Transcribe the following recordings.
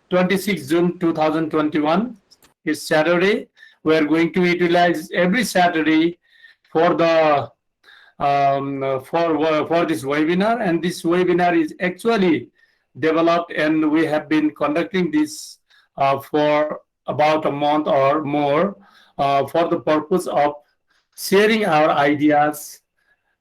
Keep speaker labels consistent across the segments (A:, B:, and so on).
A: 26 June 2021 is Saturday. We are going to utilize every Saturday for the for this webinar, and this webinar is actually developed, and we have been conducting this for about a month or more for the purpose of sharing our ideas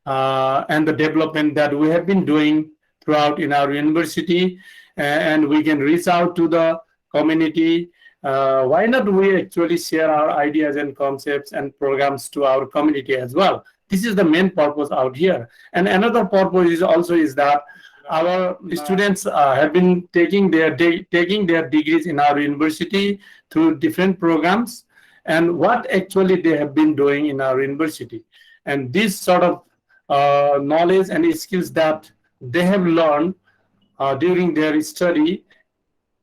A: and the development that we have been doing throughout in our university, and we can reach out to the community. Why not we actually share our ideas and concepts and programs to our community as well? This is the main purpose out here. And another purpose is also is that our students have been taking their degrees in our university through different programs, and what actually they have been doing in our university, and this sort of knowledge and skills that they have learned during their study,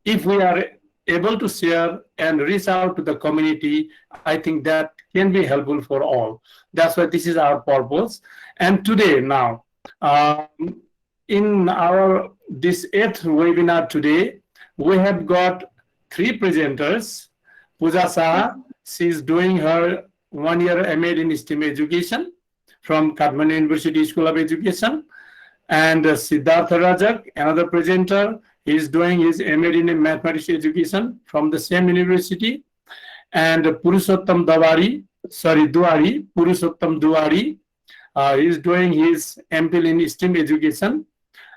A: if we are able to share and reach out to the community, I think that can be helpful for all. That's why this is our purpose. And today now, in our this 8th webinar today, we have got 3 presenters. Puja Shah, she is doing her 1-year MA in STEAM education from Kathmandu University School of Education. And Siddhartha Rajak, another presenter, he is doing his MA in Mathematics Education from the same university. And Purushottam Duwadi, he is doing his MPhil in STEAM Education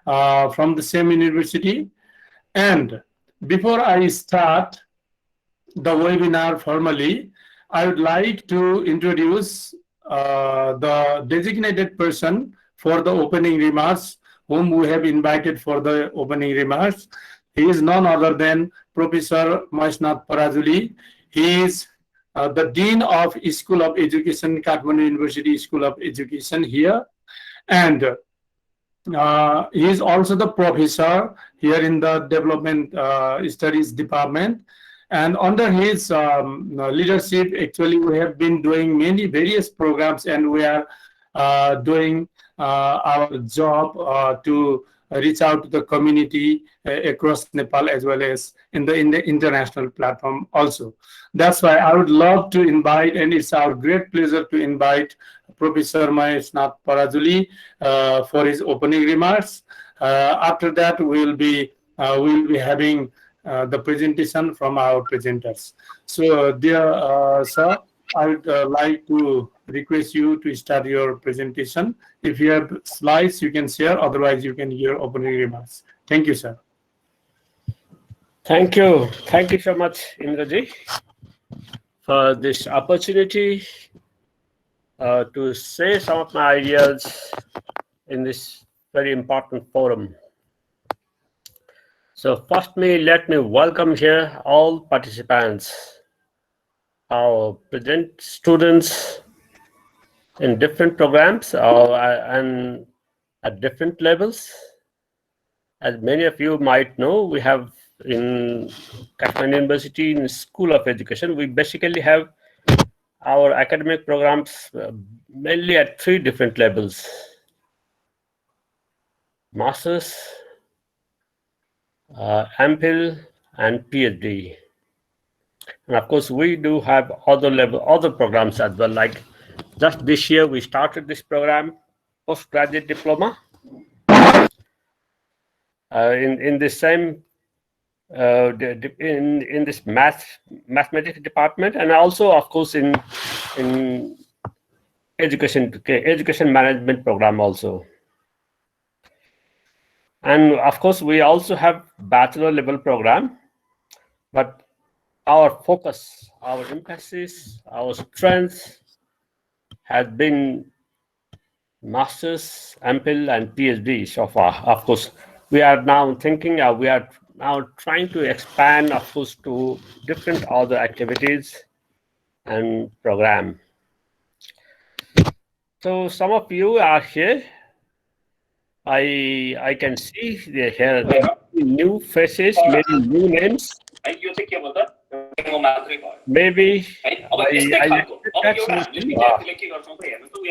A: from the same university. And before I start the webinar formally, I would like to introduce the designated person for the opening remarks, whom we have invited for the opening remarks. He is none other than Professor Mahesh Nath Parajuli. He is the Dean of School of Education, Kathmandu University School of Education here. And he is also the professor here in the Development Studies Department. And under his leadership, actually, we have been doing many various programs, and we are doing our job to reach out to the community across Nepal, as well as in the international platform also. That's why I would love to invite, and it's our great pleasure to invite Professor Mahesh Nath Parajuli for his opening remarks. After that, we'll be having the presentation from our presenters. So, dear sir, I would like to request you to start your presentation. If you have slides, you can share. Otherwise, you can hear opening remarks. Thank you, sir.
B: Thank you. Thank you so much, Indraji, for this opportunity to say some of my ideas in this very important forum. So first, let me welcome here all participants, our present students in different programs and at different levels. As many of you might know, we have in Kathmandu University in School of Education, we basically have our academic programs mainly at 3 different levels: Masters, MPhil, and PhD. And of course, we do have other programs as well. Like just this year, we started this program, Postgraduate Diploma, in the same in this mathematics department, and also, of course, in education management program also. And of course, we also have bachelor level program, but our focus, our emphasis, our strength has been Masters, MPhil, and PhD so far. Of course, we are now thinking, we are now trying to expand, of course, to different other activities and program. So some of you are here. I can see here new faces, maybe new names. Maybe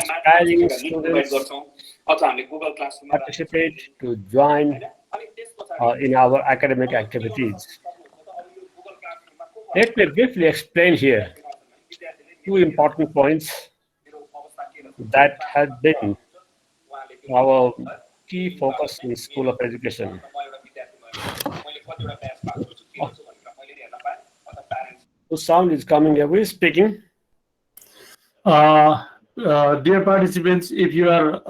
B: aspiring students participate to join in our academic activities. Let me briefly explain here two important points that have been our key focus in School of Education. Oh, the sound is coming here. Who is speaking?
A: Dear participants, if you are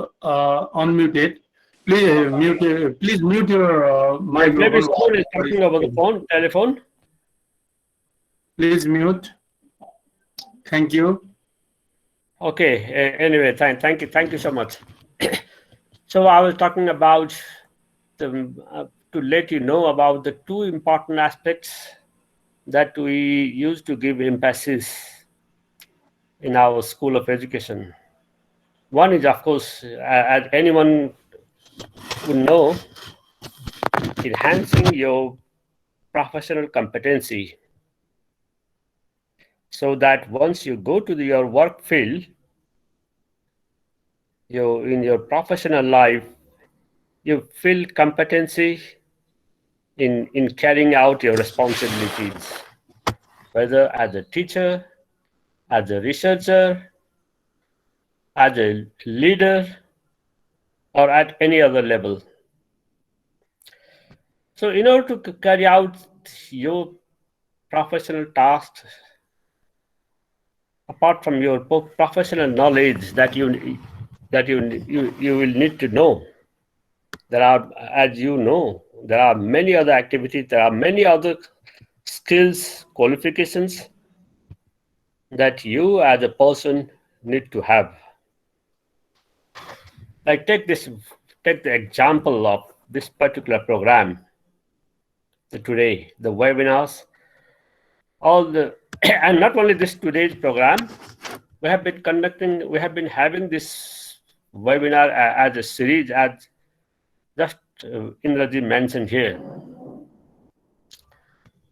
A: unmuted, please mute your
B: Maybe
A: microphone while
B: someone is
A: you are
B: talking over the
A: speaking.
B: phone, telephone.
A: Please mute. Thank you.
B: Okay. Anyway, thank you so much. So I was talking about to let you know about the two important aspects that we use to give emphasis in our School of Education. One is, of course, as anyone would know, enhancing your professional competency so that once you go to your work field, in your professional life, you feel competency in carrying out your responsibilities, whether as a teacher, as a researcher, as a leader, or at any other level. So, in order to carry out your professional tasks, apart from your professional knowledge that you will need to know, there are, as you know, there are many other activities, there are many other skills, qualifications that you as a person need to have. Like take the example of this particular program today, the webinars, all the and not only this today's program, we have been having this webinar as a series, as just Indraji mentioned here.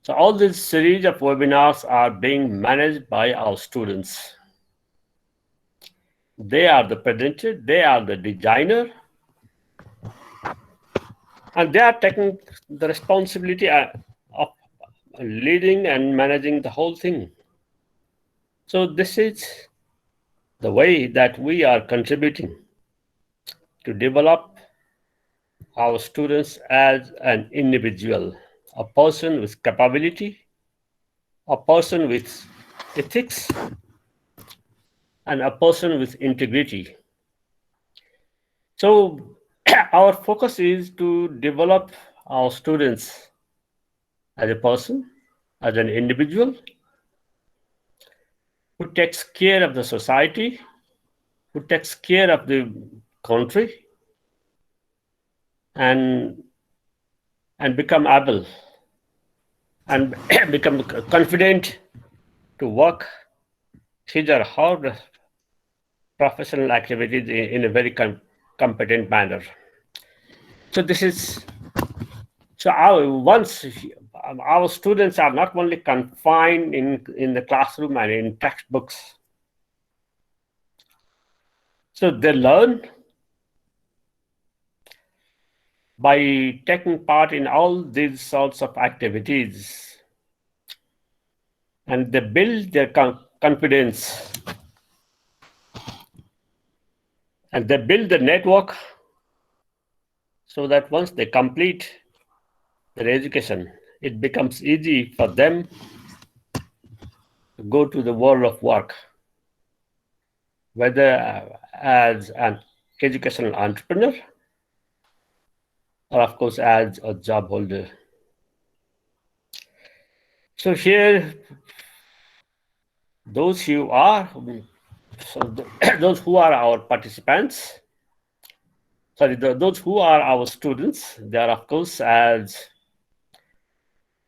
B: So all this series of webinars are being managed by our students. They are the presenter, they are the designer, and they are taking the responsibility of leading and managing the whole thing. So this is the way that we are contributing to develop our students as an individual, a person with capability, a person with ethics, and a person with integrity. So our focus is to develop our students as a person, as an individual who takes care of the society, who takes care of the country, and become able and become confident to work his or her professional activities in a very competent manner. So this is so our students are not only confined in the classroom and in textbooks. So they learn by taking part in all these sorts of activities, and they build their confidence, and they build the network so that once they complete their education, it becomes easy for them to go to the world of work, whether as an educational entrepreneur or, of course, as a job holder. So here, those who are those who are our participants, those who are our students, they are, of course, as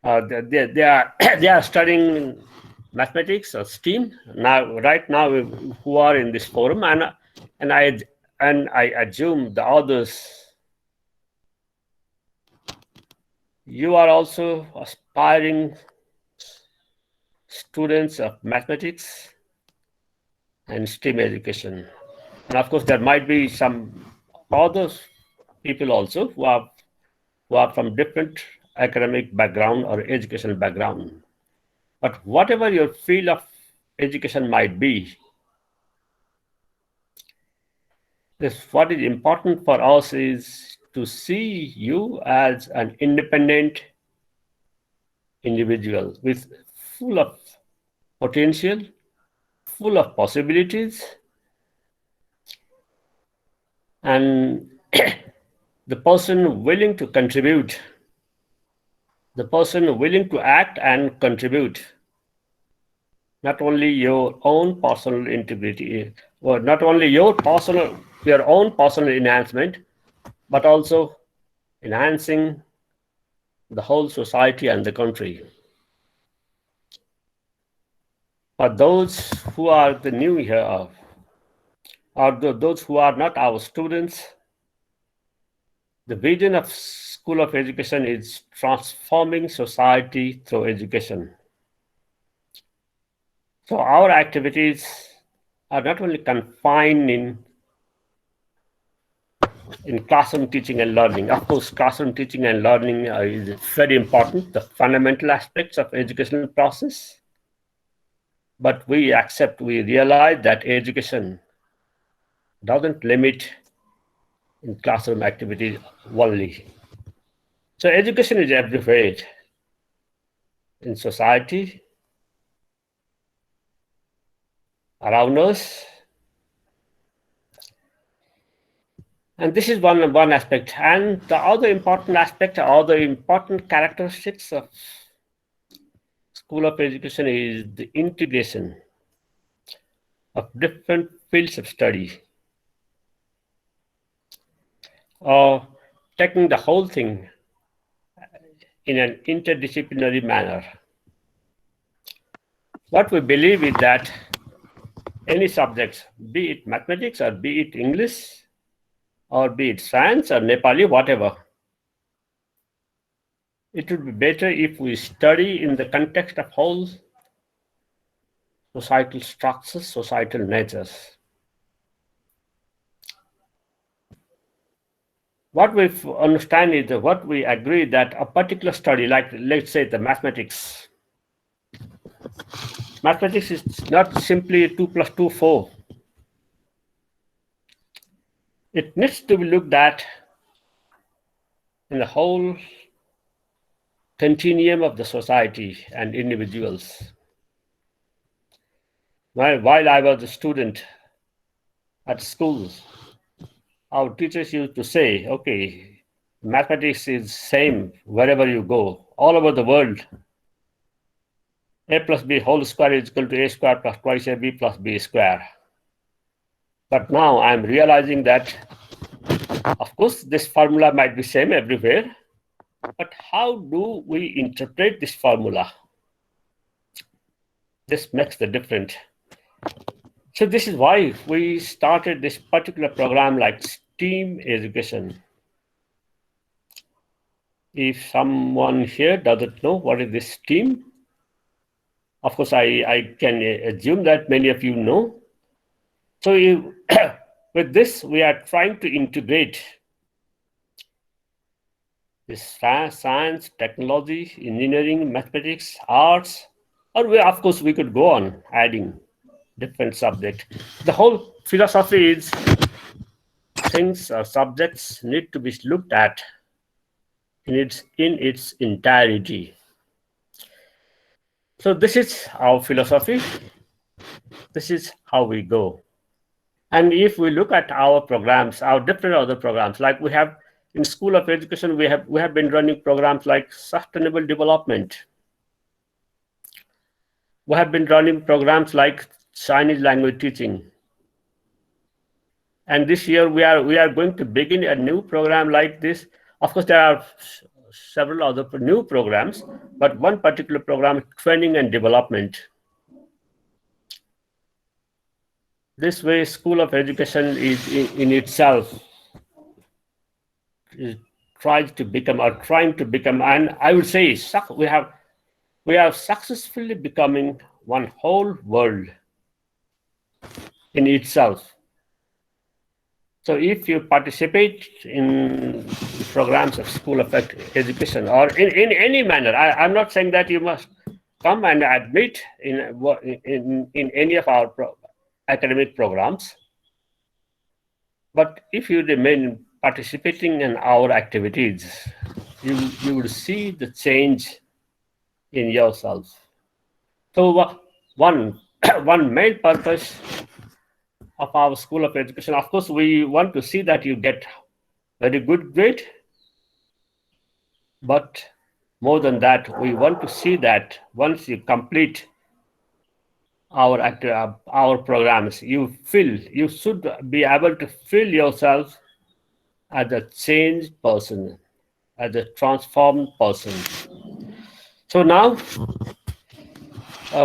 B: they are they are studying mathematics or STEAM now. Right now, who are in this forum, and I assume the others. You are also aspiring students of mathematics and STEAM education. And of course, there might be some other people also who are from different academic background or educational background. But whatever your field of education might be, what is important for us is to see you as an independent individual with full of potential, full of possibilities, and the person willing to contribute, the person willing to act and contribute, not only your own personal integrity, or not only your own personal enhancement, but also enhancing the whole society and the country. For those who are the new here, or those who are not our students, the vision of School of Education is transforming society through education. So our activities are not only confined in classroom teaching and learning. Of course, classroom teaching and learning is very important, the fundamental aspects of educational process. But we realize that education doesn't limit in classroom activities only. So education is everywhere in society, around us. And this is one aspect. And the other important aspect, other important characteristics of School of Education is the integration of different fields of study, or taking the whole thing in an interdisciplinary manner. What we believe is that any subjects, be it mathematics or be it English, or be it science or Nepali, whatever, it would be better if we study in the context of whole societal structures, societal natures. What we understand is that what we agree that a particular study, like let's say the mathematics. Mathematics is not simply 2 plus 2, 4. It needs to be looked at in the whole continuum of the society and individuals. While I was a student at school, our teachers used to say, okay, mathematics is same wherever you go, all over the world. A plus b whole square is equal to a square plus twice ab plus b square. But now I'm realizing that, of course, this formula might be same everywhere, but how do we interpret this formula? This makes the difference. So this is why we started this particular program like STEAM education. If someone here doesn't know what is this STEAM, of course, I can assume that many of you know. So with this, we are trying to integrate this science, technology, engineering, mathematics, arts, or of course, we could go on adding different subjects. The whole philosophy is things or subjects need to be looked at in its entirety. So this is our philosophy. This is how we go. And if we look at our programs, our different other programs, like we have in School of Education, we have been running programs like sustainable development. We have been running programs like Chinese language teaching. And this year we are going to begin a new program like this. Of course, there are several other new programs, but one particular program, training and development. This way, School of Education is in itself trying to become, and I would say we are successfully becoming one whole world in itself. So if you participate in programs of School of Education or in any manner, I'm not saying that you must come and admit in any of our academic programs. But if you remain participating in our activities, you will see the change in yourself. So one one main purpose of our School of Education, of course, we want to see that you get very good grade, but more than that, we want to see that once you complete our programs, you should be able to feel yourself as a changed person, as a transformed person. So now,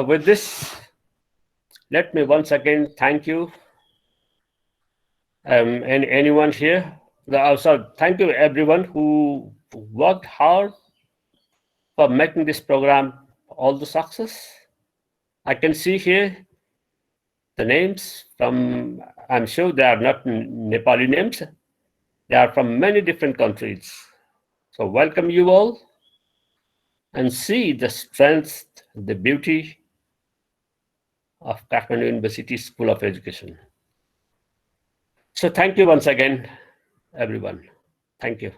B: with this, let me once again thank you, and anyone here. So thank you everyone who worked hard for making this program all the success. I can see here the names from, I'm sure they are not Nepali names. They are from many different countries. So welcome you all and see the strength, the beauty of Kathmandu University School of Education. So thank you once again, everyone. Thank you.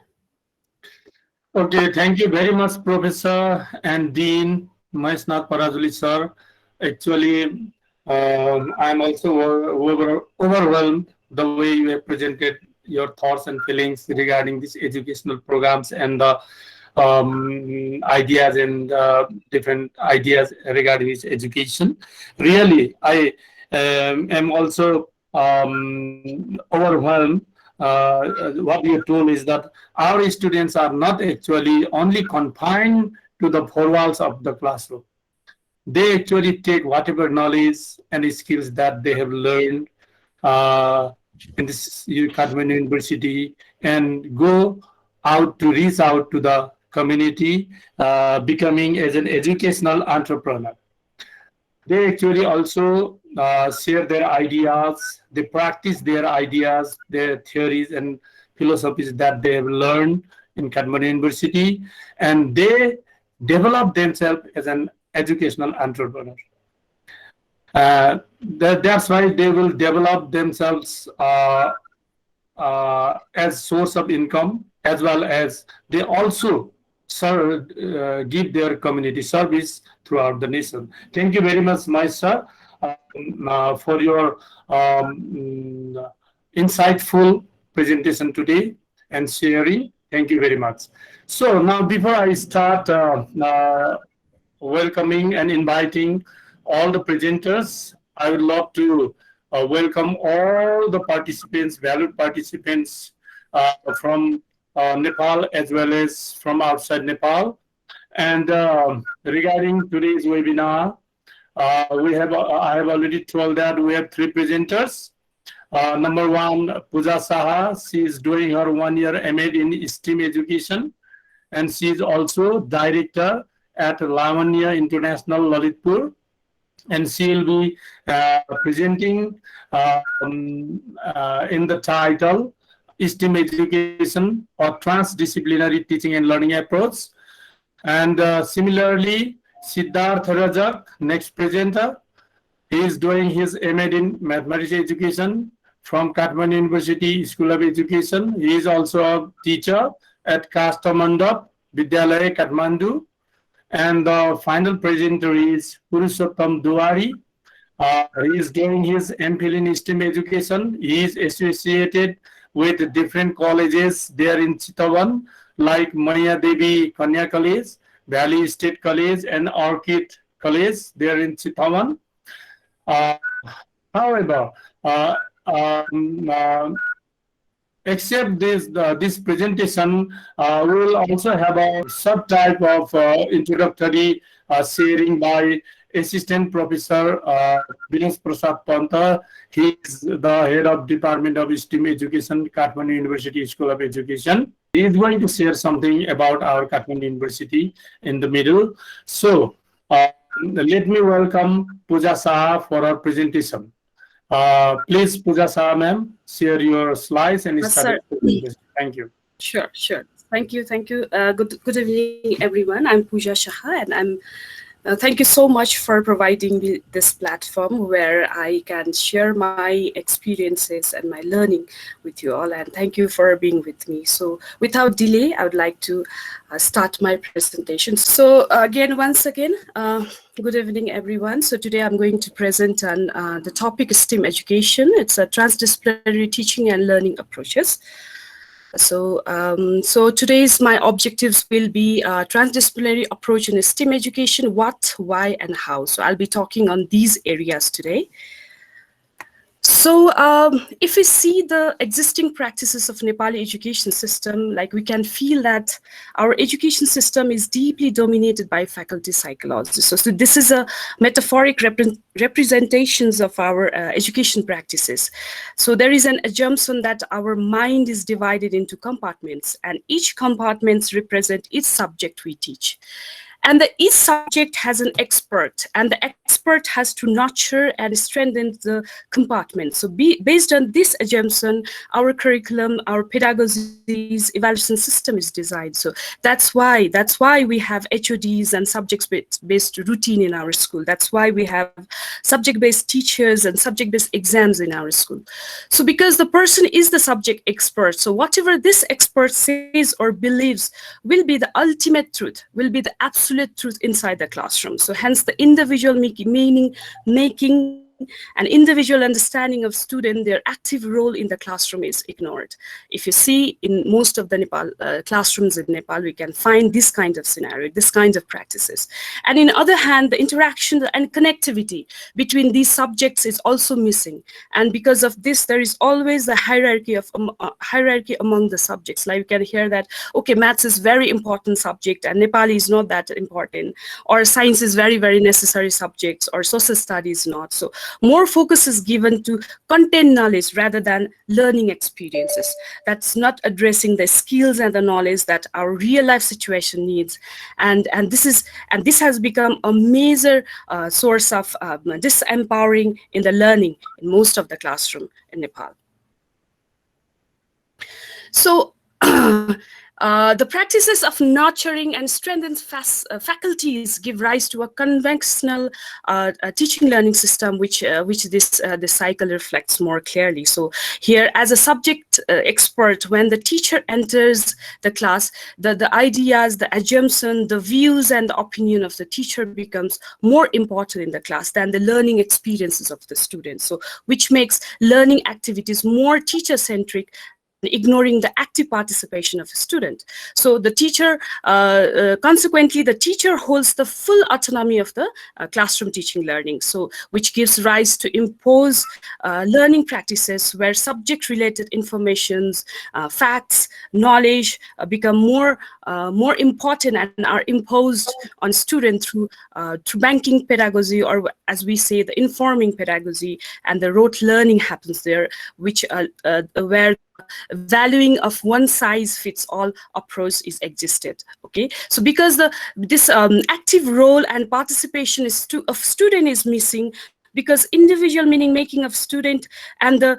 A: Okay, thank you very much, Professor and Dean Mahesh Nath Parajuli, sir. Actually, I'm also overwhelmed the way you have presented your thoughts and feelings regarding these educational programs and the ideas and different ideas regarding this education. Really, I am also overwhelmed. What you told is that our students are not actually only confined to the four walls of the classroom. They actually take whatever knowledge and skills that they have learned in this Kathmandu University and go out to reach out to the community, becoming as an educational entrepreneur. They actually also share their ideas, they practice their ideas, their theories and philosophies that they have learned in Kathmandu University, and they develop themselves as an educational entrepreneur. That's why they will develop themselves as source of income, as well as they also give their community service throughout the nation. Thank you very much, my sir, for your insightful presentation today and sharing. Thank you very much. So now, before I start welcoming and inviting all the presenters, I would love to welcome all the participants, valued participants from Nepal as well as from outside Nepal. And regarding today's webinar, I have already told that we have three presenters. Number one, Puja Shah. She is doing her 1 year MA in STEAM education, and she is also director at Lavanya International Lalitpur, and she will be presenting in the title STEAM Education or Transdisciplinary Teaching and Learning Approach. And similarly, Siddhartha Rajak, next presenter, he is doing his MA in Mathematics Education from Kathmandu University School of Education. He is also a teacher at Kathmandu Vidyalaya, Kathmandu. And the final presenter is Purushottam Duwadi. He is doing his MPhil in STEAM education. He is associated with different colleges there in Chitawan, like Maya Devi Kanya College, Valley State College, and Orchid College there in Chitawan. However, except this presentation, we will also have a subtype of introductory sharing by Assistant Professor Vinesh Prasad Panta. He is the head of Department of STEAM Education, Kathmandu University School of Education. He is going to share something about our Kathmandu University in the middle. So let me welcome Puja Shah for our presentation. Please, Puja Shah, ma'am, share your slides and start. Thank you.
C: Sure. Thank you. Good evening, everyone. I'm Puja Shah, and I'm Thank you so much for providing me this platform where I can share my experiences and my learning with you all. And thank you for being with me. So without delay, I would like to start my presentation. So once again, good evening, everyone. So today I'm going to present on the topic is STEAM education. It's a transdisciplinary teaching and learning approaches. So today's my objectives will be transdisciplinary approach in STEAM education, what, why, and how. So I'll be talking on these areas today. So if we see the existing practices of Nepali education system, like we can feel that our education system is deeply dominated by faculty psychology. So this is a metaphoric representations of our education practices. So there is an assumption that our mind is divided into compartments, and each compartments represent each subject we teach. And each subject has an expert, and the expert has to nurture and strengthen the compartment. So based on this assumption, our curriculum, our pedagogy's evaluation system is designed. So that's why we have HODs and subject-based routine in our school. That's why we have subject-based teachers and subject-based exams in our school. So because the person is the subject expert, so whatever this expert says or believes will be the ultimate truth, will be the absolute truth inside the classroom. So hence the individual meaning making and individual understanding of student, their active role in the classroom is ignored. If you see in most of the Nepal classrooms in Nepal, we can find this kind of scenario, this kind of practices. And in other hand, the interaction and connectivity between these subjects is also missing. And because of this, there is always the hierarchy among the subjects. Like you can hear that, okay, maths is very important subject and Nepali is not that important, or science is very, very necessary subjects, or social studies not. So more focus is given to content knowledge rather than learning experiences. That's not addressing the skills and the knowledge that our real life situation needs. And this has become a major source of disempowering in the learning in most of the classroom in Nepal. So the practices of nurturing and strengthening faculties give rise to a conventional teaching learning system, which this cycle reflects more clearly. So here, as a subject expert, when the teacher enters the class, the ideas, the assumption, the views, and the opinion of the teacher becomes more important in the class than the learning experiences of the students. So which makes learning activities more teacher-centric, ignoring the active participation of a student. So the teacher, consequently, the teacher holds the full autonomy of the classroom teaching learning, so which gives rise to impose learning practices where subject-related informations, facts, knowledge become more important and are imposed on students through banking pedagogy, or as we say, the informing pedagogy, and the rote learning happens there, which where valuing of one size fits all approach is existed. Okay, so because this active role and participation of student is missing, because individual meaning making of student and the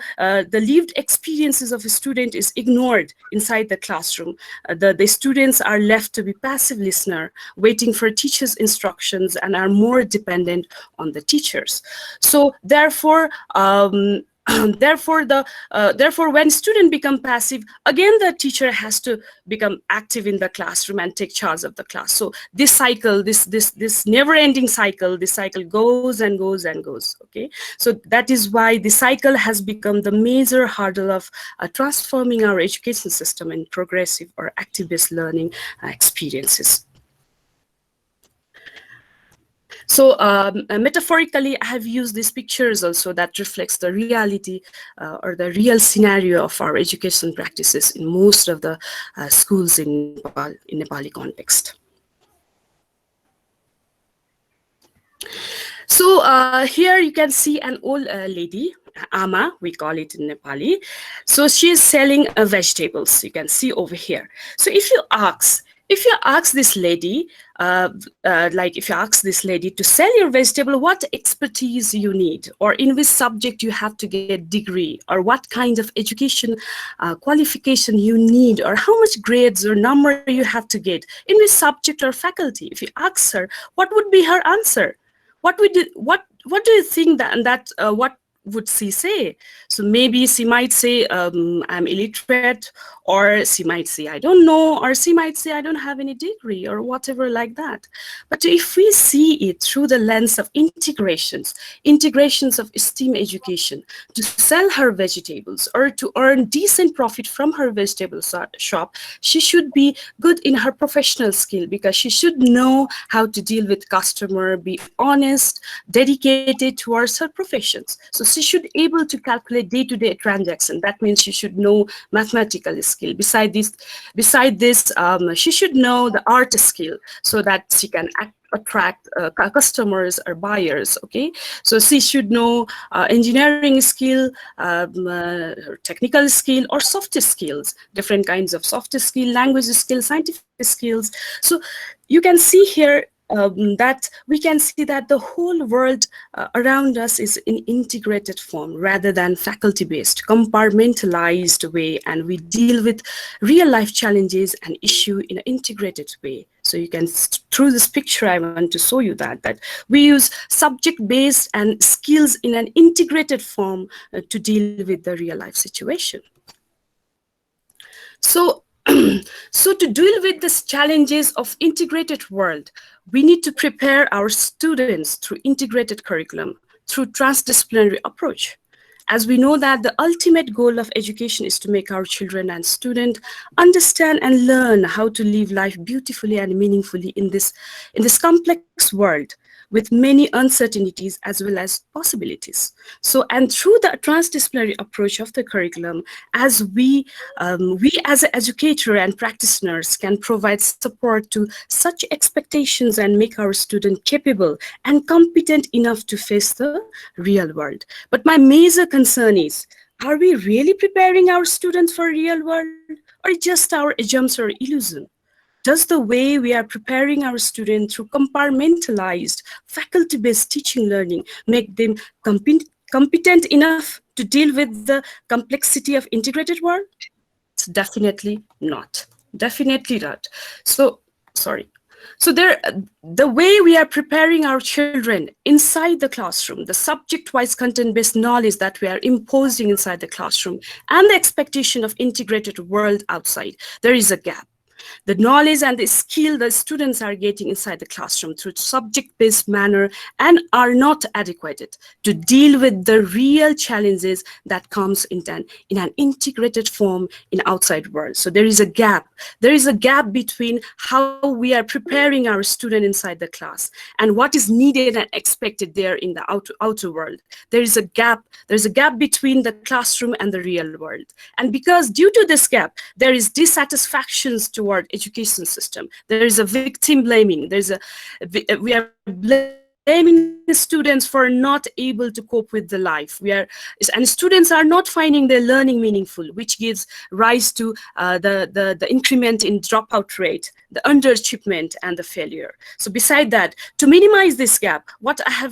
C: lived experiences of a student is ignored inside the classroom. The students are left to be passive listener, waiting for teachers' instructions, and are more dependent on the teachers. So therefore, therefore, when students become passive, again the teacher has to become active in the classroom and take charge of the class. So this cycle, this never-ending cycle, this cycle goes and goes and goes. Okay, so that is why the cycle has become the major hurdle of transforming our education system in progressive or active-based learning experiences. So metaphorically, I have used these pictures also that reflects the reality or the real scenario of our education practices in most of the schools in Nepal, in Nepali context. So here you can see an old lady, Ama, we call it in Nepali. So she is selling vegetables, you can see over here. So if you ask, If you ask this lady, if you ask this lady to sell your vegetable, what expertise you need, or in which subject you have to get degree, or what kind of education qualification you need, or how much grades or number you have to get, in which subject or faculty, if you ask her, what would be her answer? What do you think what would she say? So maybe she might say, I'm illiterate, or she might say, I don't know, or she might say, I don't have any degree, or whatever like that. But if we see it through the lens of integrations of STEAM education, to sell her vegetables or to earn decent profit from her vegetable shop, she should be good in her professional skill, because she should know how to deal with customer, be honest, dedicated towards her professions. So she should be able to calculate day-to-day transaction. That means she should know mathematical skill. Beside this, she should know the art skill, so that she can attract customers or buyers. Okay, so she should know engineering skill, technical skill, or soft skills, different kinds of soft skill, language skills, scientific skills. So you can see here that we can see that the whole world around us is in integrated form rather than faculty-based, compartmentalized way, and we deal with real-life challenges and issue in an integrated way. So you can, through this picture, I want to show you that we use subject-based and skills in an integrated form to deal with the real-life situation. So to deal with these challenges of integrated world, we need to prepare our students through integrated curriculum, through transdisciplinary approach. As we know that the ultimate goal of education is to make our children and students understand and learn how to live life beautifully and meaningfully in this complex world, with many uncertainties as well as possibilities. So, and through the transdisciplinary approach of the curriculum, as we as an educator and practitioners can provide support to such expectations and make our students capable and competent enough to face the real world. But my major concern is, are we really preparing our students for real world, or just our assumptions or illusion? Does the way we are preparing our students through compartmentalized, faculty-based teaching learning make them competent enough to deal with the complexity of integrated world? It's definitely not. Definitely not. So, sorry. So the way we are preparing our children inside the classroom, the subject-wise content-based knowledge that we are imposing inside the classroom, and the expectation of integrated world outside, there is a gap. The knowledge and the skill the students are getting inside the classroom through subject-based manner and are not adequate to deal with the real challenges that comes in an integrated form in outside world. So there is a gap. There is a gap between how we are preparing our student inside the class and what is needed and expected there in the outer world. There is a gap. There's a gap between the classroom and the real world. And because due to this gap, there is dissatisfactions toward education system. There is a victim blaming. We are blaming the students for not able to cope with the life. And students are not finding their learning meaningful, which gives rise to the increment in dropout rate, the underachievement, and the failure. So beside that, to minimize this gap, what I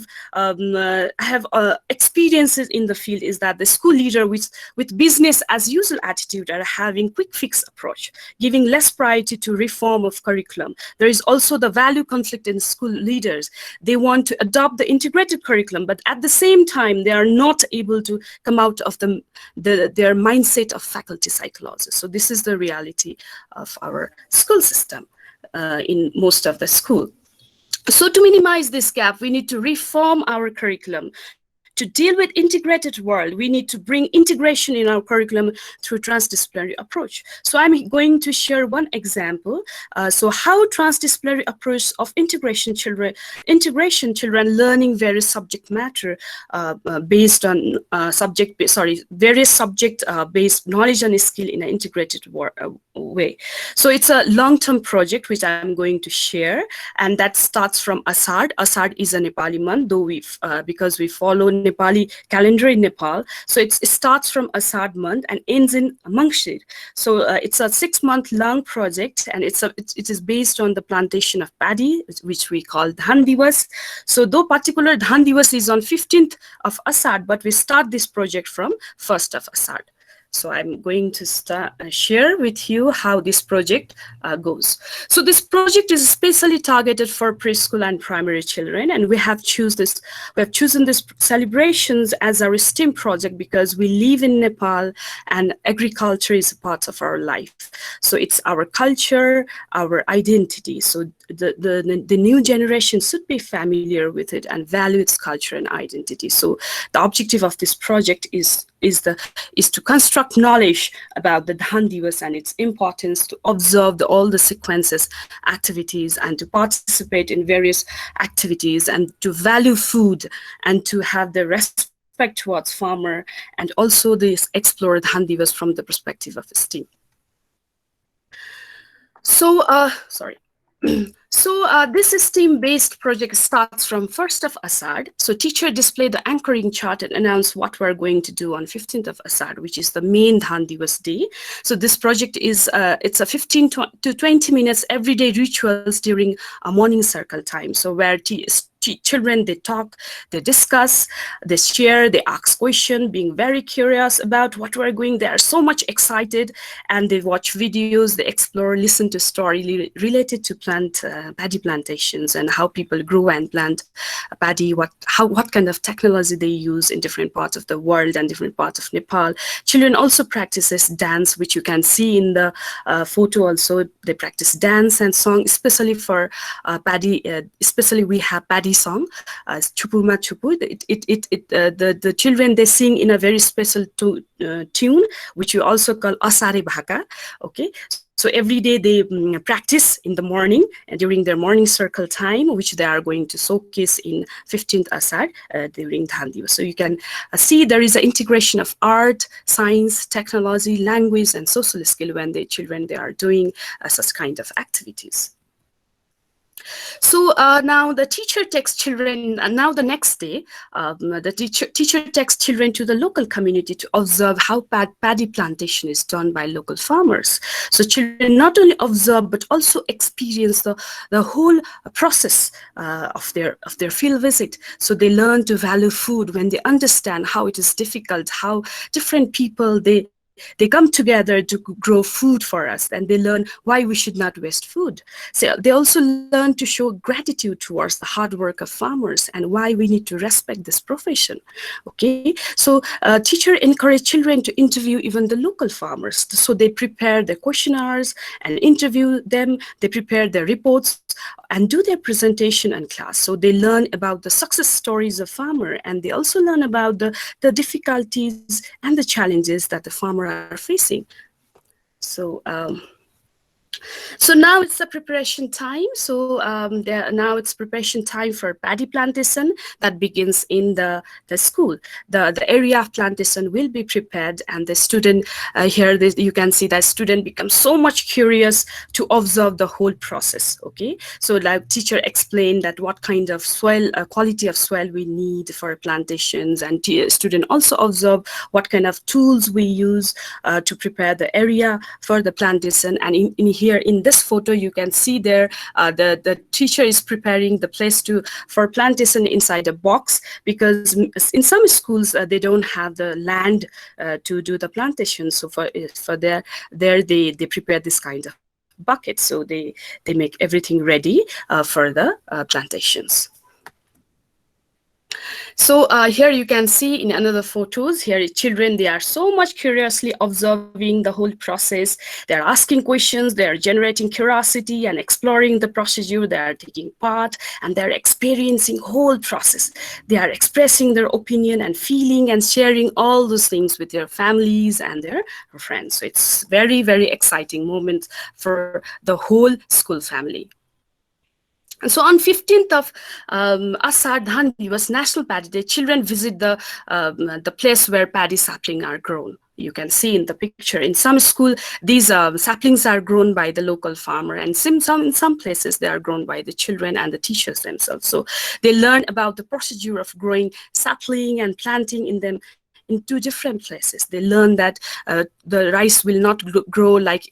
C: have experiences in the field is that the school leader with business as usual attitude are having quick fix approach, giving less priority to reform of curriculum. There is also the value conflict in school leaders. They want to adopt the integrated curriculum, but at the same time, they are not able to come out of their mindset of faculty psychology. So this is the reality of our school system in most of the school. So to minimize this gap, we need to reform our curriculum. To deal with integrated world, we need to bring integration in our curriculum through transdisciplinary approach. So I'm going to share one example. So how transdisciplinary approach of integration children learning various subject matter based on various subject based knowledge and skill in an integrated way. So it's a long-term project which I'm going to share, and that starts from Asad. Asad is a Nepali month, though because we follow Nepali Nepali calendar in Nepal. So it starts from Asad month and ends in Mangshir. So it's a 6-month-long project, and it is based on the plantation of paddy, which we call Dhan Diwas. So though particular Dhan Diwas is on 15th of Asad, but we start this project from 1st of Asad. So I'm going to share with you how this project goes. So this project is especially targeted for preschool and primary children, and we have chosen this celebrations as our STEAM project because we live in Nepal and agriculture is a part of our life. So it's our culture, our identity. So the new generation should be familiar with it and value its culture and identity. So the objective of this project is to construct knowledge about the Dhan Diwas and its importance, to observe all the sequences, activities, and to participate in various activities, and to value food, and to have the respect towards farmer, and also this explore Dhan Diwas from the perspective of STEAM. So, this STEAM-based project starts from 1st of Asad. So teacher display the anchoring chart and announce what we're going to do on 15th of Asad, which is the main Dhan Diwas day. So this project is, it's a 15 to 20 minutes everyday rituals during a morning circle time. So where children, they talk, they discuss, they share, they ask questions, being very curious about what we're going. They are so much excited, and they watch videos, they explore, listen to story related to paddy plantations and how people grow and plant paddy, what kind of technology they use in different parts of the world and different parts of Nepal. Children also practices dance, which you can see in the photo also. They practice dance and song, especially for paddy, especially we have paddy song, Chupuma Chupu. The children, they sing in a very special tune, which we also call Asare Bhaka. Okay, so every day they practice in the morning and during their morning circle time, which they are going to showcase in 15th Asad during Dhan Diwas. So you can see there is an integration of art, science, technology, language, and social skill when the children, they are doing such kind of activities. So now the teacher takes children, and now the next day, the teacher takes children to the local community to observe how paddy plantation is done by local farmers. So children not only observe but also experience the whole process of their field visit. So they learn to value food when they understand how it is difficult, how different people they come together to grow food for us, and they learn why we should not waste food. So they also learn to show gratitude towards the hard work of farmers and why we need to respect this profession. Okay, so teacher encourage children to interview even the local farmers. So they prepare their questionnaires and interview them. They prepare their reports and do their presentation in class. So they learn about the success stories of farmer, and they also learn about the difficulties and the challenges that the farmer are facing. So so now it's the preparation time. So now it's preparation time for paddy plantation that begins in the school. The area of plantation will be prepared, and the student here you can see that student becomes so much curious to observe the whole process. Okay, so like teacher explained that what kind of soil, quality of soil we need for plantations, and student also observe what kind of tools we use to prepare the area for the plantation. And in here in this photo, you can see there the teacher is preparing the place for plantation inside a box, because in some schools they don't have the land to do the plantation. So for there they prepare this kind of bucket. So they make everything ready for the plantations. So here you can see in another photos, here children, they are so much curiously observing the whole process. They're asking questions, they're generating curiosity and exploring the procedure. They are taking part, and they're experiencing whole process. They are expressing their opinion and feeling and sharing all those things with their families and their friends. So it's very, very exciting moment for the whole school family. And so on 15th of Asad Dhan Diwas, National Paddy Day, children visit the place where paddy sapling are grown. you can see in the picture. In some school, these saplings are grown by the local farmer, and in some places they are grown by the children and the teachers themselves. So they learn about the procedure of growing sapling and planting in them in two different places. They learn that the rice will not grow like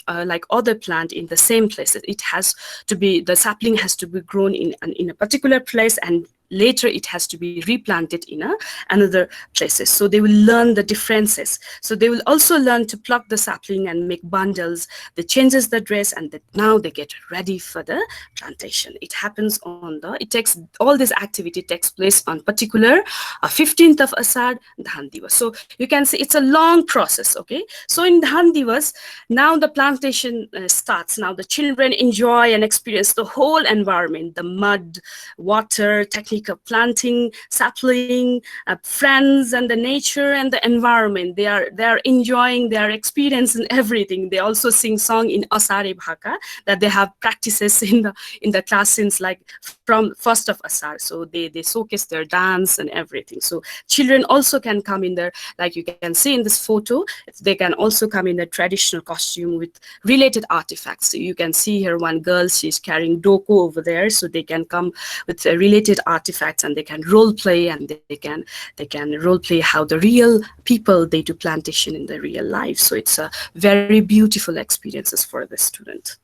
C: other plant in the same places. It has to be, the sapling has to be grown in a particular place, and later it has to be replanted in another places. So they will learn the differences. So they will also learn to pluck the sapling and make bundles. They changes the dress, and now they get ready for the plantation. It happens on all this activity takes place on particular 15th of Asad, Dhan Diwas. So you can see it's a long process, okay? So in Dhan Diwas, now the plantation starts. Now the children enjoy and experience the whole environment, the mud, water, technique of planting, sapling, friends, and the nature and the environment. They are enjoying their experience and everything. They also sing song in Asare Bhaka, that they have practices in the class since like from 1st of Asar. So they showcase their dance and everything. So children also can come in there, like you can see in this photo. They can also come in a traditional costume with related artifacts. So you can see here one girl, she's carrying doko over there. So they can come with related artifacts, and they can role play, and they can role play how the real people, they do plantation in their real life. So it's a very beautiful experiences for the student.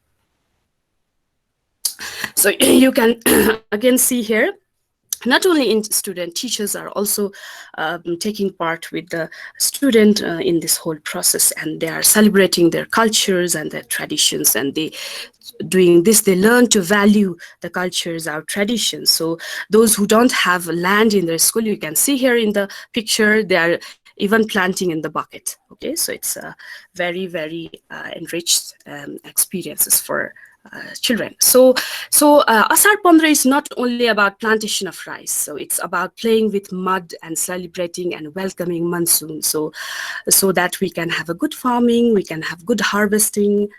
C: So you can again see here, not only in student, teachers are also taking part with the student in this whole process, and they are celebrating their cultures and their traditions, and doing this, they learn to value the cultures, our traditions. So those who don't have land in their school, you can see here in the picture, they are even planting in the bucket. Okay, so it's a very, very enriched experiences for children. So Asar Pandra is not only about plantation of rice. So it's about playing with mud and celebrating and welcoming monsoon. So that we can have a good farming, we can have good harvesting,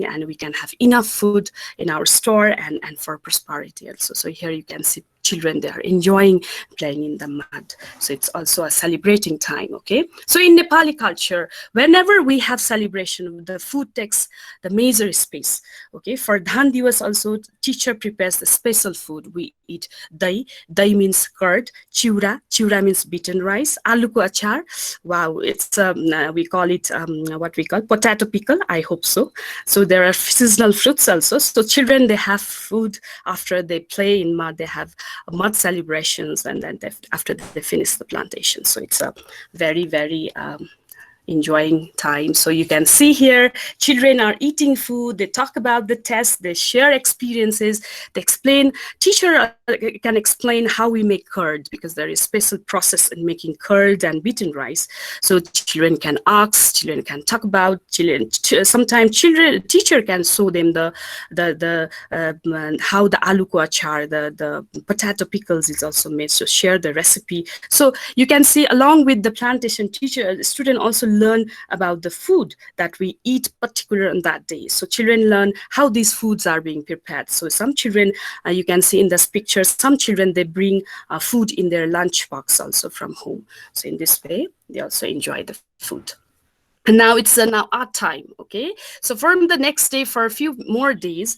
C: and we can have enough food in our store and for prosperity also. So here you can see children, they are enjoying playing in the mud. So it's also a celebrating time, okay? So in Nepali culture, whenever we have celebration, the food takes the major space, okay? For Dhan Diwas also, teacher prepares the special food. We eat dahi. Dahi means curd. Chiura means beaten rice. Aluko achar. Wow, it's we call it what we call potato pickle. I hope so. So there are seasonal fruits also. So children, they have food after they play in mud. They have mud celebrations, and then after they finish the plantation. So it's a very, very enjoying time. So you can see here, children are eating food, they talk about the test, they share experiences, they explain, teacher can explain how we make curd, because there is special process in making curd and beaten rice. So children can ask, children can talk about, sometimes teacher can show them the how the aluko achar, the potato pickles is also made, so share the recipe. So you can see, along with the plantation, student also learn about the food that we eat particular on that day. So children learn how these foods are being prepared. So some children, you can see in this picture, some children, they bring food in their lunch box also from home. So in this way, they also enjoy the food. And now it's now art time, okay? So from the next day, for a few more days,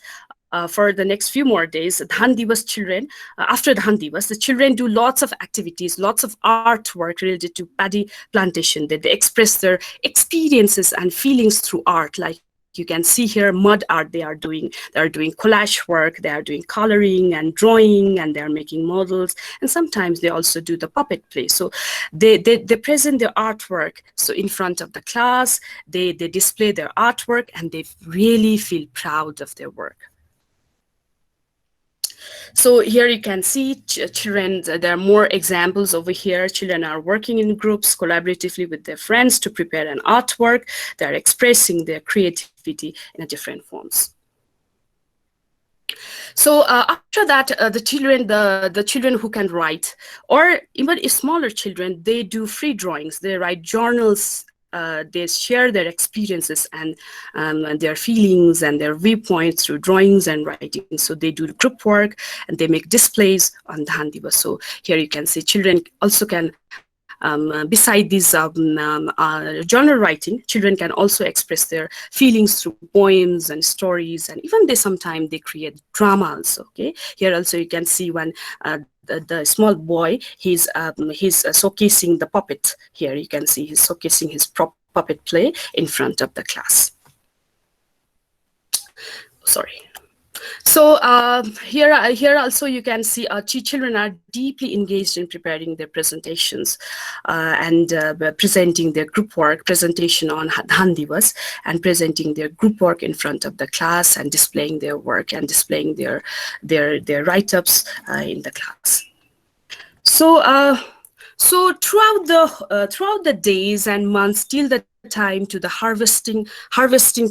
C: Dhan Diwas children, after Dhan Diwas, the children do lots of activities, lots of artwork related to paddy plantation. They express their experiences and feelings through art. Like you can see here, mud art they are doing. They are doing collage work, they are doing coloring and drawing, and they are making models. And sometimes they also do the puppet play. So they present their artwork. So in front of the class, they display their artwork, and they really feel proud of their work. So here you can see children, there are more examples over here. Children are working in groups collaboratively with their friends to prepare an artwork. They're expressing their creativity in different forms. So after that, the children who can write, or even smaller children, they do free drawings. They write journals. They share their experiences and their feelings and their viewpoints through drawings and writing. So they do group work, and they make displays on Dhan Diwas. So here you can see children also can beside this journal writing, children can also express their feelings through poems and stories, and even sometimes they create dramas. Okay, here also you can see when the small boy, he's showcasing the puppet. Here you can see he's showcasing his puppet play in front of the class. Sorry. So here also you can see children are deeply engaged in preparing their presentations and presenting their group work, presentation on Dhan Diwas, and presenting their group work in front of the class and displaying their work and displaying their write-ups in the class. So so throughout the days and months till the time to the harvesting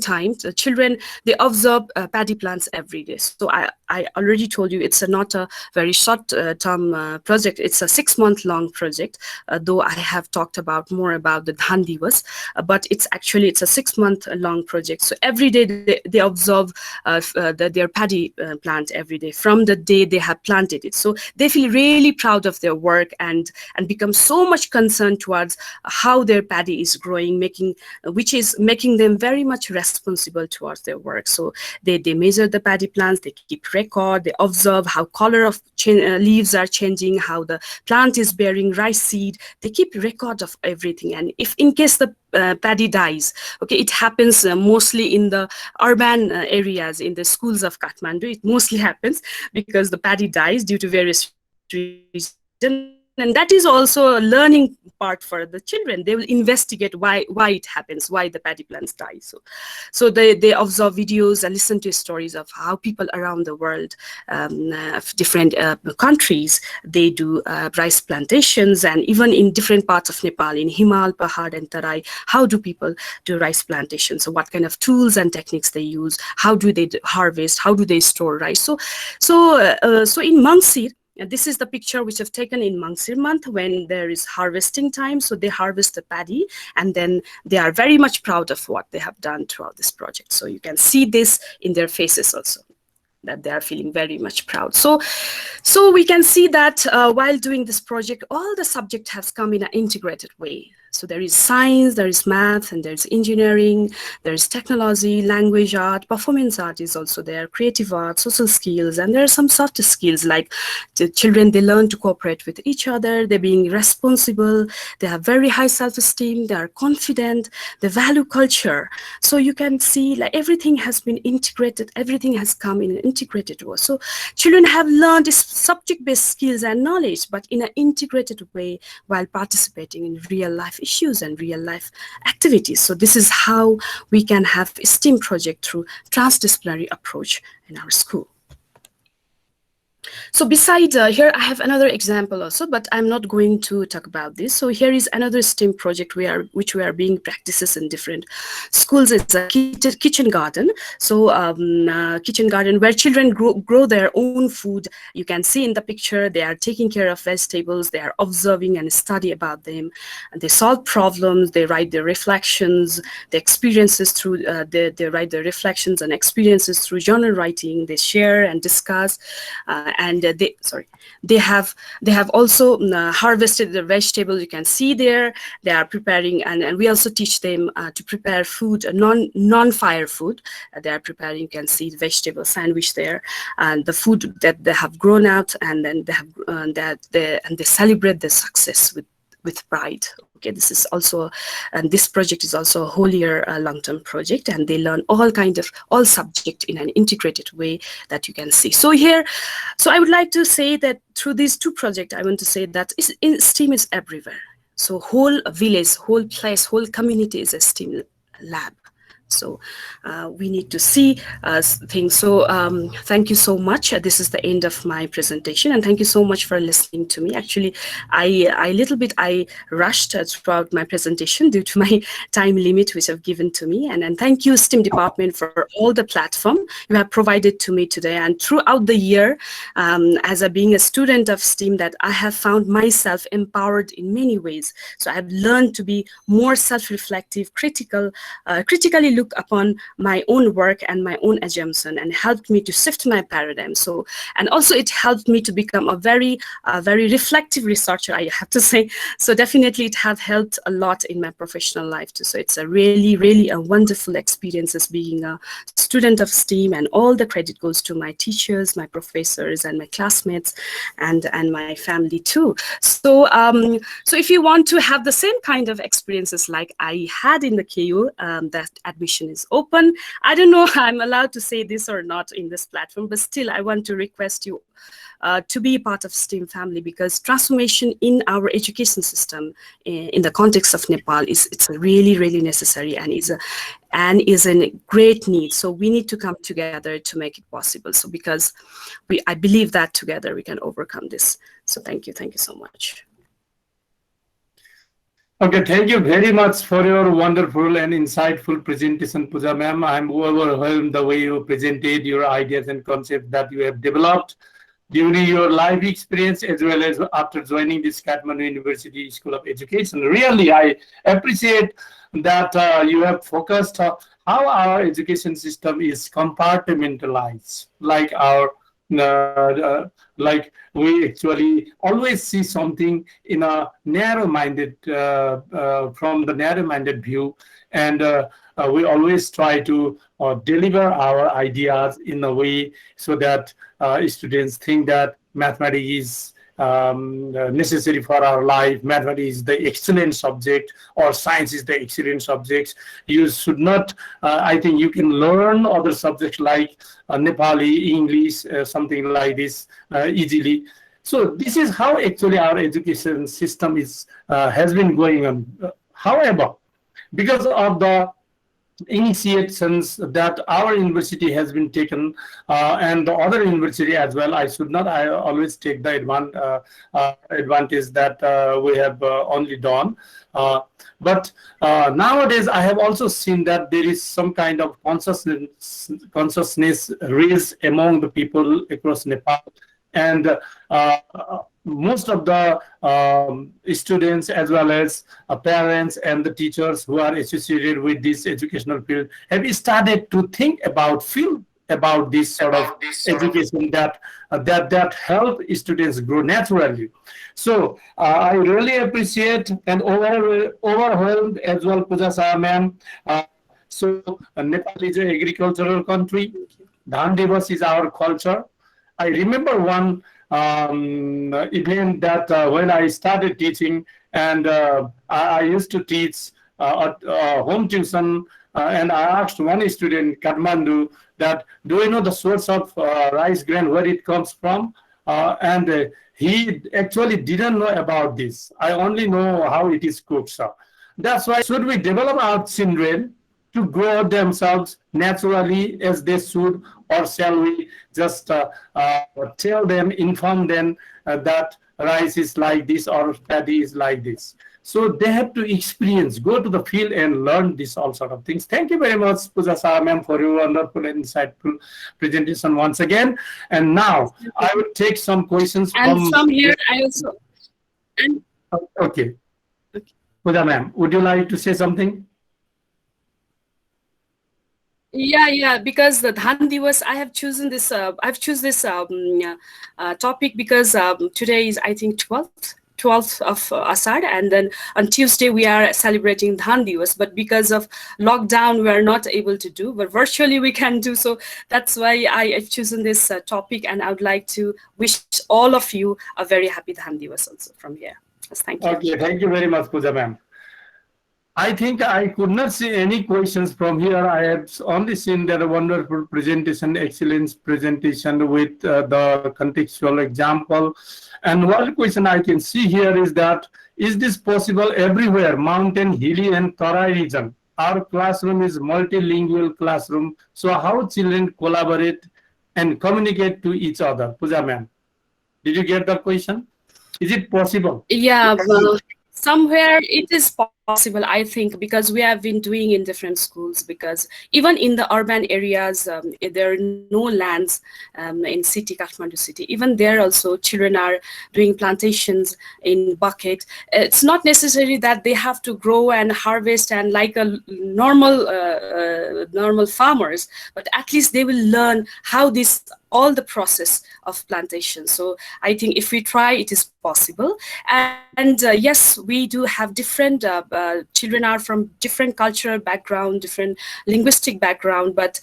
C: time, the children, they observe paddy plants every day. So I already told you it's not a very short term project. It's a 6-month-long project, though I have talked about more about the Dhan Diwas, but it's a 6-month-long project. So every day they observe their paddy plant every day from the day they have planted it. So they feel really proud of their work and become so much concerned towards how their paddy is growing, which is making them very much responsible towards their work. So they measure the paddy plants, they keep record, they observe how color of leaves are changing, how the plant is bearing rice seed. They keep record of everything. And if in case the paddy dies, okay, it happens mostly in the urban areas, in the schools of Kathmandu. It mostly happens because the paddy dies due to various reasons. And that is also a learning part for the children. They will investigate why it happens, why the paddy plants die. So they observe videos and listen to stories of how people around the world, of different countries, they do rice plantations, and even in different parts of Nepal, in Himal, Pahad, and Tarai, how do people do rice plantations? So what kind of tools and techniques they use? How do they harvest? How do they store rice? So in Mangsir, and this is the picture which I've taken in Mangsir month when there is harvesting time. So they harvest the paddy, and then they are very much proud of what they have done throughout this project. So you can see this in their faces also, that they are feeling very much proud. So we can see that while doing this project, all the subject has come in an integrated way. So there is science, there is math, and there's engineering, there's technology, language art, performance art is also there, creative art, social skills, and there are some soft skills like the children, they learn to cooperate with each other, they're being responsible, they have very high self-esteem, they are confident, they value culture. So you can see like everything has been integrated, everything has come in an integrated way. So children have learned subject-based skills and knowledge, but in an integrated way while participating in real life issues and real life activities. So this is how we can have a STEAM project through transdisciplinary approach in our school. So besides here, I have another example also, but I'm not going to talk about this. So here is another STEAM project which we are being practices in different schools. It's a kitchen garden. So kitchen garden where children grow their own food. You can see in the picture, they are taking care of vegetables. They are observing and study about them. And they solve problems. They write their reflections, the experiences through, they write their reflections and experiences through journal writing. They share and discuss. And they have also harvested the vegetables. You can see there they are preparing, and we also teach them to prepare food, non-fire food. They are preparing. You can see the vegetable sandwich there, and the food that they have grown out, and then they have they celebrate the success with pride. Okay, this is also, and this project is also a whole year long-term project, and they learn all subject in an integrated way that you can see. So here, so I would like to say that through these two projects, I want to say that STEAM is everywhere. So whole village, whole place, whole community is a STEAM lab. So we need to see things. So thank you so much. This is the end of my presentation, and thank you so much for listening to me. Actually, I rushed throughout my presentation due to my time limit which have given to me. And thank you, STEAM department, for all the platform you have provided to me today. And throughout the year, as being a student of STEAM, that I have found myself empowered in many ways. So I have learned to be more self-reflective, critically look upon my own work and my own assumption, and helped me to shift my paradigm. So, and also it helped me to become a very reflective researcher, I have to say. So definitely it has helped a lot in my professional life too. So it's a really a wonderful experience as being a student of STEAM, and all the credit goes to my teachers, my professors, and my classmates, and my family too. So so if you want to have the same kind of experiences like I had in the KU, that admission is open. I don't know if I'm allowed to say this or not in this platform, but still I want to request you to be part of STEAM family, because transformation in our education system in the context of Nepal it's really necessary, and is a great need. So we need to come together to make it possible. So because I believe that together we can overcome this. So thank you so much.
A: Okay, thank you very much for your wonderful and insightful presentation, Puja ma'am. I'm overwhelmed the way you presented your ideas and concepts that you have developed during your life experience, as well as after joining this Kathmandu University School of Education. Really, I appreciate that you have focused how our education system is compartmentalized, like like we actually always see something in a narrow-minded, from the narrow-minded view, and we always try to deliver our ideas in a way so that students think that mathematics is necessary for our life. Mathematics is the excellent subject, or science is the excellent subject. You should not, I think you can learn other subjects like Nepali, English, something like this easily. So this is how actually our education system has been going on. However, because of the initiations that our university has been taken, and the other university as well, I always take the advantage that we have only done. But nowadays I have also seen that there is some kind of consciousness raised among the people across Nepal, and most of the students, as well as parents and the teachers who are associated with this educational field, have started to think about this sort of education that help students grow naturally. So I really appreciate and overwhelmed as well, Puja Shah ma'am. So Nepal is an agricultural country. Dhan Diwas is our culture. I remember one event that when I started teaching, and I used to teach home tuition, and I asked one student, Kathmandu, that do you know the source of rice grain, where it comes from? And he actually didn't know about this. I only know how it is cooked. So that's why should we develop our children to grow themselves naturally as they should, or shall we just tell them, inform them that rice is like this or paddy is like this? So they have to experience, go to the field and learn this all sort of things. Thank you very much, Puja Shah ma'am, for your wonderful and insightful presentation once again. And now I will take some questions
C: from here. I also.
A: Okay. Puja ma'am, would you like to say something?
C: Yeah, because the Dhan Diwas, I have chosen this. I've chosen this topic because today is, I think, 12th of Asad, and then on Tuesday we are celebrating Dhan Diwas. But because of lockdown, we are not able to do, but virtually we can do. So that's why I have chosen this topic, and I would like to wish all of you a very happy Dhan Diwas also from here. Yes, thank you.
A: Okay, thank you very much, Puja ma'am. I think I could not see any questions from here. I have only seen that a wonderful presentation, excellent presentation with the contextual example. And one question I can see here is that, is this possible everywhere, mountain, hilly, and Tarai region? Our classroom is multilingual classroom. So how children collaborate and communicate to each other? Puja ma'am, did you get the question? Is it possible?
C: Yeah, somewhere it is possible. possible, I think, because we have been doing in different schools, because even in the urban areas, there are no lands in city, Kathmandu city. Even there also, children are doing plantations in bucket. It's not necessary that they have to grow and harvest and like a normal farmers, but at least they will learn how this all the process of plantation. So I think if we try, it is possible. And yes, we do have different children are from different cultural background, different linguistic background, but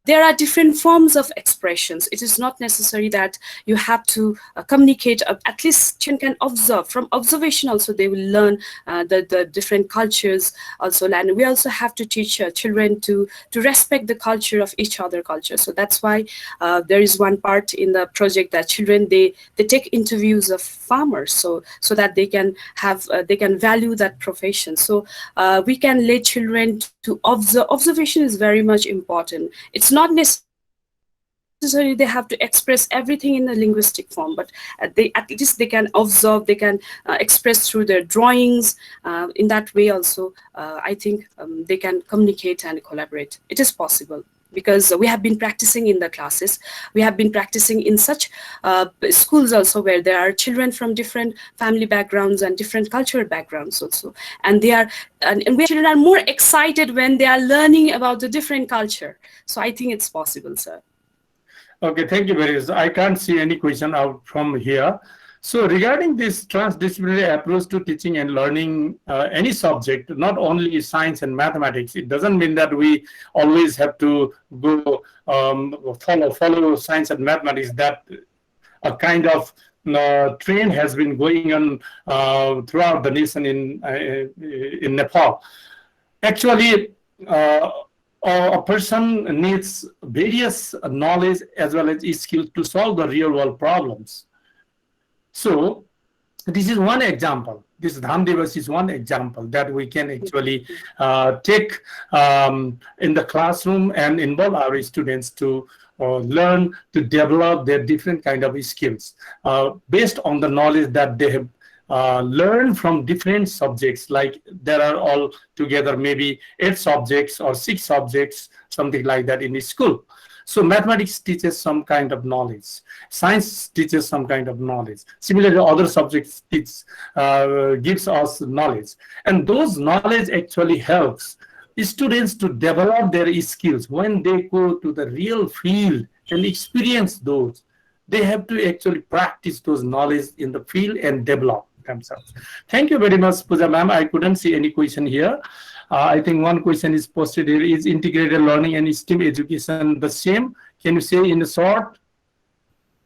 C: there are different forms of expressions. It is not necessary that you have to communicate. At least children can observe. From observation also, they will learn the different cultures also. And we also have to teach children to respect the culture of each other culture. So that's why there is one part in the project that children, they take interviews of farmers, so that they can have they can value that profession. So we can let children to observe. Observation is very much important. It's not necessarily they have to express everything in a linguistic form, but at least they can observe, they can express through their drawings. In that way also, I think they can communicate and collaborate. It is possible, because we have been practicing in the classes. We have been practicing in such schools also, where there are children from different family backgrounds and different cultural backgrounds also. And they are, and we children are more excited when they are learning about the different culture. So I think it's possible, sir.
A: Okay, thank you very much. I can't see any question out from here. So regarding this transdisciplinary approach to teaching and learning any subject, not only science and mathematics, it doesn't mean that we always have to go follow science and mathematics. That a kind of trend has been going on throughout the nation in Nepal. Actually, a person needs various knowledge as well as skills to solve the real world problems. So this is one example. This Dhan Diwas is one example that we can actually take in the classroom and involve our students to learn to develop their different kind of skills based on the knowledge that they have learned from different subjects. Like there are all together maybe 8 subjects or 6 subjects, something like that in school. So mathematics teaches some kind of knowledge. Science teaches some kind of knowledge. Similarly, other subjects gives us knowledge. And those knowledge actually helps students to develop their skills. When they go to the real field and experience those, they have to actually practice those knowledge in the field and develop themselves. Thank you very much, Puja ma'am. I couldn't see any question here. I think one question is posted here. Is integrated learning and STEAM education the same? Can you say in a short,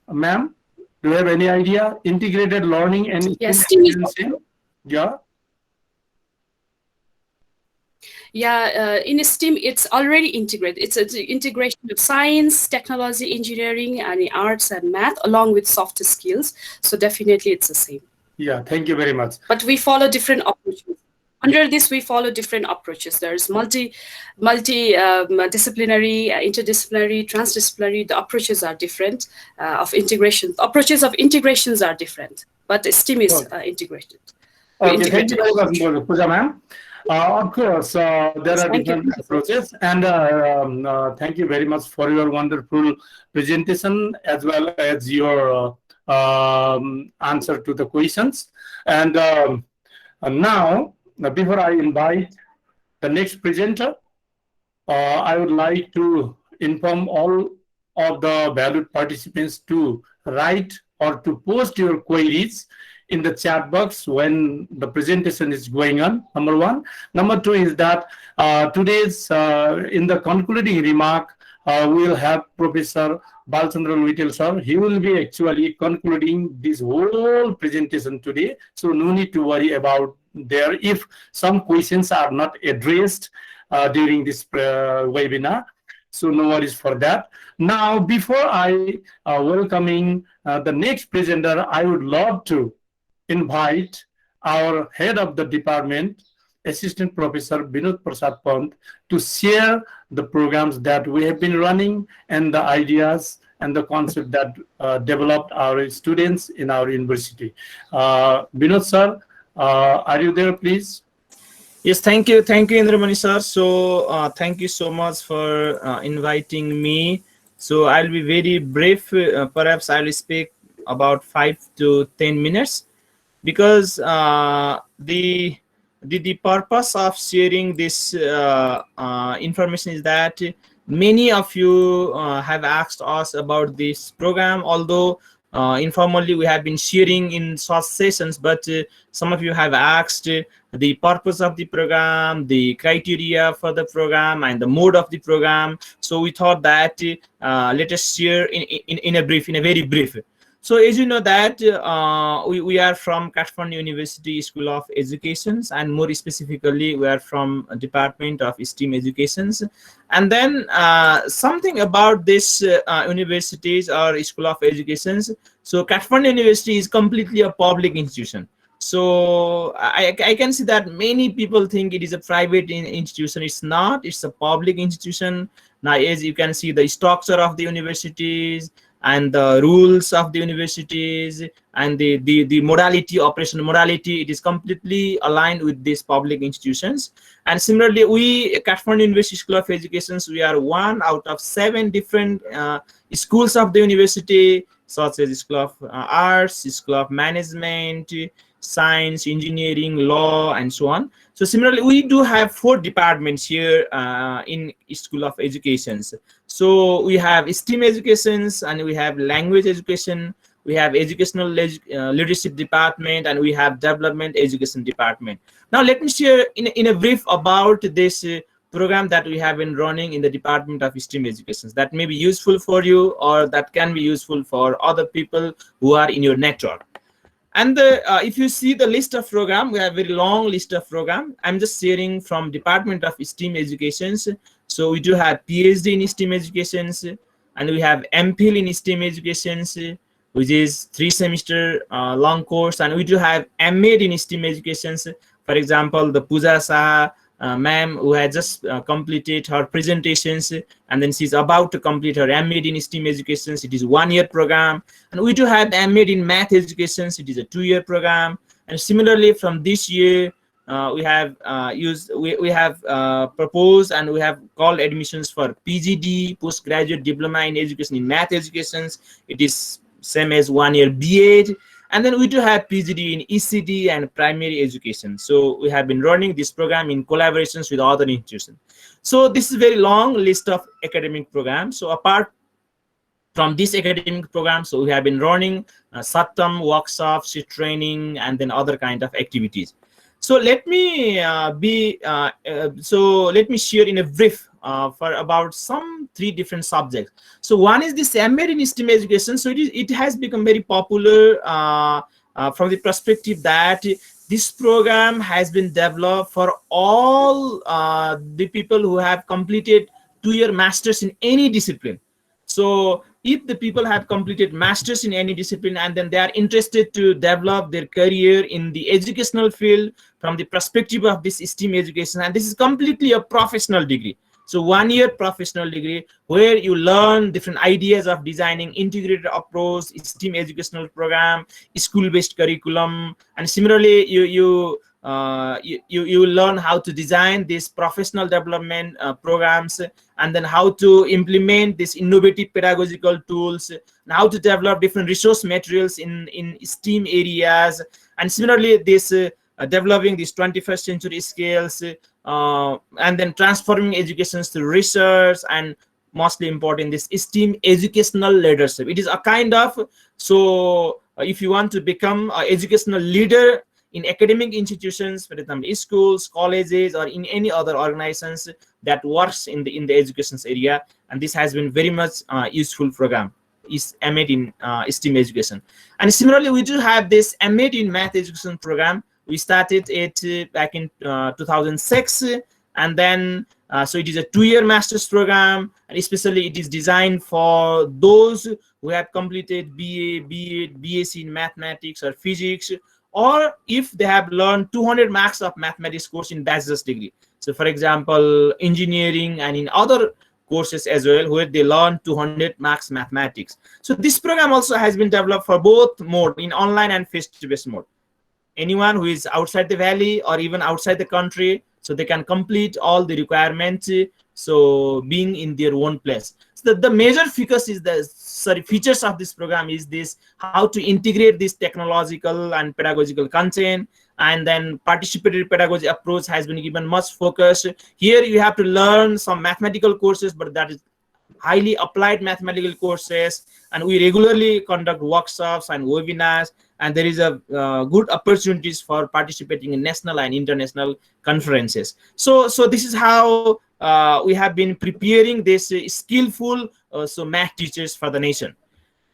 A: ma'am? Do you have any idea? Integrated learning and STEAM education the same? Yeah.
C: Yeah, in STEAM, it's already integrated. It's an integration of science, technology, engineering, and arts and math, along with soft skills. So definitely it's the same.
A: Yeah, thank you very much.
C: But we follow different approaches. Under this, we follow different approaches. There's multi-disciplinary, interdisciplinary, transdisciplinary. The approaches are different of integration. Approaches of integrations are different, but STEAM is integrated.
A: Okay, thank you very much, Puja ma'am. Of course, there are different approaches, and thank you very much for your wonderful presentation as well as your answer to the questions. And now, before I invite the next presenter, I would like to inform all of the valued participants to write or to post your queries in the chat box when the presentation is going on, number one. Number two is that today's, in the concluding remark, we'll have Professor Balchandran Vittal sir. He will be actually concluding this whole presentation today. So no need to worry about there if some questions are not addressed during this webinar. So no worries for that. Now, before I welcoming the next presenter, I would love to invite our head of the department, Assistant Professor Binod Prasad Pant, to share the programs that we have been running and the ideas and the concept that developed our students in our university. Binod sir, Are you there, please?
D: Yes, thank you, Indramani sir. So thank you so much for inviting me. So I'll be very brief. Perhaps I'll speak about 5 to 10 minutes, because the purpose of sharing this information is that many of you have asked us about this program, although informally we have been sharing in such sessions, but some of you have asked the purpose of the program, the criteria for the program, and the mode of the program. So we thought that let us share in a very brief. So as you know that we are from Kathmandu University School of Educations, and more specifically we are from Department of STEAM Educations. And then something about this universities or School of Educations. So Kathmandu University is completely a public institution. So I can see that many people think it is a private institution. It's not. It's a public institution. Now, as you can see, the structure of the universities and the rules of the universities and the modality, operational modality, it is completely aligned with these public institutions. And similarly, we, Kathmandu University School of Educations, we are one out of 7 different schools of the university, such as School of Arts, School of Management, Science, Engineering, Law, and so on. So similarly, we do have 4 departments here in School of Educations. So we have STEAM educations, and we have language education, we have educational leadership department, and we have development education department. Now let me share in a brief about this program that we have been running in the Department of STEAM educations that may be useful for you, or that can be useful for other people who are in your network. And if you see the list of program, we have a very long list of program. I'm just sharing from Department of STEAM Educations. So we do have PhD in STEAM Educations, and we have MPhil in STEAM Educations, which is 3 semester long course, and we do have MAd in STEAM Educations. For example, the Puja Shah ma'am, who had just completed her presentations, and then she's about to complete her MAd in STEAM Educations. It is 1-year program. And we do have MAd in Math Educations. It is a 2-year program. And similarly, from this year, we have proposed, and we have called admissions for PGD, Postgraduate Diploma in Education in Math Educations. It is same as 1-year BEd. And then we do have PGD in ECD and primary education. So we have been running this program in collaborations with other institutions. So this is a very long list of academic programs. So apart from this academic program, so we have been running short-term workshops, training, and then other kind of activities. So let me let me share in a brief for about some 3 different subjects. So one is this MAd in STEAM education. So it has become very popular from the perspective that this program has been developed for all the people who have completed 2-year masters in any discipline. So if the people have completed masters in any discipline, and then they are interested to develop their career in the educational field from the perspective of this STEAM education, and this is completely a professional degree. So 1-year professional degree where you learn different ideas of designing integrated approach, STEAM educational program, school-based curriculum, and similarly you learn how to design these professional development programs, and then how to implement these innovative pedagogical tools, and how to develop different resource materials in STEAM areas, and similarly this developing these 21st century skills, and then transforming education to research, and mostly important, this STEAM educational leadership. It is a kind of, so if you want to become an educational leader in academic institutions, for example, schools, colleges, or in any other organizations that works in the education area, and this has been very much useful program, is MAd in STEAM education. And similarly, we do have this MAd in Math education program. We started it back in 2006, and then so it is a 2-year master's program, and especially it is designed for those who have completed BA, BEd, BSc in mathematics or physics, or if they have learned 200 marks of mathematics course in bachelor's degree. So for example, engineering and in other courses as well, where they learn 200 marks mathematics. So this program also has been developed for both mode, in online and face-to-face mode. anyone who is outside the valley or even outside the country, so they can complete all the requirements, so being in their own place. So the major features of this program is this: how to integrate this technological and pedagogical content, and then participatory pedagogy approach has been given much focus. Here you have to learn some mathematical courses, but that is highly applied mathematical courses, and we regularly conduct workshops and webinars, and there is a good opportunities for participating in national and international conferences. So this is how we have been preparing this skillful math teachers for the nation.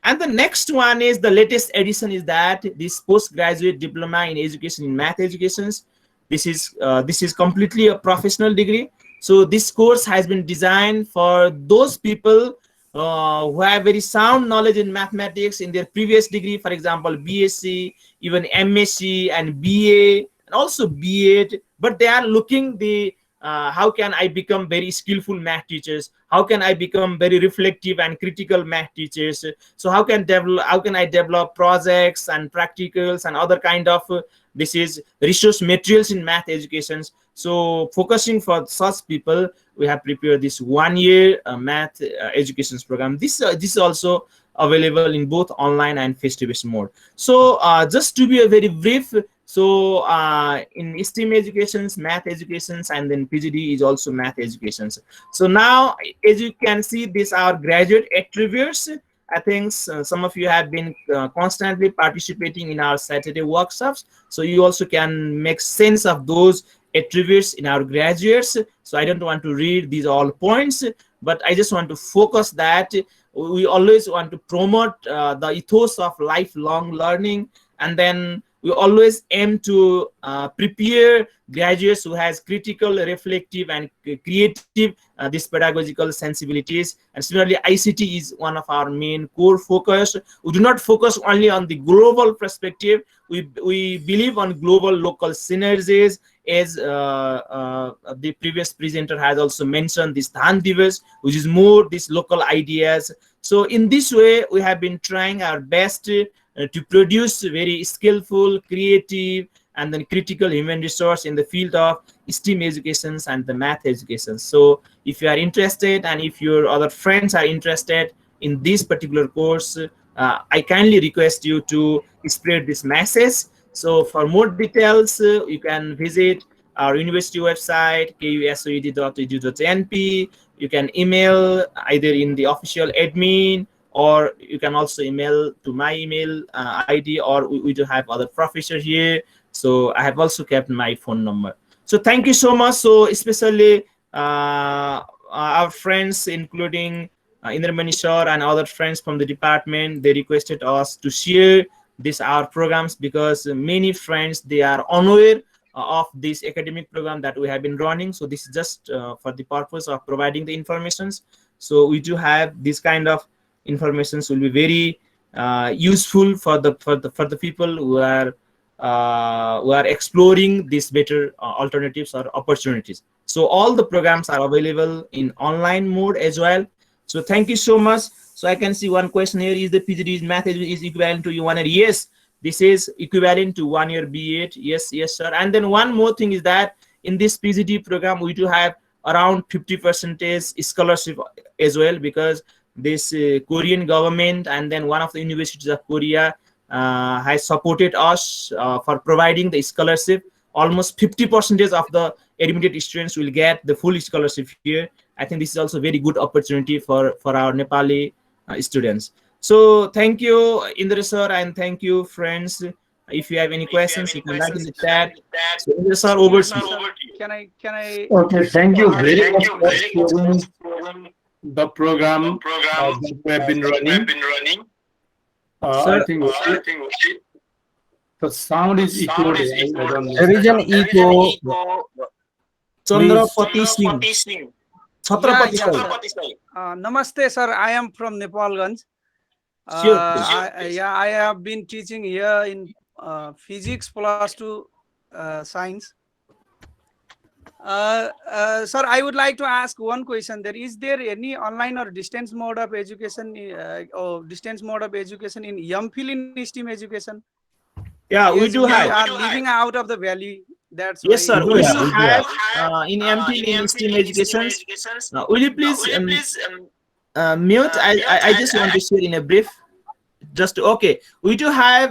D: And the next one is the latest addition is that this postgraduate diploma in education in math educations. This is completely a professional degree. So this course has been designed for those people who have very sound knowledge in mathematics in their previous degree, for example, BSc, even MSc and BA, and also B.Ed, but they are looking the how can I become very skillful math teachers? How can I become very reflective and critical math teachers? So how can I develop projects and practicals and other kind of this is resource materials in math education. So focusing for such people, we have prepared this 1 year math education program. This is also available in both online and face-to-face mode. So just to be a very brief, so in STEAM educations, math educations, and then PGD is also math educations. So now, as you can see, these are graduate attributes. I think some of you have been constantly participating in our Saturday workshops. So you also can make sense of those attributes in our graduates. So I don't want to read these all points, but I just want to focus that we always want to promote the ethos of lifelong learning, and then we always aim to prepare graduates who has critical, reflective, and creative these pedagogical sensibilities. And similarly, ICT is one of our main core focus. We do not focus only on the global perspective. We believe on global local synergies, as the previous presenter has also mentioned this Dhan Diwas, which is more these local ideas. So in this way, we have been trying our best to produce very skillful, creative, and then critical human resource in the field of STEAM educations and the math education. So if you are interested, and if your other friends are interested in this particular course, I kindly request you to spread this message. So for more details, you can visit our university website, kusoed.edu.np. You can email either in the official admin, or you can also email to my email ID, or we do have other professors here. So I have also kept my phone number. So thank you so much. So especially our friends, including Indramani Sir and other friends from the department, they requested us to share our programs, because many friends, they are unaware of this academic program that we have been running. So this is just for the purpose of providing the informations. So we do have this kind of informations will be very useful for the people who are exploring these better alternatives or opportunities. So all the programs are available in online mode as well. So thank you so much. So I can see one question here: is the PGD math is equivalent to 1 year? Yes, this is equivalent to 1 year B.Ed. Yes, sir. And then one more thing is that in this PGD program, we do have around 50% scholarship as well, because this Korean government and then one of the universities of Korea has supported us for providing the scholarship. Almost 50% of the admitted students will get the full scholarship here. I think this is also a very good opportunity for our Nepali students. So thank you, Indra sir, and thank you, friends. If you have any questions, you can write in the chat. So Indra sir, over to you.
E: Can I?
A: Okay, thank you very much for sharing the program that we have been running.
D: Sir,
A: I think the sound is echoed. I don't know.
F: There is an echo.
D: Chandrapati Singh. Chhatrapati Singh.
E: Namaste, sir. I am from Nepalganj.
D: Sure.
E: I have been teaching here in physics +2 science. Sir, I would like to ask one question. Is there any online or distance mode of education in MPhil in STEAM education?
D: Yeah, we
E: Yes,
D: do
E: we
D: have.
E: are living out of the valley. That's
D: Yes,
E: why.
D: sir. We
A: Yeah,
D: do
A: we do
D: have
A: have.
D: in MPhil in STEAM educations. Will you please mute? I just want to share in a brief. Just okay. We do have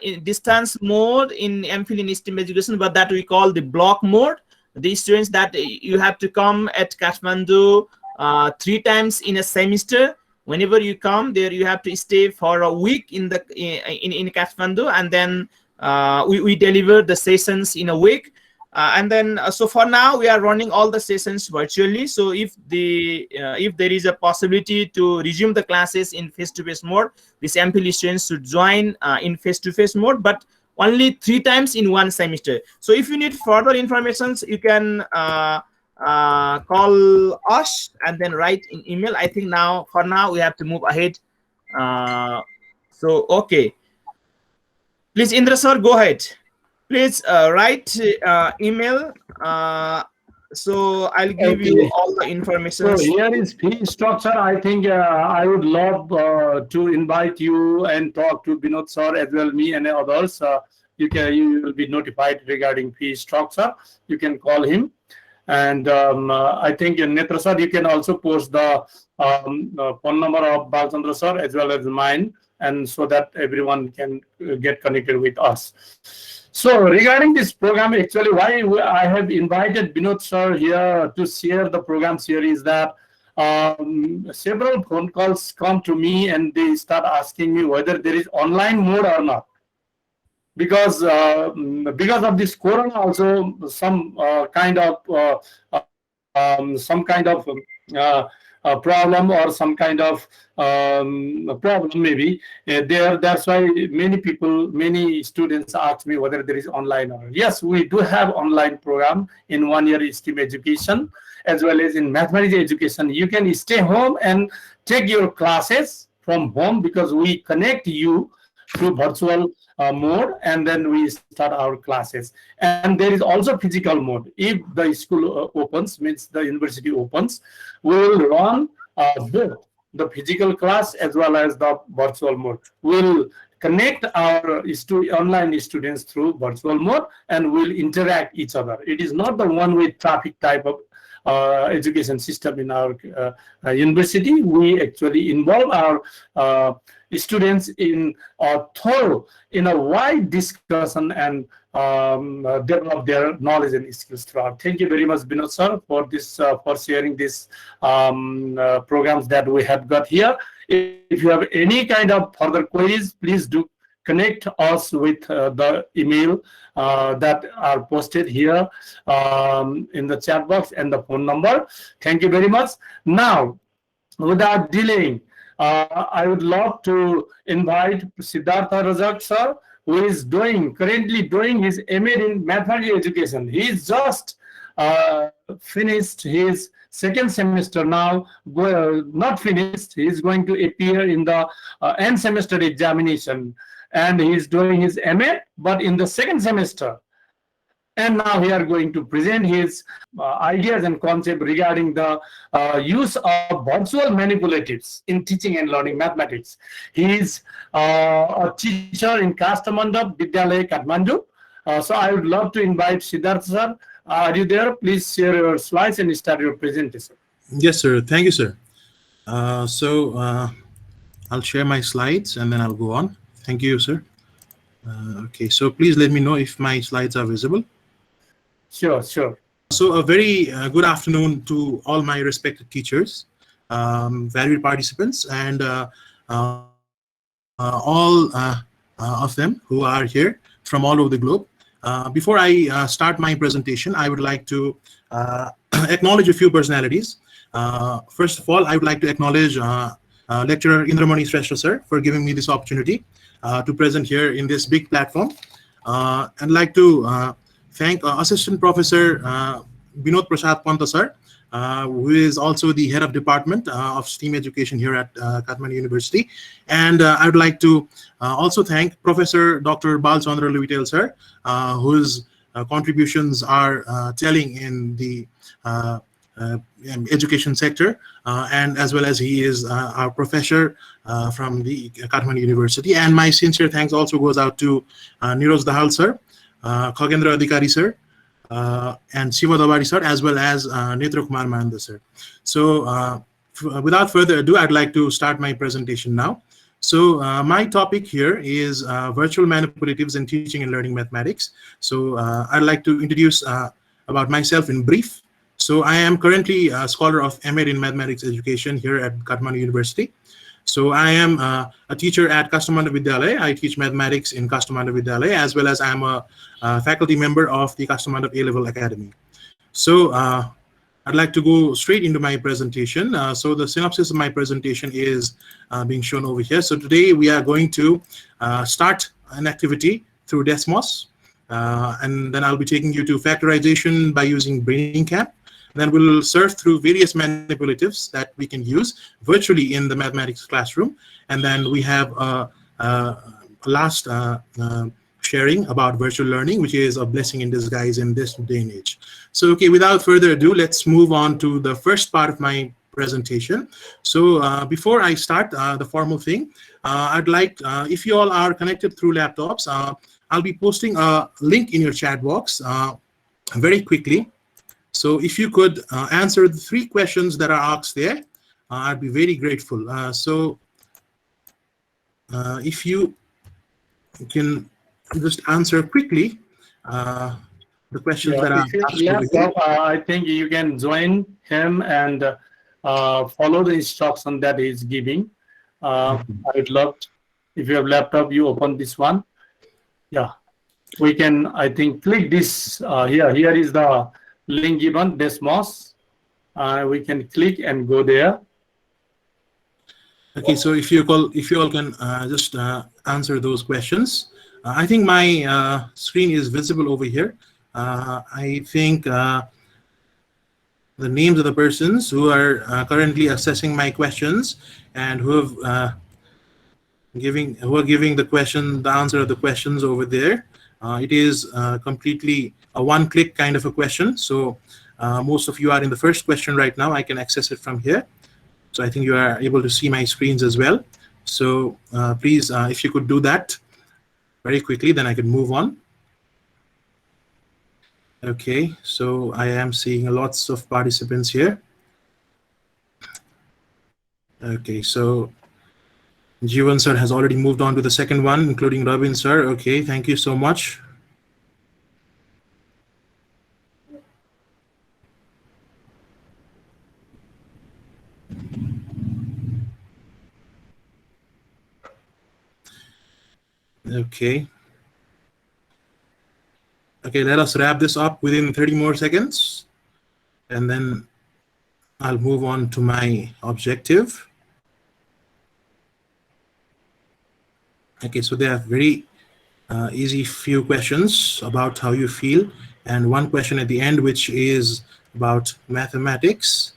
D: in distance mode in MPhil in STEAM education, but that we call the block mode. The students that you have to come at Kathmandu 3 times in a semester. Whenever you come there, you have to stay for a week in the in Kathmandu, and then we deliver the sessions in a week. And then so for now we are running all the sessions virtually. So if there is a possibility to resume the classes in face-to-face mode, these MPhil students should join in face-to-face mode, but only 3 times in one semester. So if you need further information, you can call us and then write in email. I think now for now we have to move ahead. So okay, please Indra sir, go ahead. Please write email. So I'll give you
A: Okay.
D: all the information.
A: So here is fee structure. I think I would love to invite you and talk to Binod sir as well, me and others. You will be notified regarding fee structure. You can call him, and I think Netra sir, you can also post the phone number of Balchandra sir as well as mine, and so that everyone can get connected with us. So regarding this program, actually, why I have invited Binod sir here to share the program series, that several phone calls come to me and they start asking me whether there is online mode or not. Because of this corona, also some kind of problem or some kind of problem maybe there. That's why many students ask me whether there is online or not. Yes, we do have online program in 1 year STEAM education as well as in mathematics education. You can stay home and take your classes from home, because we connect you through virtual mode, and then we start our classes. And there is also physical mode. If the school opens, means the university opens, we will run both the physical class as well as the virtual mode. We'll connect our online students through virtual mode, and we'll interact each other. It is not the one-way traffic type of education system in our university. We actually involve our students in a wide discussion and develop their knowledge and skills throughout. Thank you very much, Binod sir, for this for sharing these programs that we have got here. If you have any kind of further queries, please do connect us with the email that are posted here in the chat box and the phone number. Thank you very much. Now, without delaying, I would love to invite Siddhartha Rajak sir, who is currently doing his MA in mathematics education. He's just finished his second semester now. Not finished. He's going to appear in the end semester examination, and he's doing his MA, but in the second semester. And now we are going to present his ideas and concept regarding the use of virtual manipulatives in teaching and learning mathematics. He is a teacher in Kathmandu Vidyalaya, Kathmandu. So I would love to invite Siddhartha sir. Are you there? Please share your slides and start your presentation.
F: Yes, sir. Thank you, sir. I'll share my slides and then I'll go on. Thank you, sir. Okay, so please let me know if my slides are visible.
A: Sure, sure.
F: So a very good afternoon to all my respected teachers, valued participants, and all of them who are here from all over the globe. Before I start my presentation, I would like to acknowledge a few personalities. First of all, I would like to acknowledge Lecturer Indramani Shrestha sir for giving me this opportunity to present here in this big platform. I'd like to thank Assistant Professor Binod Prasad Panta sir, who is also the head of department of STEAM education here at Kathmandu University. And I would like to also thank Professor Dr. Balchandra Duwadi sir, whose contributions are telling in the education sector, and as well as he is our professor from the Kathmandu University. And my sincere thanks also goes out to Niroj Dahal sir, Khagendra Adhikari sir, and Shiva Dawari sir, as well as Netra Kumar Mahanda sir. So without further ado, I'd like to start my presentation now. So my topic here is virtual manipulatives in teaching and learning mathematics. So I'd like to introduce about myself in brief. So I am currently a scholar of MA in Mathematics Education here at Kathmandu University. So I am a teacher at Kathmandu Vidyalaya. I teach mathematics in Kathmandu Vidyalaya, as well as I'm a faculty member of the Kathmandu A-Level Academy. So I'd like to go straight into my presentation. So the synopsis of my presentation is being shown over here. So today we are going to start an activity through Desmos, and then I'll be taking you to factorization by using BrainingCamp. Then we'll surf through various manipulatives that we can use virtually in the mathematics classroom. And then we have a last sharing about virtual learning, which is a blessing in disguise in this day and age. So, okay, without further ado, let's move on to the first part of my presentation. So before I start the formal thing, I'd like, if you all are connected through laptops, I'll be posting a link in your chat box very quickly. So if you could answer the 3 questions that are asked there, I'd be very grateful. So if you can just answer quickly the questions that are asked.
A: I think you can join him and follow the instruction that he's giving. I'd love, if you have laptop, you open this one. Yeah, we can, I think, click this here. Here is the link given, Desmos. We can click and go there.
F: Okay, so if you all can just answer those questions. I think my screen is visible over here. I think the names of the persons who are currently assessing my questions and who are giving the answer of the questions over there. It is completely a one-click kind of a question. So most of you are in the first question right now. I can access it from here. So I think you are able to see my screens as well. So please, if you could do that very quickly, then I can move on. Okay, so I am seeing lots of participants here. Okay, so Jivan sir has already moved on to the second one, including Robin sir. Okay, thank you so much. Okay. Okay, let us wrap this up within 30 more seconds, and then I'll move on to my objective. Okay, so there are very easy few questions about how you feel, and one question at the end, which is about mathematics.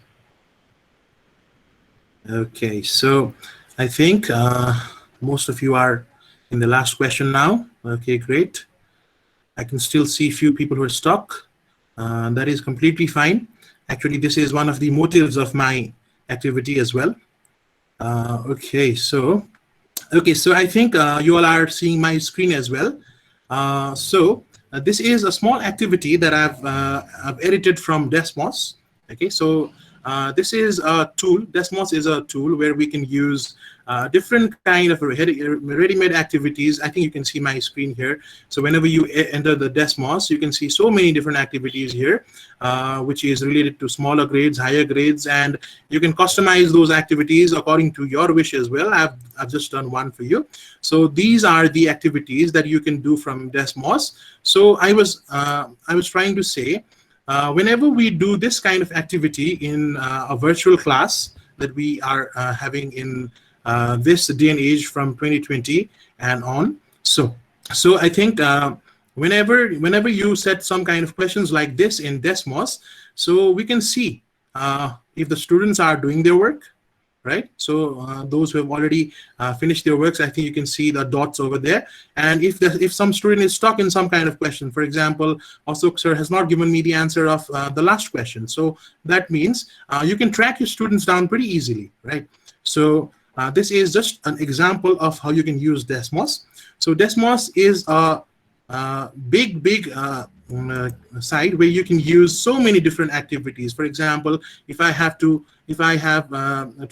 F: Okay, so I think most of you are in the last question now. Okay, great. I can still see few people who are stuck. That is completely fine. Actually, this is one of the motives of my activity as well. Okay, so I think you all are seeing my screen as well. This is a small activity that I've edited from Desmos. Okay, so this is a tool. Desmos is a tool where we can use different kind of ready-made activities. I think you can see my screen here. So whenever you enter the Desmos, you can see so many different activities here, which is related to smaller grades, higher grades, and you can customize those activities according to your wish as well. I've just done one for you. So these are the activities that you can do from Desmos. So I was trying to say, whenever we do this kind of activity in a virtual class that we are having in this day and age from 2020 and on, so I think whenever you set some kind of questions like this in Desmos, so we can see if the students are doing their work, right? So those who have already finished their works, I think you can see the dots over there. And if some student is stuck in some kind of question, for example, Asok sir has not given me the answer of the last question. So that means you can track your students down pretty easily, right? So this is just an example of how you can use Desmos. So Desmos is a big site where you can use so many different activities. For example, if I have to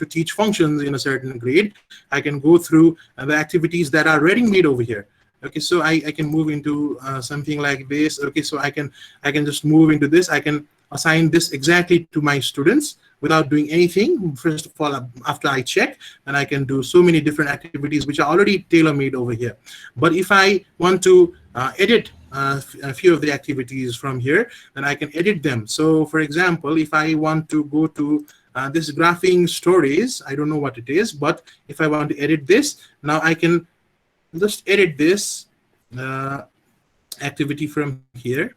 F: teach functions in a certain grade, I can go through the activities that are ready made over here. Okay, so I can move into something like this. Okay, so I can just move into this. I can assign this exactly to my students without doing anything. First of all, after I check, then I can do so many different activities which are already tailor-made over here. But if I want to edit a few of the activities from here, then I can edit them. So for example, if I want to go to this graphing stories, I don't know what it is, but if I want to edit this, now I can just edit this activity from here.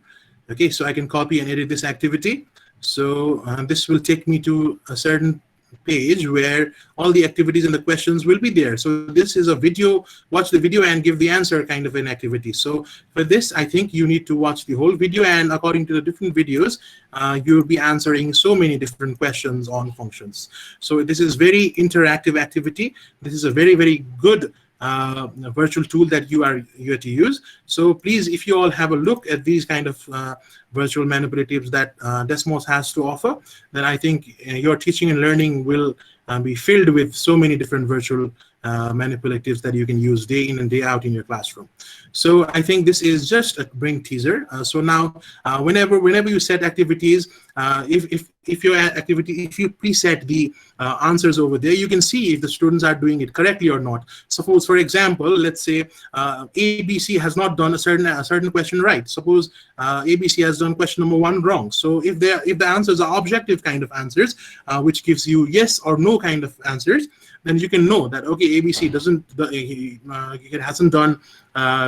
F: Okay, so I can copy and edit this activity. So this will take me to a certain page where all the activities and the questions will be there. So this is a video, watch the video and give the answer kind of an activity. So for this, I think you need to watch the whole video, and according to the different videos, you'll be answering so many different questions on functions. So this is very interactive activity. This is a very good virtual tool that you are to use. So please, if you all have a look at these kind of virtual manipulatives that Desmos has to offer, then I think your teaching and learning will be filled with so many different virtual manipulatives that you can use day in and day out in your classroom. So I think this is just a brain teaser. So now, whenever you set activities, if your activity, if you preset the answers over there, you can see if the students are doing it correctly or not. Suppose, for example, let's say ABC has not done a certain question right. Suppose ABC has done question number 1 wrong. So if the answers are objective kind of answers, which gives you yes or no kind of answers, then you can know that, okay, ABC hasn't done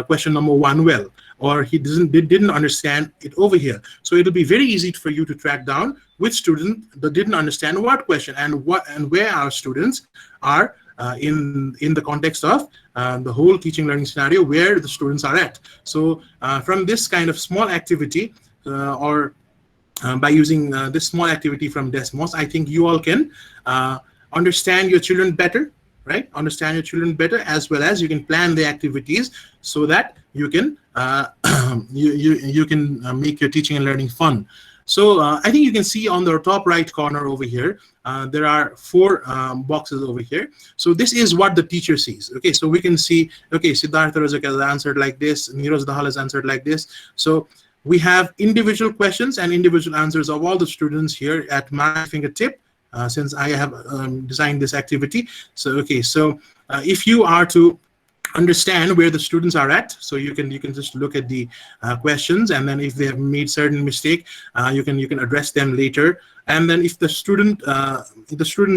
F: question number 1 well, or he didn't understand it over here. So it'll be very easy for you to track down which student that didn't understand what question and where our students are in the context of the whole teaching learning scenario, where the students are at. So from this kind of small activity by using this small activity from Desmos, I think you all can understand your children better, right? Understand your children better, as well as you can plan the activities so that you can you can make your teaching and learning fun. So I think you can see on the top right corner over here, there are 4 boxes over here. So this is what the teacher sees. Okay, so we can see, okay, Siddhartha Rajak has answered like this, Neeraj Dahal has answered like this. So we have individual questions and individual answers of all the students here at my fingertip. Since I have designed this activity. So okay, so if you are to understand where the students are at, so you can just look at the questions, and then if they have made certain mistake, you can address them later. And then if the student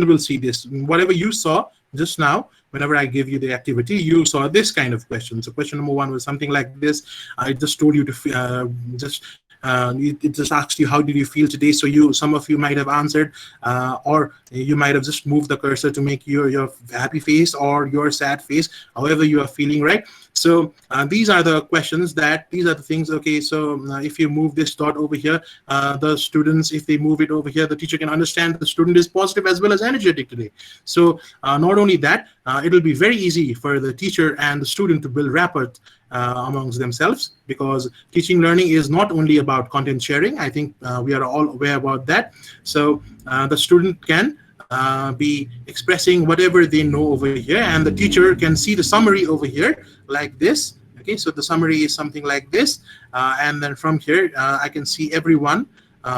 F: will see this, whatever you saw just now, whenever I give you the activity, you saw this kind of question. So question number 1 was something like this. I just told you to it just asked you, how did you feel today? So some of you might have answered, or you might have just moved the cursor to make your happy face or your sad face, however you are feeling, right? So these are the questions these are the things. Okay, so if you move this dot over here, the students, if they move it over here, the teacher can understand the student is positive as well as energetic today. So not only that, it will be very easy for the teacher and the student to build rapport amongst themselves, because teaching learning is not only about content sharing. I think we are all aware about that. So the student can be expressing whatever they know over here, and the teacher can see the summary over here like this. Okay, so the summary is something like this, and then from here I can see everyone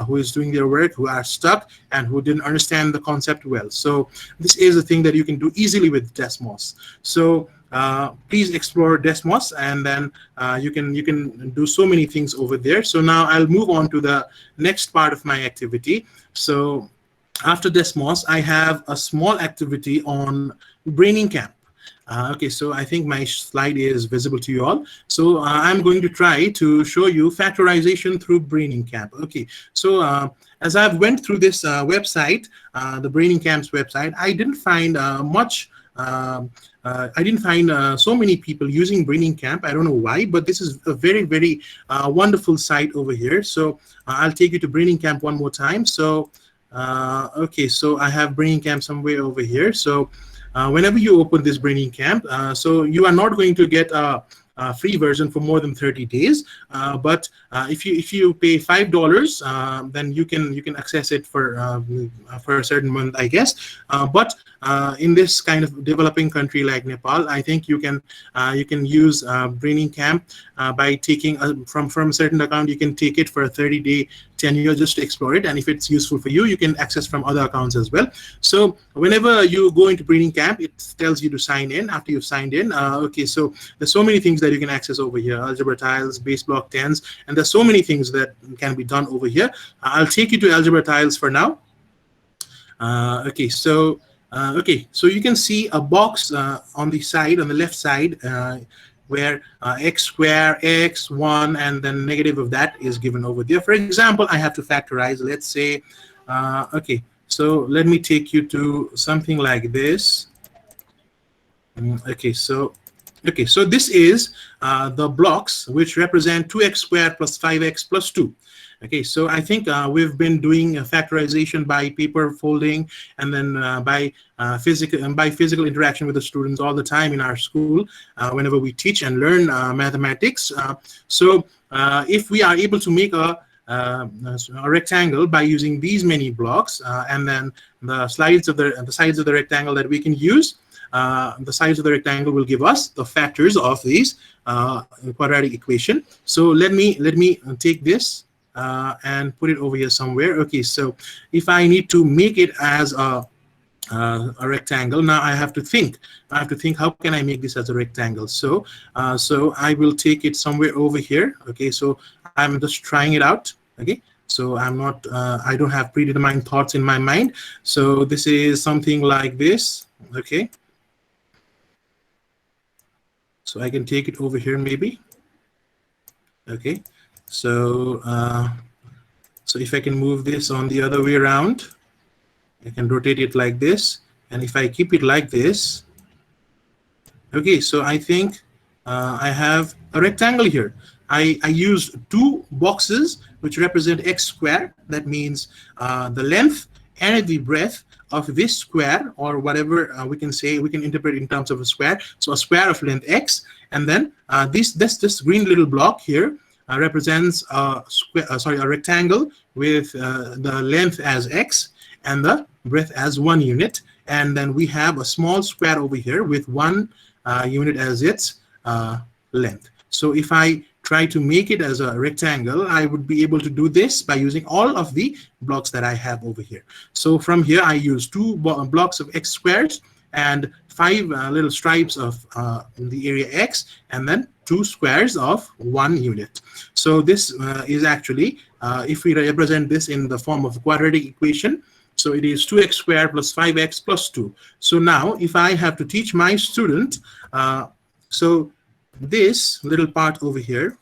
F: who is doing their work, who are stuck and who didn't understand the concept well. So this is a thing that you can do easily with Desmos. So please explore Desmos, and then you can do so many things over there. So now I'll move on to the next part of my activity. So after Desmos, I have a small activity on Braining Camp. Okay, so I think my slide is visible to you all. So I'm going to try to show you factorization through BrainingCamp. Okay, so as I've went through this website, the BrainingCamp's website, I didn't find much. I didn't find so many people using BrainingCamp. I don't know why, but this is a very, very wonderful site over here. So I'll take you to BrainingCamp one more time. So okay, so I have BrainingCamp somewhere over here. So whenever you open this BrainingCamp, so you are not going to get a free version for more than 30 days. But if you pay $5, then you can access it for a certain month, I guess. But in this kind of developing country like Nepal, I think you can use BrainingCamp by taking from a certain account. You can take it for a 30-day tenure just to explore it, and if it's useful for you, you can access from other accounts as well. So whenever you go into BrainingCamp, it tells you to sign in. After you've signed in, okay, so there's so many things that you can access over here: Algebra Tiles, base block 10s, and there's so many things that can be done over here. I'll take you to Algebra Tiles for now. Okay, so you can see a box on the side, on the left side, where x square, x, 1, and then negative of that is given over there. For example, I have to factorize, let's say, okay, so let me take you to something like this. Okay, so this is the blocks which represent 2x squared plus 5x plus 2. Okay, so I think we've been doing factorization by paper folding, and then by physical interaction with the students all the time in our school whenever we teach and learn mathematics. So if we are able to make a rectangle by using these many blocks, and then the sides of the rectangle that we can use, the sides of the rectangle will give us the factors of these quadratic equation. So let me take this and put it over here somewhere. Okay, so if I need to make it as a rectangle, now I have to think how can I make this as a rectangle. So so I will take it somewhere over here. Okay, so I'm just trying it out. Okay, so I'm not I don't have predetermined thoughts in my mind. So this is something like this. Okay, so I can take it over here maybe. Okay, so so if I can move this on the other way around, I can rotate it like this, and if I keep it like this, okay, so I think I have a rectangle here. I used two boxes which represent x squared. That means the length and the breadth of this square, or whatever we can say, we can interpret in terms of a square. So a square of length x, and then this green little block here represents a rectangle with the length as x and the breadth as 1 unit, and then we have a small square over here with 1 unit as its length. So if I try to make it as a rectangle, I would be able to do this by using all of the blocks that I have over here. So from here, I use 2 blocks of x squares and 5 little stripes of the area x, and then 2 squares of 1 unit. So this is actually, if we represent this in the form of a quadratic equation, so it is 2x squared plus 5x plus 2. So now if I have to teach my student, so this little part over here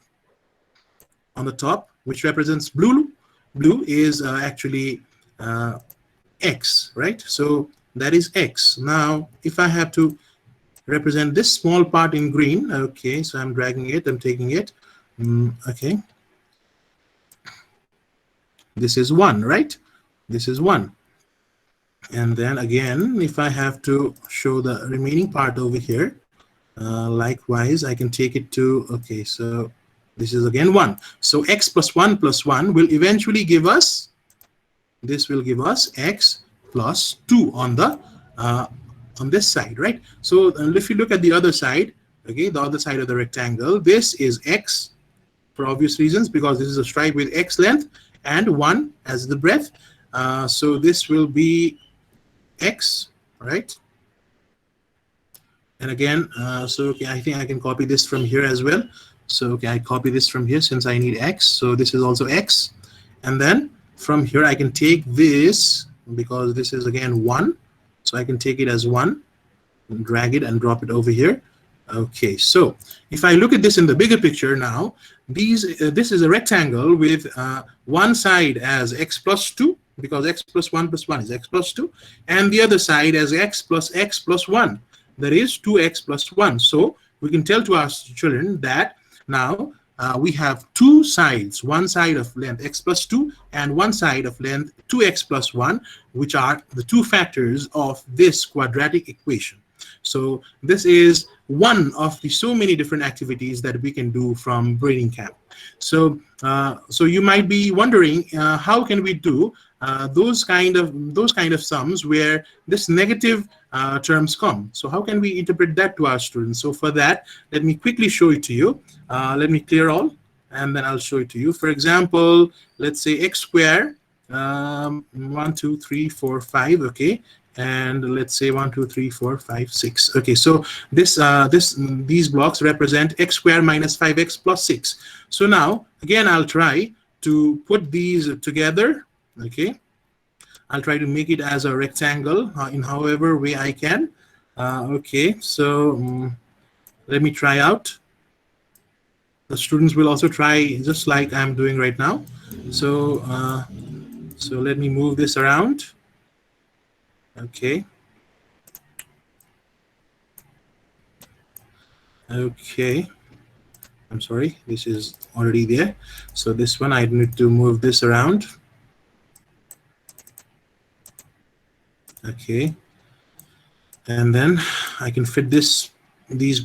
F: on the top, which represents blue is actually x, right? So that is x. Now if I have to represent this small part in green, okay, so I'm dragging it, I'm taking it, okay, this is 1, right? This is 1. And then again, if I have to show the remaining part over here, likewise, I can take it to, okay, so this is again 1. So x plus 1 will eventually give us, this will give us x plus 2 on the on this side, right? So if you look at the other side, okay, the other side of the rectangle, this is x for obvious reasons, because this is a stripe with x length and 1 as the breadth. So this will be x, right? And again, so okay, I think I can copy this from here as well. So okay, I copy this from here since I need x. So this is also x. And then from here, I can take this, because this is again 1. So I can take it as 1. drag it and drop it over here. Okay, so if I look at this in the bigger picture now, this is a rectangle with one side as x plus 2, because x plus 1 is x plus 2, and the other side as x plus 1. That is 2x plus 1. So we can tell to our children that now we have two sides, one side of length x plus 2 and one side of length 2x plus 1, which are the two factors of this quadratic equation. So this is one of the so many different activities that we can do from Braining Camp. So so you might be wondering, how can we do those kind of sums where this negative terms come? So how can we interpret that to our students? So for that, let me quickly show it to you. Let me clear all, and then I'll show it to you. For example, let's say x square, 1, 2, 3, 4, 5. Okay. And let's say 1, 2, 3, 4, 5, 6. Okay, so these blocks represent x squared minus 5x plus 6. So now again, I'll try to put these together. Okay, I'll try to make it as a rectangle in however way I can. Okay, so let me try out. The students will also try just like I'm doing right now. So so let me move this around. Okay. Okay. I'm sorry, this is already there. So this one, I need to move this around. Okay. And then I can fit these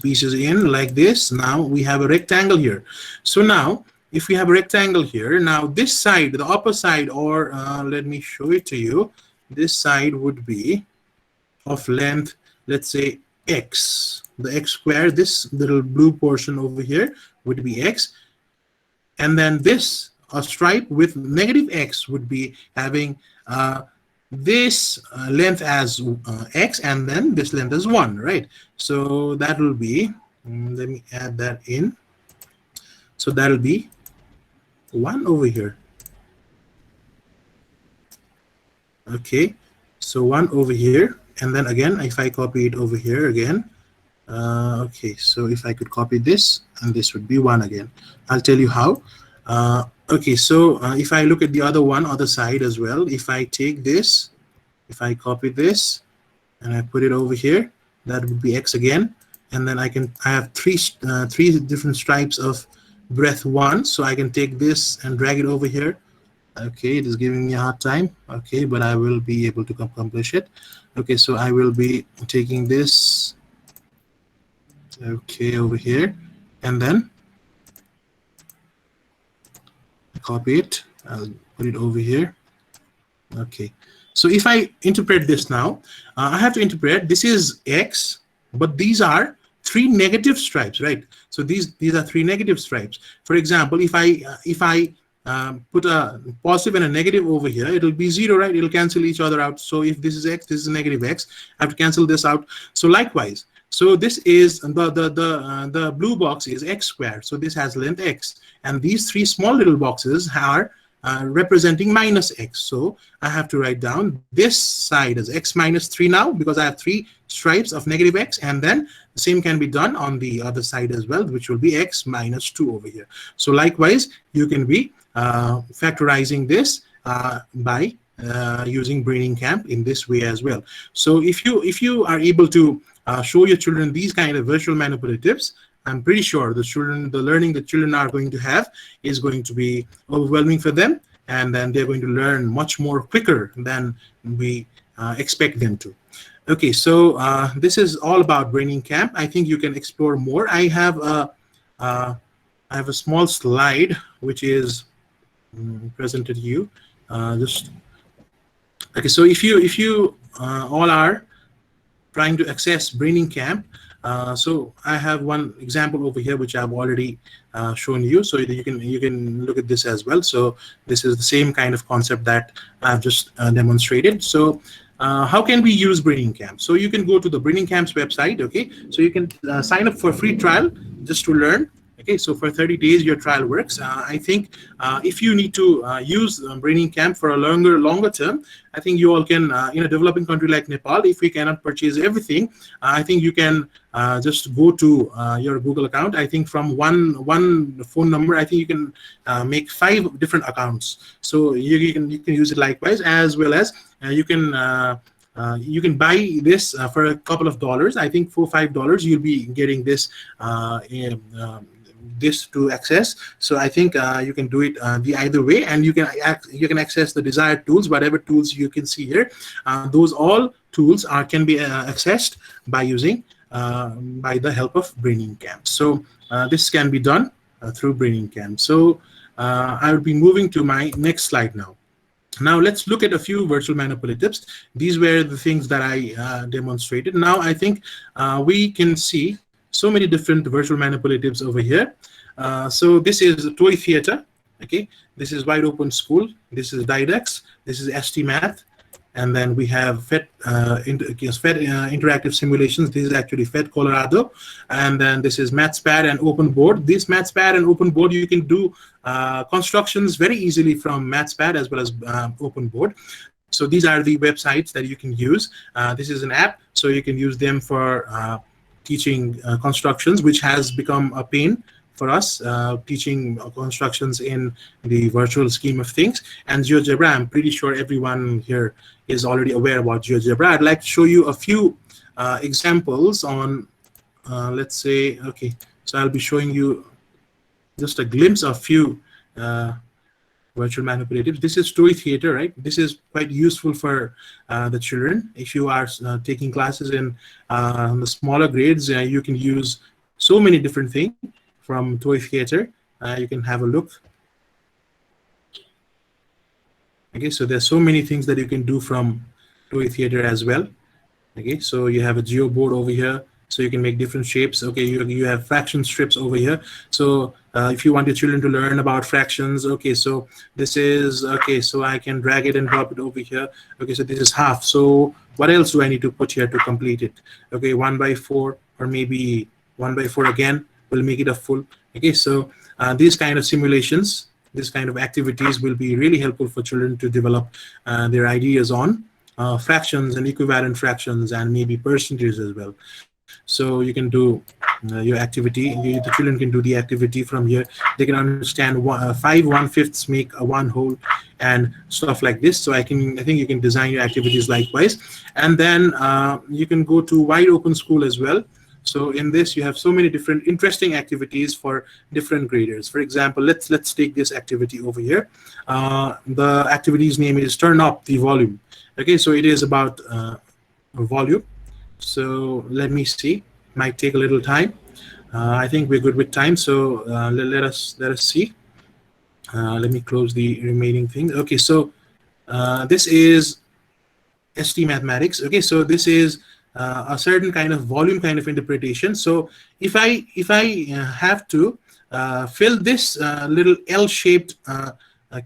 F: pieces in like this. Now we have a rectangle here. So now, if we have a rectangle here, now this side, the upper side, or let me show it to you. This side would be of length, let's say x, the x squared, this little blue portion over here would be x, and then this stripe with negative x would be having this length as x, and then this length as 1, right? So that will be, let me add that in, so that will be 1 over here. Okay, so 1 over here, and then again, if I copy it over here again, okay, so if I could copy this, and this would be 1 again. I'll tell you how. Okay, so if I look at the other side as well, if I take this, if I copy this, and I put it over here, that would be x again, and then I have three different stripes of breadth 1, so I can take this and drag it over here. Okay, it is giving me a hard time. Okay, but I will be able to accomplish it. Okay, so I will be taking this, okay, over here, and then copy it. I'll put it over here. Okay, so if I interpret this now, I have to interpret this is x, but these are 3 negative stripes, right? So these are 3 negative stripes. For example, if I put a positive and a negative over here, it'll be 0, right? It'll cancel each other out. So if this is x, this is negative x, I have to cancel this out. So likewise, so this is the blue box is x squared, so this has length x, and these 3 small little boxes are representing minus x. So I have to write down this side as x minus 3 now, because I have 3 stripes of negative x, and then the same can be done on the other side as well, which will be x minus 2 over here. So likewise, you can be factorizing this by using Braining Camp in this way as well. So if you are able to show your children these kind of virtual manipulatives, I'm pretty sure the learning that children are going to have is going to be overwhelming for them, and then they're going to learn much more quicker than we expect them to. Okay, so this is all about Braining Camp. I think you can explore more. I have a small slide which is presented to you. Just okay. So if you all are trying to access Braining Camp, so I have one example over here which I've already shown you, so you can look at this as well. So this is the same kind of concept that I've just demonstrated. So how can we use Braining Camp? So you can go to the Braining Camp's website. Okay, so you can sign up for a free trial just to learn. Okay, so for 30 days your trial works. I think if you need to use Braining Camp for a longer term, I think you all can, in a developing country like Nepal, if we cannot purchase everything, I think you can just go to your Google account. I think from one phone number, I think you can make 5 different accounts. So you can use it likewise, as well as you can buy this for a couple of dollars. I think for $5 you'll be getting this this to access. So I think you can do it the either way, and you can access the desired tools, whatever tools you can see here. Those all tools can be accessed by using by the help of Braining Camp. So this can be done through Braining Camp. So I will be moving to my next slide now. Now let's look at a few virtual manipulatives. These were the things that I demonstrated. Now I think we can see so many different virtual manipulatives over here. So this is Toy Theater. Okay, this is Wide Open School. This is Didex. This is ST Math. And then we have FED interactive simulations. This is actually FED Colorado. And then this is MathsPad and Open Board. This MathsPad and Open Board, you can do constructions very easily from MathsPad as well as Open Board. So these are the websites that you can use. This is an app, so you can use them for teaching constructions, which has become a pain for us, teaching constructions in the virtual scheme of things. And GeoGebra, I'm pretty sure everyone here is already aware about GeoGebra. I'd like to show you a few examples on, let's say, okay, so I'll be showing you just a glimpse of few virtual manipulatives. This is Toy Theater, right? This is quite useful for the children. If you are taking classes in the smaller grades, you can use so many different things from Toy Theater. You can have a look. Okay, so there's so many things that you can do from Toy Theater as well. Okay, so you have a geo board over here, so you can make different shapes. Okay, you have fraction strips over here. So if you want your children to learn about fractions, okay, so this is, okay, so I can drag it and drop it over here. Okay, so this is half. So what else do I need to put here to complete it? Okay, 1/4, or maybe 1/4 again will make it a full. Okay, so these kind of simulations, this kind of activities will be really helpful for children to develop their ideas on fractions and equivalent fractions and maybe percentages as well. So you can do your activity. The children can do the activity from here. They can understand 5 1/5 make a 1 whole and stuff like this. So I think you can design your activities likewise. And then you can go to Wide Open School as well. So in this, you have so many different interesting activities for different graders. For example, let's take this activity over here. The activity's name is Turn Up the Volume. Okay, so it is about volume. So let me see. Might take a little time. I think we're good with time. So let us see. Let me close the remaining things. Okay, so this is ST Mathematics. Okay, so this is a certain kind of volume kind of interpretation. So if I have to fill this little L-shaped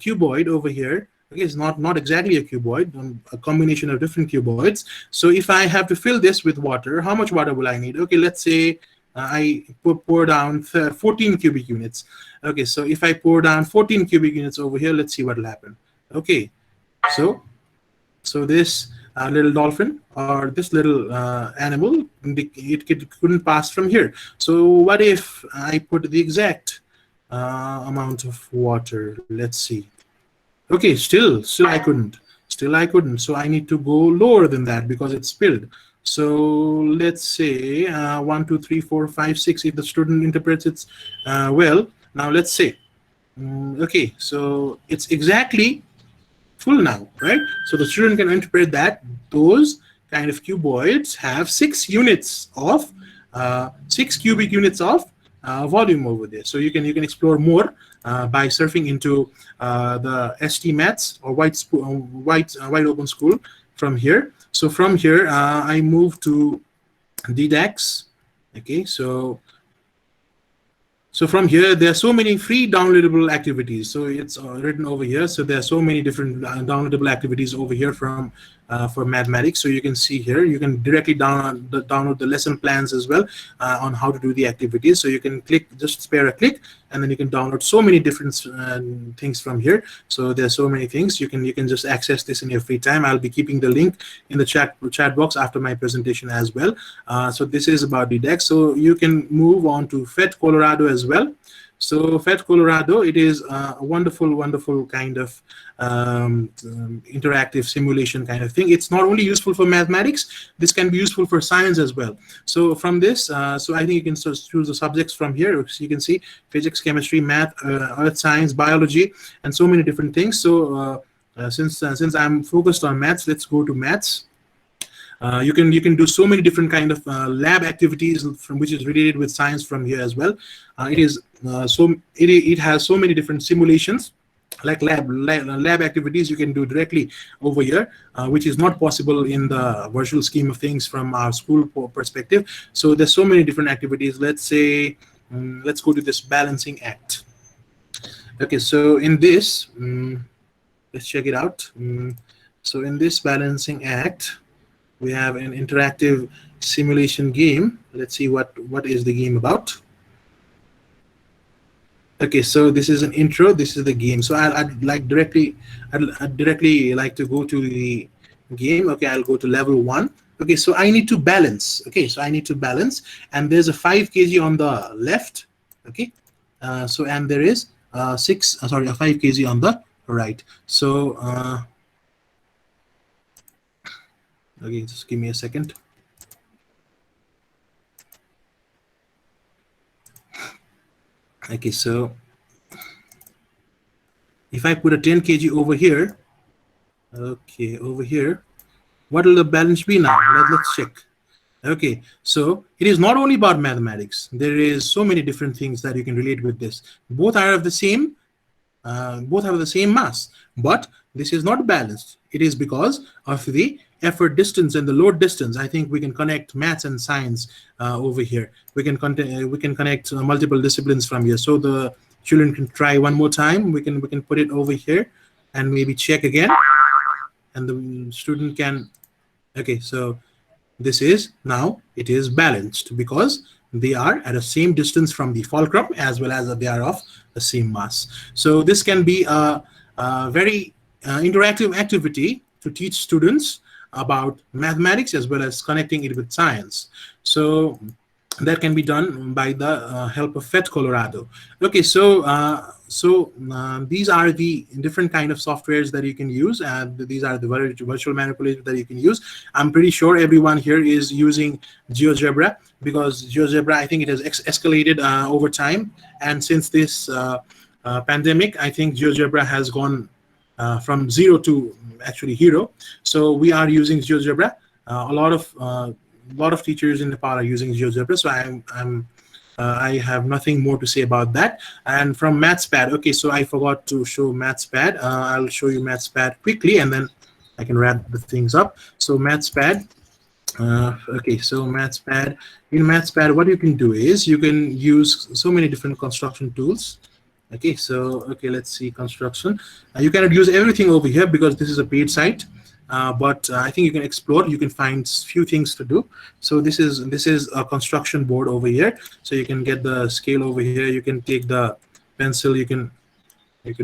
F: cuboid over here, okay, it's not exactly a cuboid, a combination of different cuboids. So if I have to fill this with water, how much water will I need? Okay, let's say I pour down 14 cubic units. Okay, so if I pour down 14 cubic units over here, let's see what will happen. Okay, so this little dolphin or this little animal, it couldn't pass from here. So what if I put the exact amount of water? Let's see. Okay, still I couldn't. So I need to go lower than that because it's spilled. So let's say 1, 2, 3, 4, 5, 6. If the student interprets it well, now let's say, okay, so it's exactly full now, right? So the student can interpret that those kind of cuboids have 6 units of 6 cubic units of volume over there. So you can explore more by surfing into the ST Maths or Wide Open School from here. So from here I move to DDAX. Okay, so So from here, there are so many free downloadable activities. So it's written over here. So there are so many different downloadable activities over here from for mathematics. So you can see here, you can directly download the lesson plans as well on how to do the activities. So you can click, just spare a click, and then you can download so many different things from here. So there's so many things you can just access this in your free time. I'll be keeping the link in the chat box after my presentation as well. So this is about the deck. So you can move on to FET Colorado as well. So FET Colorado, it is a wonderful kind of interactive simulation kind of thing. It's not only useful for mathematics, this can be useful for science as well. So from this, so I think you can choose the subjects from here. So you can see physics, chemistry, math, earth science, biology, and so many different things. So since I'm focused on maths, let's go to maths. You can do so many different kind of lab activities from which is related with science from here as well. It has so many different simulations, like lab activities you can do directly over here, which is not possible in the virtual scheme of things from our school perspective. So there's so many different activities. Let's say let's go to this balancing act. Okay, so in this let's check it out. So in this balancing act, we have an interactive simulation game. Let's see what is the game about. Okay, so this is an intro. This is the game. So I'd directly like to go to the game. Okay, I'll go to level 1. Okay, so I need to balance. Okay, so I need to balance, and there's a 5 kg on the left. Okay, so and there is a 5 kg on the right. So okay, just give me a second. Okay, so if I put a 10 kg over here, okay, over here, what will the balance be now? Let's check. Okay, so it is not only about mathematics. There is so many different things that you can relate with this. Both are of the same, both have the same mass, but this is not balanced. It is because of the effort distance and the load distance. I think we can connect maths and science over here. We can connect multiple disciplines from here. So the children can try one more time. We can put it over here and maybe check again, and the student can. Okay, so this is now it is balanced because they are at the same distance from the fulcrum as well as they are of the same mass. So this can be a very interactive activity to teach students about mathematics as well as connecting it with science. So that can be done by the help of FET Colorado. Okay, so these are the different kind of softwares that you can use, and these are the virtual manipulatives that you can use. I'm pretty sure everyone here is using GeoGebra, because GeoGebra, I think it has escalated over time, and since this pandemic, I think GeoGebra has gone from 0 to actually hero. So we are using GeoGebra. A lot of teachers in Nepal are using GeoGebra. So I have nothing more to say about that. And from MathsPad, okay, so I forgot to show MathsPad. I'll show you MathsPad quickly, and then I can wrap the things up. So MathsPad. Okay, so MathsPad. In MathsPad, what you can do is you can use so many different construction tools. Okay, so okay, let's see construction. You cannot use everything over here because this is a paid site, but I think you can explore. You can find few things to do. So this is a construction board over here. So you can get the scale over here. You can take the pencil. You can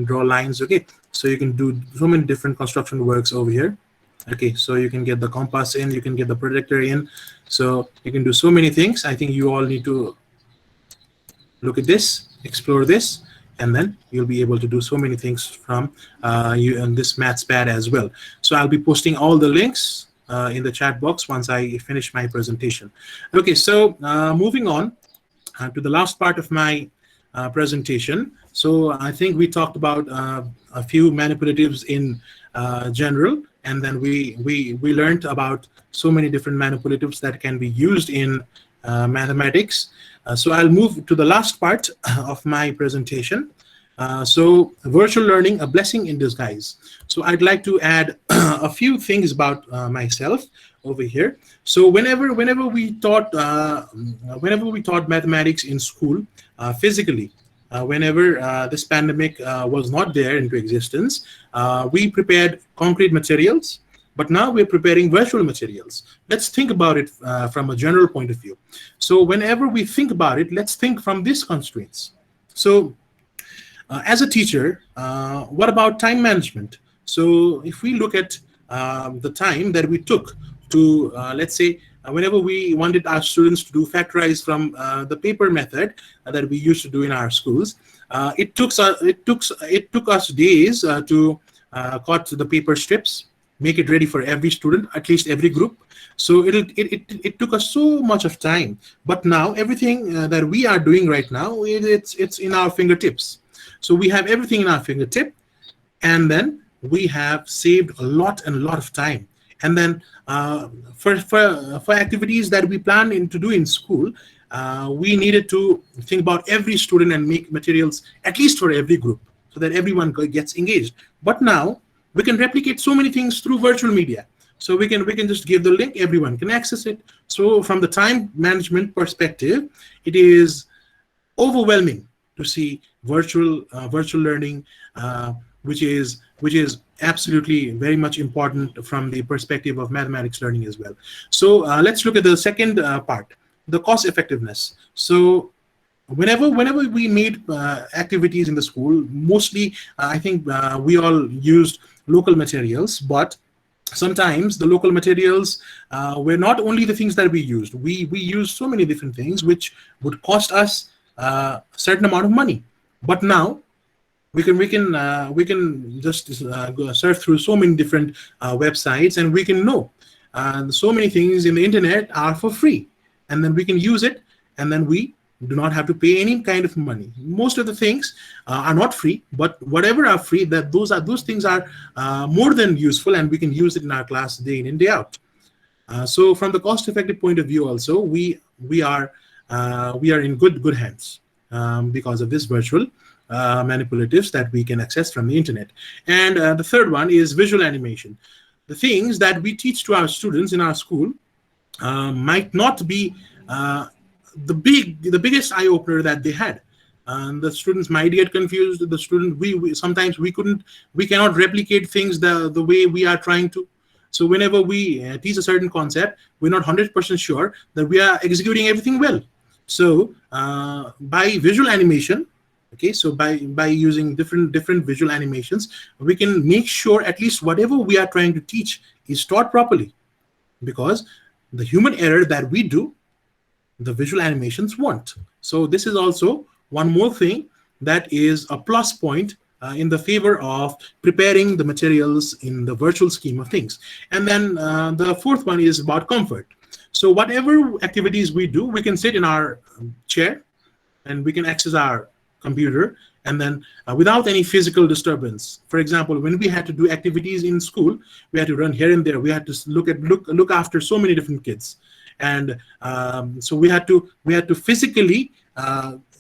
F: draw lines. Okay, so you can do so many different construction works over here. Okay, so you can get the compass in. You can get the projector in. So you can do so many things. I think you all need to look at this, explore this, and then you'll be able to do so many things from you and this MathsPad as well. So I'll be posting all the links in the chat box once I finish my presentation. Okay, so moving on to the last part of my presentation. So I think we talked about a few manipulatives in general, and then we learned about so many different manipulatives that can be used in mathematics. So I'll move to the last part of my presentation. So virtual learning, a blessing in disguise. So I'd like to add a few things about myself over here. So whenever we taught mathematics in school physically, whenever this pandemic was not there into existence, we prepared concrete materials, but now we're preparing virtual materials. Let's think about it from a general point of view. So whenever we think about it, let's think from these constraints. So as a teacher, what about time management? So if we look at the time that we took to, let's say, whenever we wanted our students to do factorize from the paper method that we used to do in our schools, it took us days to cut the paper strips, make it ready for every student, at least every group. So it took us so much of time. But now everything that we are doing right now, it's in our fingertips. So we have everything in our fingertip, and then we have saved a lot of time. And then for activities that we planned to do in school, we needed to think about every student and make materials at least for every group so that everyone gets engaged. But now we can replicate so many things through virtual media. So we can just give the link, everyone can access it. So from the time management perspective, it is overwhelming to see virtual learning, which is absolutely very much important from the perspective of mathematics learning as well. So let's look at the second part, the cost effectiveness. So whenever we made activities in the school, mostly I think we all used local materials, but sometimes the local materials were not only the things that we used. We used so many different things which would cost us a certain amount of money. But now we can just surf through so many different websites, and we can know so many things in the internet are for free, and then we can use it, and then we do not have to pay any kind of money. Most of the things are not free, but whatever are free, those things are more than useful, and we can use it in our class day in and day out. So from the cost-effective point of view, also we are in good hands because of this virtual manipulatives that we can access from the internet. And the third one is visual animation. The things that we teach to our students in our school might not be the biggest eye opener that they had. The students might get confused. The student sometimes we cannot replicate things the way we are trying to. So whenever we teach a certain concept, we're not 100% sure that we are executing everything well. So by visual animation, okay, so by using different visual animations, we can make sure at least whatever we are trying to teach is taught properly, because the human error that we do, the visual animations won't. So this is also one more thing that is a plus point in the favor of preparing the materials in the virtual scheme of things. And then the fourth one is about comfort. So whatever activities we do, we can sit in our chair and we can access our computer, and then without any physical disturbance. For example, when we had to do activities in school, we had to run here and there. We had to look after so many different kids, and so we had to physically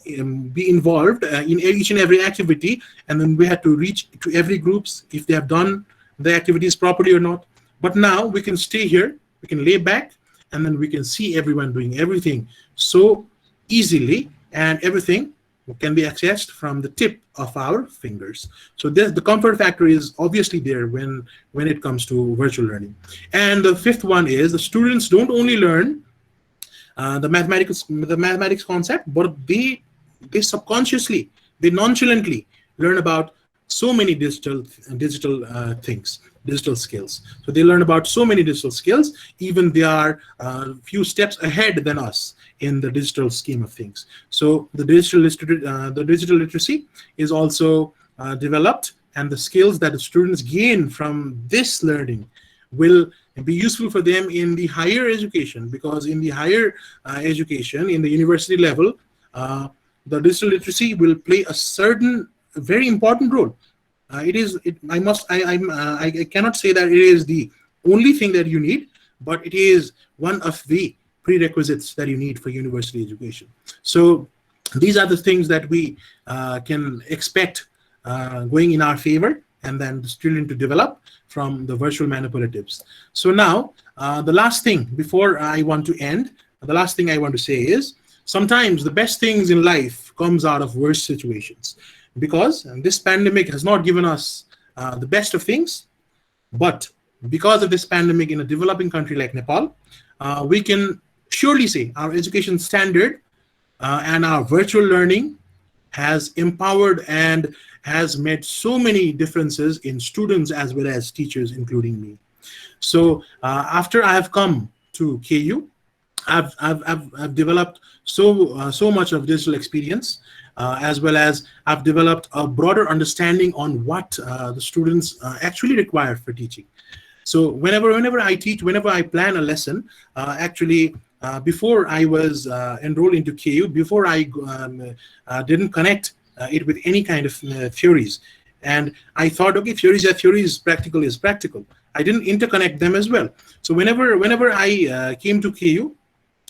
F: be involved in each and every activity, and then we had to reach to every groups if they have done the activities properly or not. But now we can stay here, we can lay back, and then we can see everyone doing everything so easily, and everything can be accessed from the tip of our fingers. So the comfort factor is obviously there when it comes to virtual learning. And the fifth one is the students don't only learn the mathematics concept, but they subconsciously, they nonchalantly learn about so many digital things, digital skills. So they learn about so many digital skills, even they are a few steps ahead than us in the digital scheme of things. So the digital literacy is also developed, and the skills that the students gain from this learning will be useful for them in the higher education, because in the higher education, in the university level, the digital literacy will play a very important role. I cannot say that it is the only thing that you need, but it is one of the prerequisites that you need for university education. So these are the things that we can expect going in our favor and then the student to develop from the virtual manipulatives. So now, the last thing before I want to end, the last thing I want to say is, sometimes the best things in life comes out of worse situations, because this pandemic has not given us the best of things, but because of this pandemic in a developing country like Nepal, we can surely say our education standard and our virtual learning has empowered and has made so many differences in students as well as teachers, including me. So after I have come to KU, I've developed so much of digital experience, as well as I've developed a broader understanding on what the students actually require for teaching. So whenever I teach, whenever I plan a lesson, before I was enrolled into KU, before I didn't connect it with any kind of theories, and I thought, okay, theories are theories, practical is practical. I didn't interconnect them as well. So whenever I came to KU,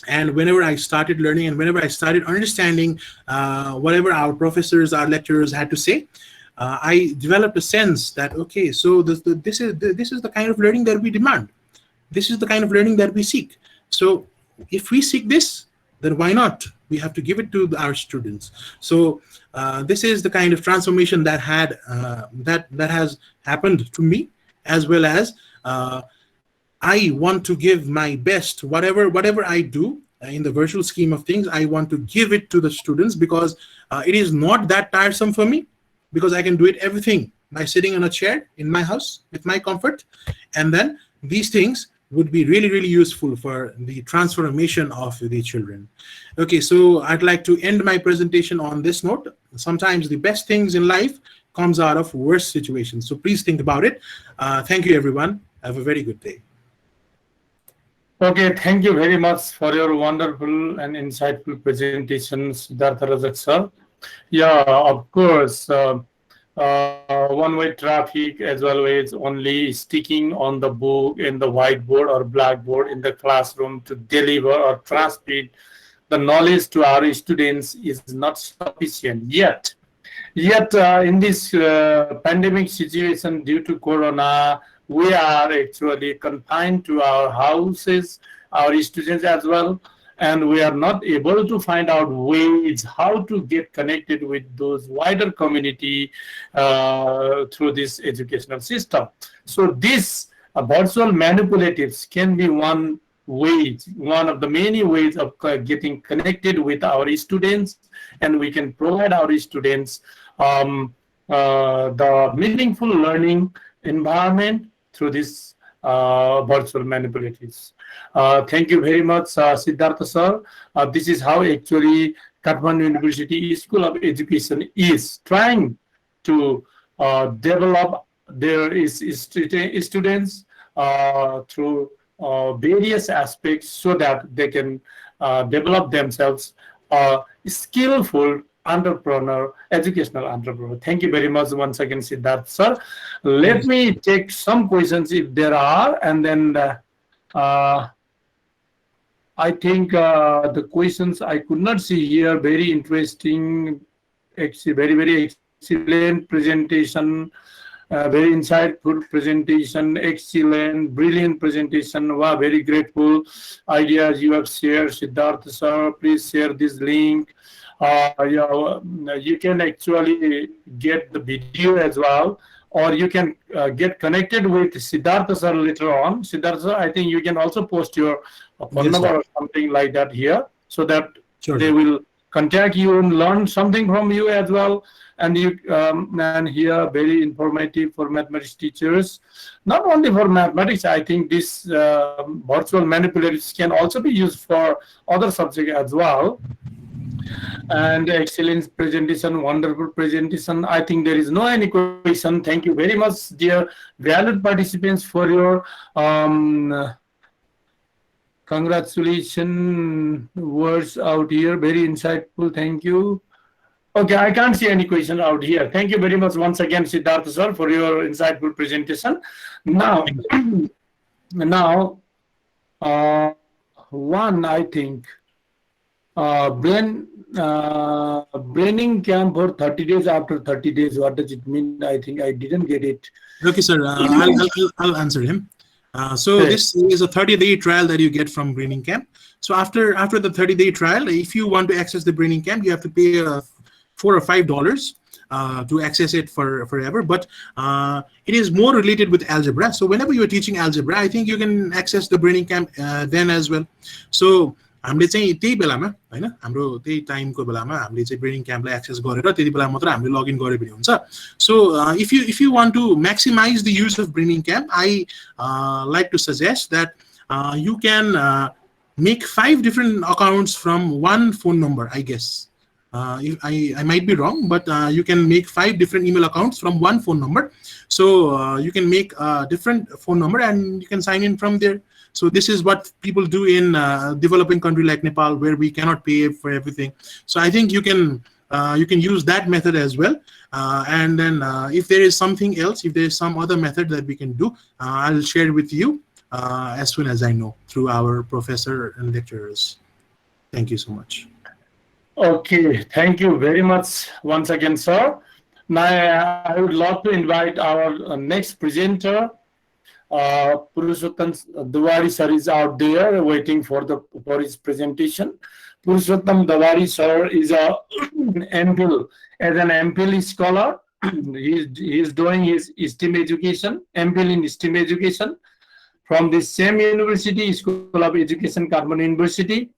F: and whenever I started learning, and whenever I started understanding whatever our professors, our lecturers had to say, I developed a sense that, okay, so this is the kind of learning that we demand. This is the kind of learning that we seek. So if we seek this, then why not? We have to give it to our students. So this is the kind of transformation that has happened to me, as well as I want to give my best. Whatever I do in the virtual scheme of things, I want to give it to the students, because it is not that tiresome for me, because I can do everything by sitting on a chair in my house with my comfort. And then these things would be really, really useful for the transformation of the children. Okay, so I'd like to end my presentation on this note. Sometimes the best things in life comes out of worse situations. So please think about it. Thank you, everyone. Have a very good day.
A: Okay, thank you very much for your wonderful and insightful presentation, Siddhartha Rajak sir. Yeah, of course, one-way traffic as well as only sticking on the book in the whiteboard or blackboard in the classroom to deliver or transmit the knowledge to our students is not sufficient yet. Yet in this pandemic situation due to Corona, we are actually confined to our houses, our students as well, and we are not able to find out ways how to get connected with those wider community through this educational system. So this virtual manipulatives can be one of the many ways of getting connected with our students, and we can provide our students the meaningful learning environment through this virtual manipulatives. Thank you very much, Siddhartha sir. This is how actually Kathmandu University School of Education is trying to develop their students through various aspects, so that they can develop themselves skillful entrepreneur, educational entrepreneur. Thank you very much once again, Siddharth sir. Let me take some questions if there are, and then I think the questions I could not see here. Very interesting, very excellent presentation. Very insightful presentation, excellent, brilliant presentation. Wow, very grateful ideas you have shared, Siddhartha sir. Please share this link. You can actually get the video as well, or you can get connected with Siddhartha sir later on. Siddhartha sir, I think you can also post your phone number or something like that here, so that they will contact you and learn something from you as well. And you and here very informative for mathematics teachers. Not only for mathematics, I think this virtual manipulatives can also be used for other subjects as well. And excellent presentation, wonderful presentation. I think there is no any question. Thank you very much, dear valued participants, for your congratulations words out here. Very insightful. Thank you. Okay, I can't see any question out here. Thank you very much once again, Siddhartha sir, for your insightful presentation. Now, one, I think, Braining camp for 30 days. After 30 days, what does it mean? I think I didn't get it.
F: Okay, sir. I'll answer him. So
A: Hey.
F: this is a 30-day trial that you get from Braining Camp. So after the 30-day trial, if you want to access the Braining Camp, you have to pay $4 or $5 to access it forever. But it is more related with algebra. So whenever you're teaching algebra, I think you can access the Braining Camp then as well. So हामीले चाहिँ त्यही बेलामा हैन हाम्रो त्यही टाइमको बेलामा हामीले चाहिँ ब्रेनिङ क्याम्पलाई एक्सेस गरेर त्यति बेला मात्र हामीले लगइन गरे पनि हुन्छ so if you want to maximize the use of braining camp I like to suggest that you can make 5 different accounts from one phone number, I guess. I might be wrong, but you can make 5 different email accounts from one phone number. So you can make a different phone number and you can sign in from there. So this is what people do in developing country like Nepal, where we cannot pay for everything. So I think you can use that method as well. And then if there is something else, if there is some other method that we can do, I'll share with you as soon as I know through our professor and lecturers. Thank you so much.
A: Okay, thank you very much once again, sir. Now I would love to invite our next presenter. Purushottam Duwadi sir is out there waiting for his presentation. Purushottam Duwadi sir is a MPhil. As an MPhil scholar, he is doing his STEAM education, MPhil in STEAM education from the same university, School of Education, Kathmandu University.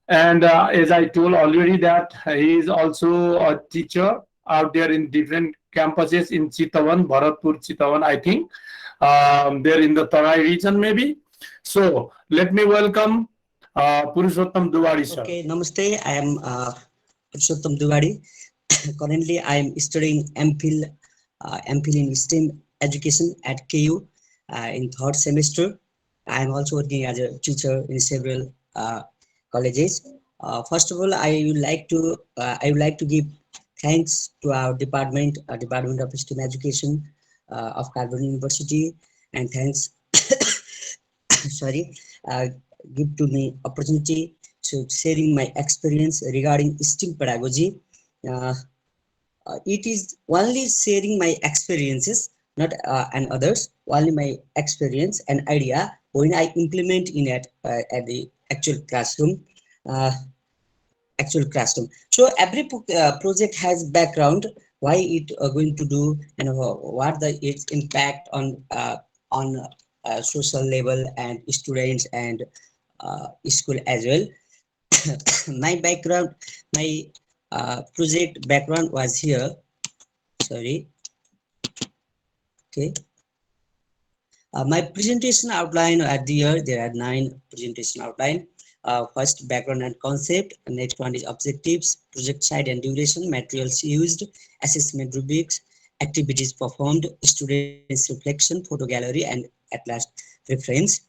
A: And as I told already that he is also a teacher out there in different campuses in Chitawan, Bharatpur, Chitawan, I think. They're in the Tarai region maybe. So let me welcome Purushottam Duwadi sir.
G: Okay, namaste. I am Purushottam Duwadi. Currently, I am studying MPhil in STEAM education at KU in 3rd semester. I am also working as a teacher in several colleges. First of all, I would like to give thanks to our department of STEAM education of Kathmandu University, and thanks give to me opportunity to sharing my experience regarding STEAM pedagogy. It is only sharing my experiences, not and others, only my experience and idea when I implement in it at the actual classroom. So every project has background, why it going to do, and what its impact on social level and students and school as well. My background, my project background was here. Sorry. Okay. My presentation outline at the year, there are 9 presentation outline. First, background and concept. Next one is objectives, project site and duration, materials used, assessment rubrics, activities performed, students reflection, photo gallery, and at last reference.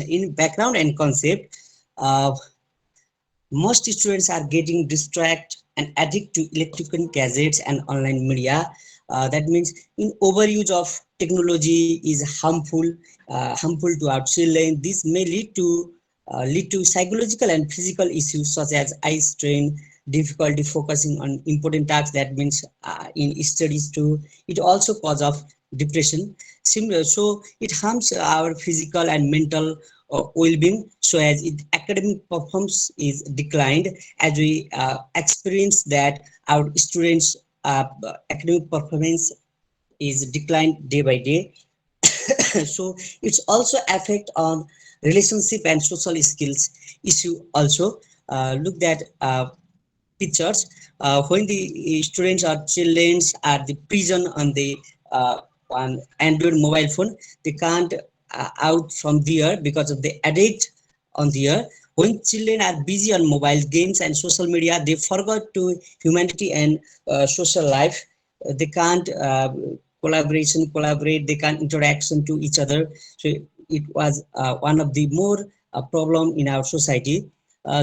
G: In background and concept, most students are getting distracted and addicted to electronic gadgets and online media. That means in overuse of technology is harmful to our children. This may lead to psychological and physical issues such as eye strain, difficulty focusing on important tasks. That means in studies too. It also causes depression. Similar, so it harms our physical and mental well-being. So as academic performance is declined, as we experience that our students' academic performance is declined day by day. So it's also affect on relationship and social skills issue also. Look at pictures when the students or children are the prison on the on Android mobile phone. They can't out from there because of the addict on there. When children are busy on mobile games and social media, they forgot to humanity and social life. They can't collaborate, they can't interaction to each other. So it was one of the more problem in our society.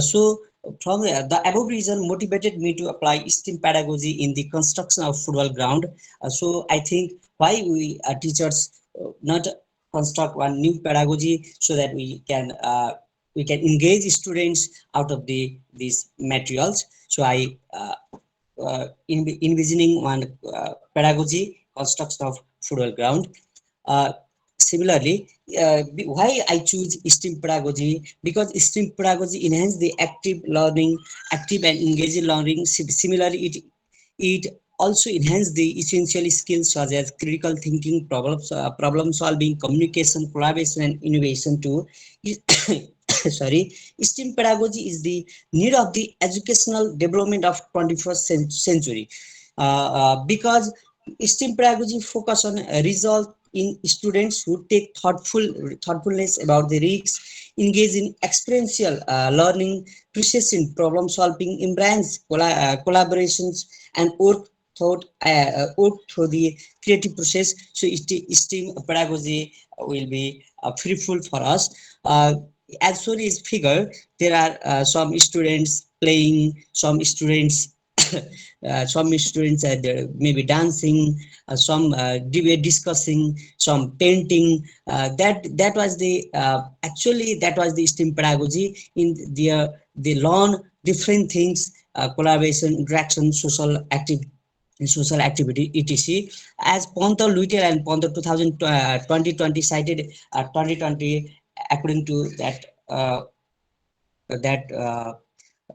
G: So from the above reason motivated me to apply STEAM pedagogy in the construction of football ground. So I think why we teachers not construct one new pedagogy so that we can we can engage students out of these materials. So I envisioning one pedagogy construction of football ground. Uh, Similarly, why I choose STEAM pedagogy? Because STEAM pedagogy enhance the active learning, active and engaging learning. Similarly, it also enhance the essential skills such as critical thinking, problem solving, communication, collaboration, and innovation too. Sorry, STEAM pedagogy is the need of the educational development of 21st century, because STEAM pedagogy focus on result in students who take thoughtfulness about the risks, engage in experiential learning, precision problem solving, embrace collaborations, and work through the creative process. So STEAM pedagogy will be fruitful for us. As soon as figure, there are some students playing, some students are there, maybe dancing, some debate discussing, some painting. That was the actually that was the STEAM pedagogy. In their they learn different things, collaboration, interaction, social activity, etc. As Ponto Luitel and Ponto 2020 cited 2020, according to that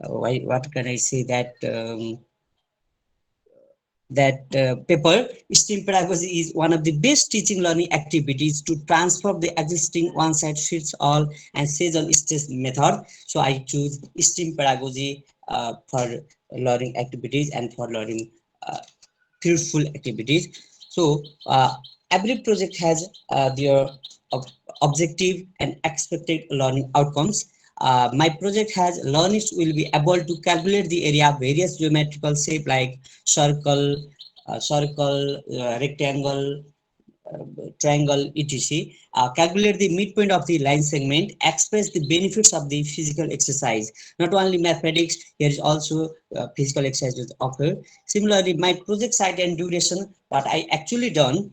G: what can I say, that paper, STEAM pedagogy is one of the best teaching learning activities to transform the existing one size fits all and says on stage method. So I choose STEAM pedagogy for learning activities and for learning fruitful activities. So every project has their objective and expected learning outcomes. My project has learners will be able to calculate the area of various geometrical shape like circle, rectangle, triangle, etc. Calculate the midpoint of the line segment, express the benefits of the physical exercise. Not only mathematics, here is also physical exercises offered. Similarly, my project site and duration, what I actually done,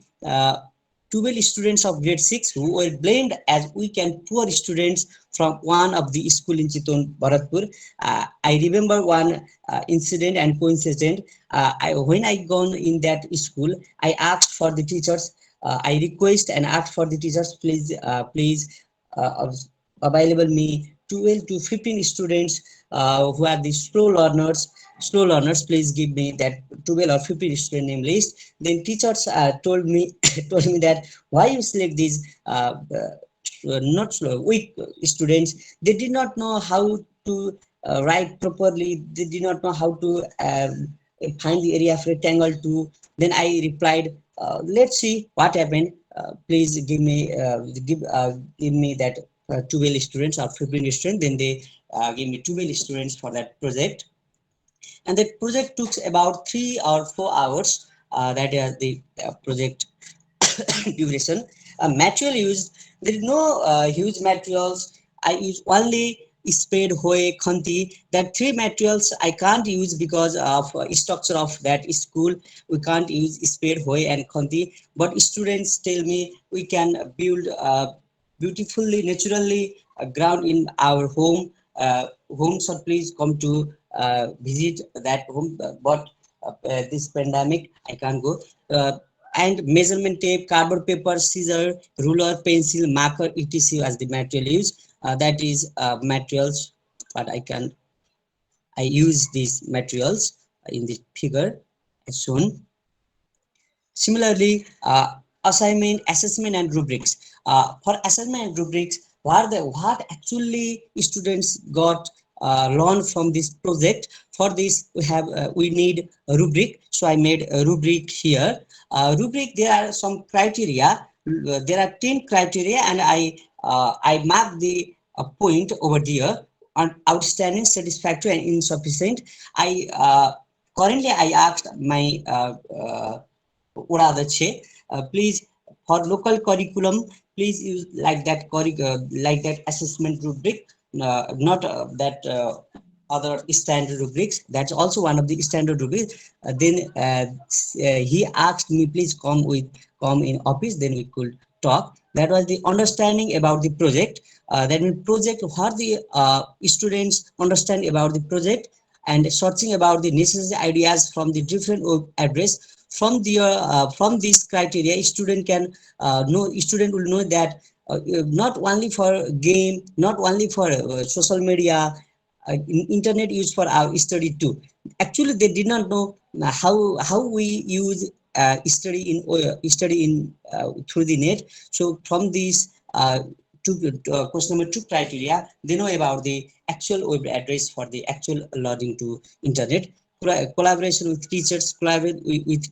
G: 12 students of grade 6 who were blamed as weak and poor students from one of the school in Chiton, Bharatpur. I remember one incident and coincident. When I gone in that school, I asked for the teachers. I request and ask for the teachers, please available me 12 to 15 students who are the slow learners. Please give me that 12 or 15 student name list. Then teachers told me told me that why you select these not slow weak students. They did not know how to write properly. They did not know how to find the area of rectangle too. Then I replied, let's see what happened. Please give me that 12 students or 15 students. Then they gave me 12 students for that project, and that project took about 3 or 4 hours. That is the project duration. Material used, there is no huge materials. I use only spade, hoe, khanti. That three materials I can't use because of structure of that school. We can't use spade, hoe, and khanti. But students tell me we can build beautifully, naturally ground in our home. Home, so please come to visit that home. But this pandemic, I can't go. And measurement tape, cardboard paper, scissor, ruler, pencil, marker, etc. as the material used. That is materials, but I use these materials in the figure as shown. Similarly, assignment, assessment, and rubrics. For assessment and rubrics, what actually students got learned from this project. For this, we need a rubric. So I made a rubric here. Rubric, there are some criteria. There are 10 criteria, and I marked the point over there on outstanding, satisfactory, and insufficient. Currently I asked my please, for local curriculum, please use like that assessment rubric, not that other standard rubrics. That's also one of the standard rubrics. Then he asked me, please come in office, then we could talk. That was the understanding about the project. That means project, what the students understand about the project, and searching about the necessary ideas from the different web address. From these criteria, student can student will know that not only for game, not only for social media, internet used for our study too. Actually, they did not know how we use study in through the net. So from these question number 2 criteria, they know about the actual web address for the actual logging to internet. Collaboration with teachers, collaborate with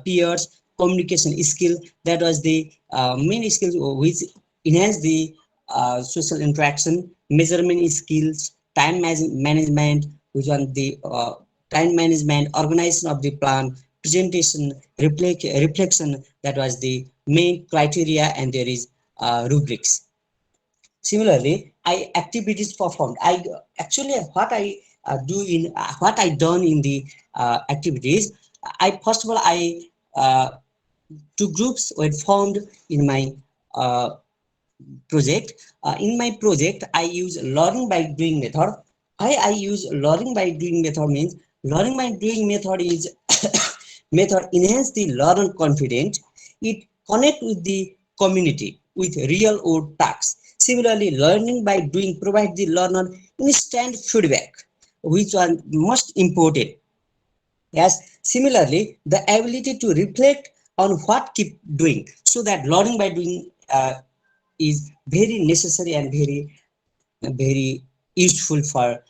G: peers, communication skill. That was the main skills which enhance the social interaction. Measurement skills, time management, which on the time management, organization of the plan, presentation, reflection. That was the main criteria, and there is rubrics. Similarly, I activities performed. I actually what I do in what I done in the activities. I first of all, I two groups were formed in my project. In my project, I use learning by doing method. I use learning by doing method means learning by doing method is method enhance the learner confidence. It connect with the community with real world tasks. Similarly, learning by doing provide the learner instant feedback, which are most important. Yes, similarly, the ability to reflect on what keep doing, so that learning by doing is very necessary and very useful for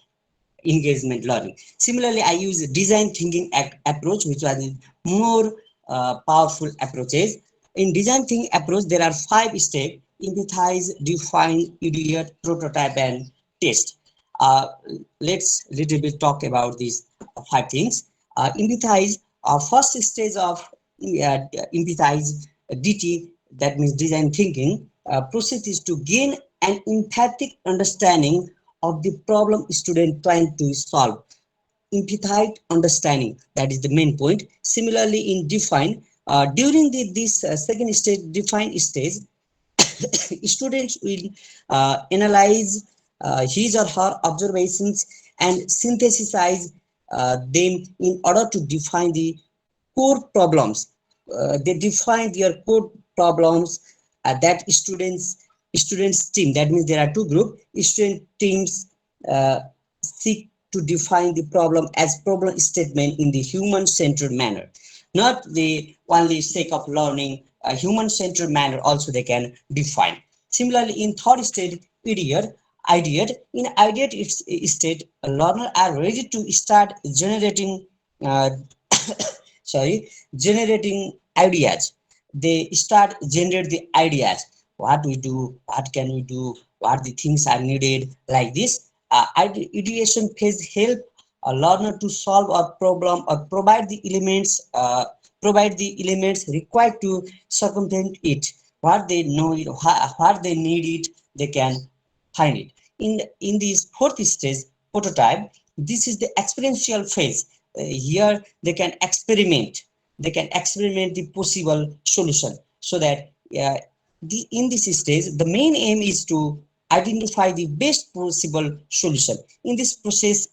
G: engagement learning. Similarly, I use design thinking approach, which was more powerful approaches. In design thinking approach, there are 5 steps: empathize, define, ideate, prototype, and test. Uh, let's little bit talk about these 5 things. Empathize, first stage of empathize, DT, that means design thinking, process is to gain an empathic understanding of the problem student trying to solve. Empathic understanding, that is the main point. Similarly, in define, during this second stage, define stage, students will analyze his or her observations and synthesize them in order to define the core problems. They define their core problems that students team. That means there are 2 groups. Student teams seek to define the problem as problem statement in the human-centered manner, not the only sake of learning. A human-centered manner also they can define. Similarly, in third stage, ideate. In ideate state, learners are ready to start generating uh, generating ideas. They start generate the ideas. What we do, what can we do, what the things are needed, like this. Ideation phase help a learner to solve a problem or provide the elements required to circumvent it. What they know it, what they need it, they can find it. In this fourth stage, prototype, this is the experiential phase. Here they can experiment. They can experiment the possible solution, so that in this stage, the main aim is to identify the best possible solution. In this process,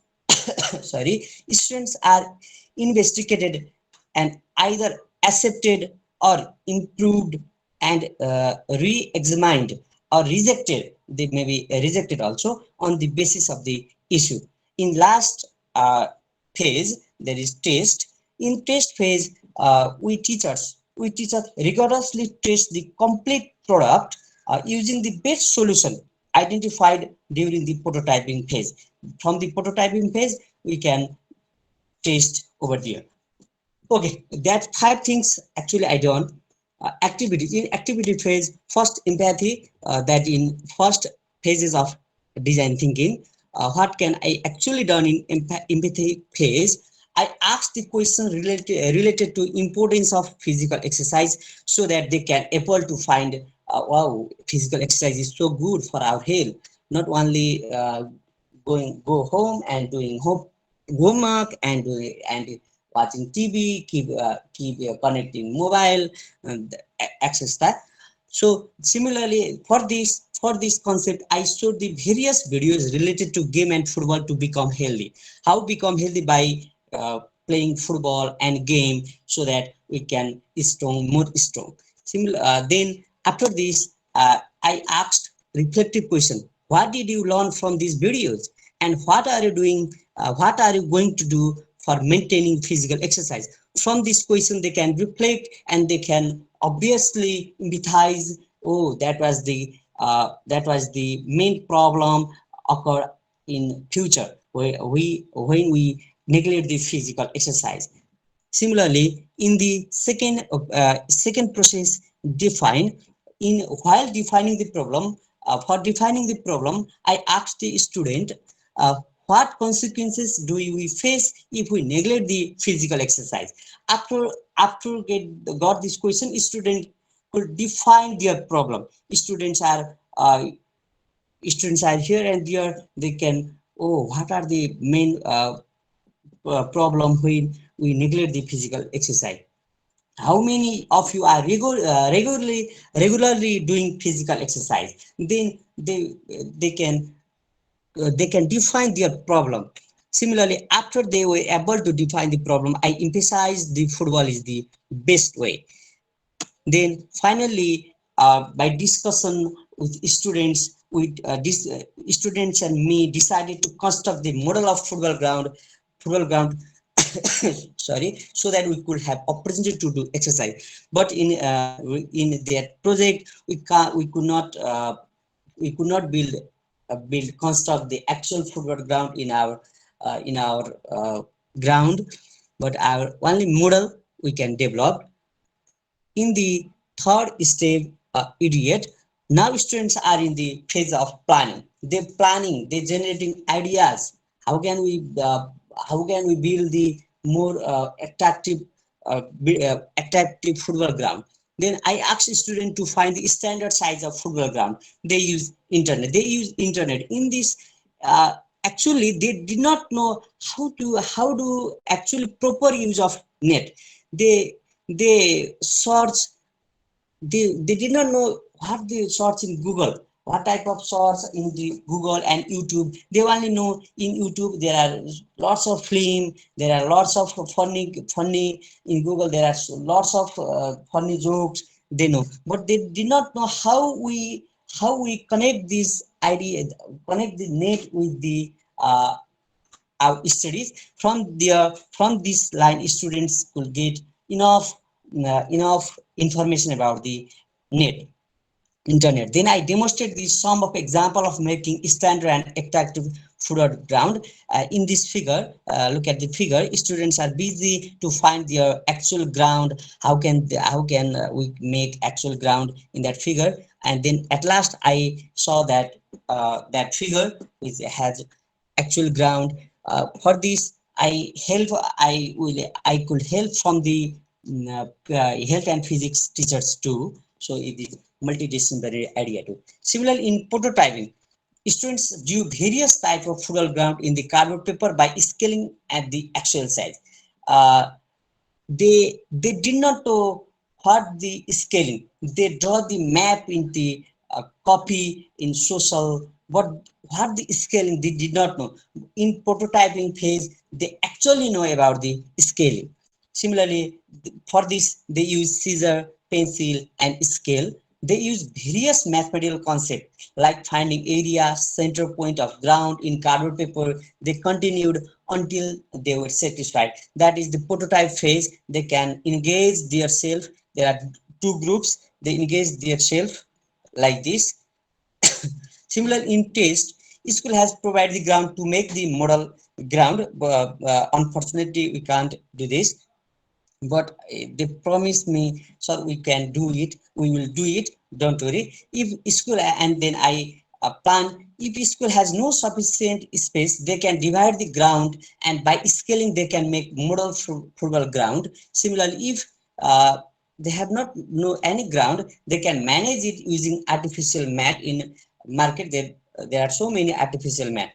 G: sorry, students are investigated and either accepted or improved and re-examined or rejected. They may be rejected also on the basis of the issue. In last phase, there is test. In test phase, we teachers rigorously test the complete product using the best solution identified during the prototyping phase. From the prototyping phase, we can test over there. Okay, that 5 things actually I done. Activities in activity phase, first empathy, that in first phases of design thinking. What can I actually done in empathy phase? I asked the question related to importance of physical exercise, so that they can able to find wow, physical exercise is so good for our health. Not only go home and doing homework and watching TV, keep connecting mobile, and access that. So similarly, for this concept, I showed the various videos related to game and football to become healthy. How become healthy? By playing football and game, so that we can strong, more strong. Then after this, I asked reflective question. What did you learn from these videos? And what are you doing? What are you going to do for maintaining physical exercise? From this question, they can reflect and they can obviously empathize. Oh, that was the main problem occur in future where when we neglect the physical exercise. Similarly, in the second process, define. In while defining the problem, for defining the problem, I asked the student, what consequences do we face if we neglect the physical exercise? After got this question, student could define their problem. Students are here and there. They can, oh, what are the main problem when we neglect the physical exercise? How many of you are regularly doing physical exercise? Then they can define their problem. Similarly, after they were able to define the problem, I emphasized the football is the best way. Then finally, by discussion with students, students and me decided to construct the model of football ground, sorry, so that we could have opportunity to do exercise. But in that project, we could not construct the actual football ground in our ground, but our only model we can develop. In the third step, idiot, now students are in the phase of planning. They're generating ideas. How can we build the more attractive football ground? Then I asked students to find the standard size of football ground. They use internet. In this, actually they did not know how to actually proper use of net. They search. They did not know what they search in Google, what type of search in the Google and YouTube. They only know in YouTube there are lots of film, there are lots of funny in Google, there are lots of funny jokes they know, but they did not know how we connect this idea, connect the net with the our studies. From this line, students could get enough information about the net internet. Then I demonstrate the sum of example of making standard and attractive football ground. In this figure, look at the figure. Students are busy to find their actual ground. How can we make actual ground in that figure? And then at last I saw that that figure which has actual ground. For this, I could help from the health and physics teachers too. So it is multidisciplinary idea too. Similarly, in prototyping, students do various type of football ground in the cardboard paper by scaling at the actual size. They did not know what the scaling. They draw the map in the copy in social, but what the scaling they did not know. In prototyping phase, they actually know about the scaling. Similarly, for this, they use scissor, pencil, and scale. They use various mathematical concepts like finding area, center point of ground in cardboard paper. They continued until they were satisfied. That is the prototype phase. They can engage their self. There are two groups. They engage their self like this. Similar in test, school has provided the ground to make the model ground. Unfortunately, we can't do this, but they promised me, so we can do it. We will do it. Don't worry. If school, and then I plan, if school has no sufficient space, they can divide the ground, and by scaling they can make model football ground. Similarly, if they have not no any ground, they can manage it using artificial mat. In market there are so many artificial mat.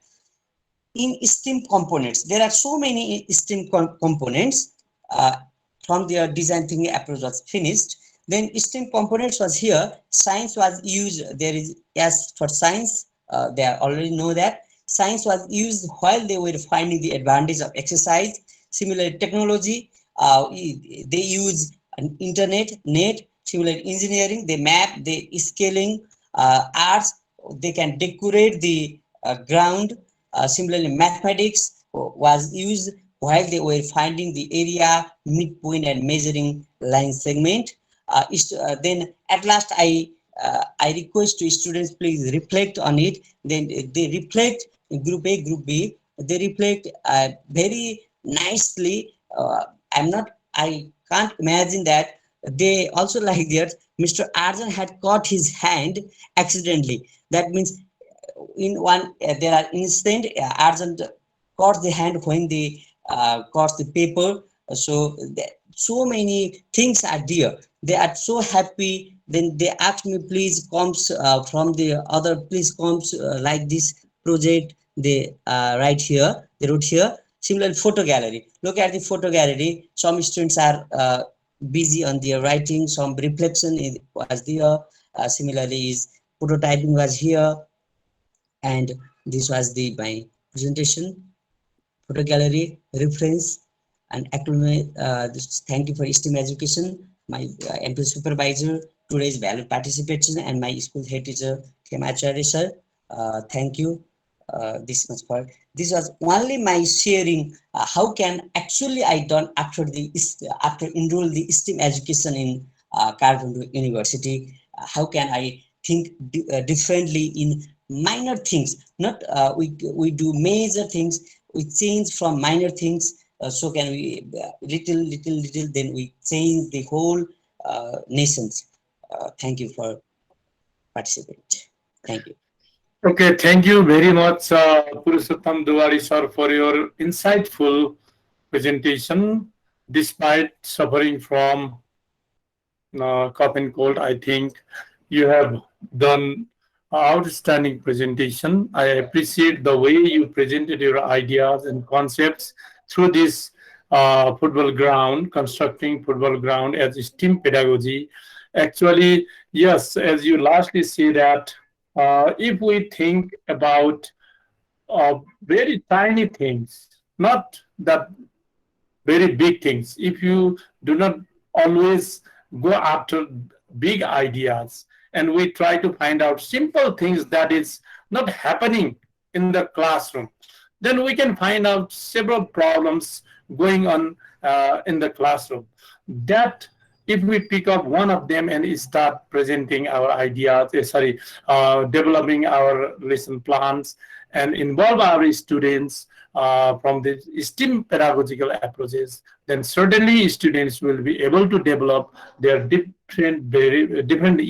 G: In STEAM components, there are so many STEAM components. From their design thinking approach was finished, Then STEM components was here. Science was used. There is S for science. They already know that. Science was used while they were finding the advantage of exercise. Similarly, technology, they use an internet, net. Similarly, engineering, they map, they scaling. Arts, they can decorate the ground. Similarly, mathematics was used while they were finding the area, midpoint, and measuring line segment. Then at last, I request to students please reflect on it. Then they reflect in group A, group B. They reflect very nicely. I can't imagine that they also like that Mr. Arjun had caught his hand accidentally. That means in one there are instant Arjun caught the hand when they caught the paper. So so many things are there. They are so happy. Then they asked me, please comes from the other, please comes like this project. They write here. They wrote here. Similarly, photo gallery. Look at the photo gallery. Some students are busy on their writing. Some reflection was there. Similarly, is prototyping was here, and this was the my presentation. Photo gallery, reference, and acknowledge. Thank you for STEAM education. My MP supervisor, today's valued participation, and my school head teacher, Kemacharya sir. Thank you. This much for this was only my sharing. How can actually I done after enroll the STEAM education in Kathmandu University? How can I think differently in minor things? Not we do major things. We change from minor things. So can we little. Then we change the whole nations. Thank you for participating. Thank you.
A: Okay, thank you very much, Purushottam Duwadi sir, for your insightful presentation. Despite suffering from cough and cold, I think you have done outstanding presentation. I appreciate the way you presented your ideas and concepts through this football ground, constructing football ground as STEAM pedagogy. Actually, yes, as you lastly say that if we think about very tiny things, not that very big things, if you do not always go after big ideas and we try to find out simple things that is not happening in the classroom, then we can find out several problems going on in the classroom. That if we pick up one of them and start presenting our ideas, developing our lesson plans and involve our students from the STEAM pedagogical approaches, then certainly students will be able to develop their different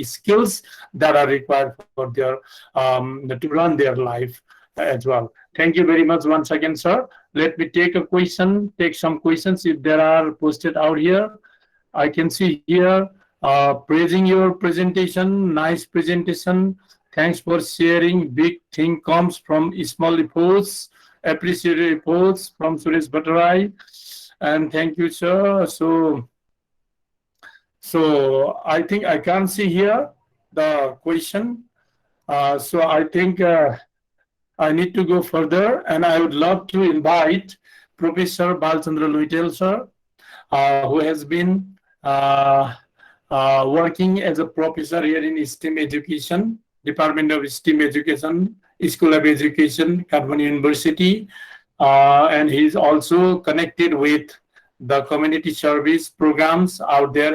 A: skills that are required for their to run their life as well. Thank you very much once again, sir. Let me take some questions if there are posted out here. I can see here praising your presentation, nice presentation. Thanks for sharing. Big thing comes from small reports. Appreciated reports from Suresh Bhattarai. And thank you, sir. So I think I can't see here the question. So I think I need to go further, and I would love to invite Professor Balchandra Luitel, sir, who has been working as a professor here in STEAM Education, Department of STEAM Education, School of Education, Kathmandu University, and he's also connected with the community service programs out there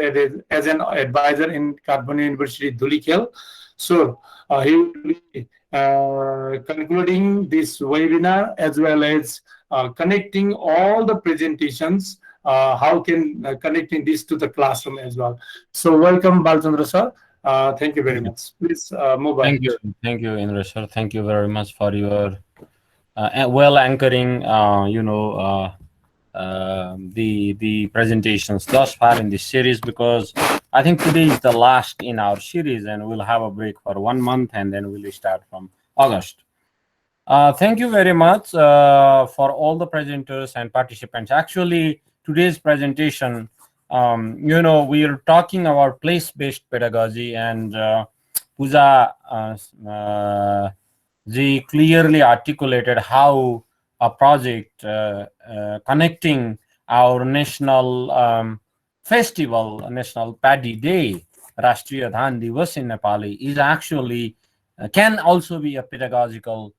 A: as an advisor in Kathmandu University, Dhulikhel. So he will be concluding this webinar as well as connecting all the presentations, connecting this to the classroom as well. So welcome, Balchandra sir. Thank you very much. Please move on.
H: Thank you, Indra sir. Thank you very much for your well anchoring, the presentations thus far in this series, because I think today is the last in our series, and we'll have a break for 1 month, and then we'll start from August. Thank you very much for all the presenters and participants. Actually, today's presentation We are talking about place-based pedagogy, and Puja ji clearly articulated how a project connecting our national festival, National Paddy Day, Rashtriya Dhan Diwas in Nepali, is actually can also be a pedagogical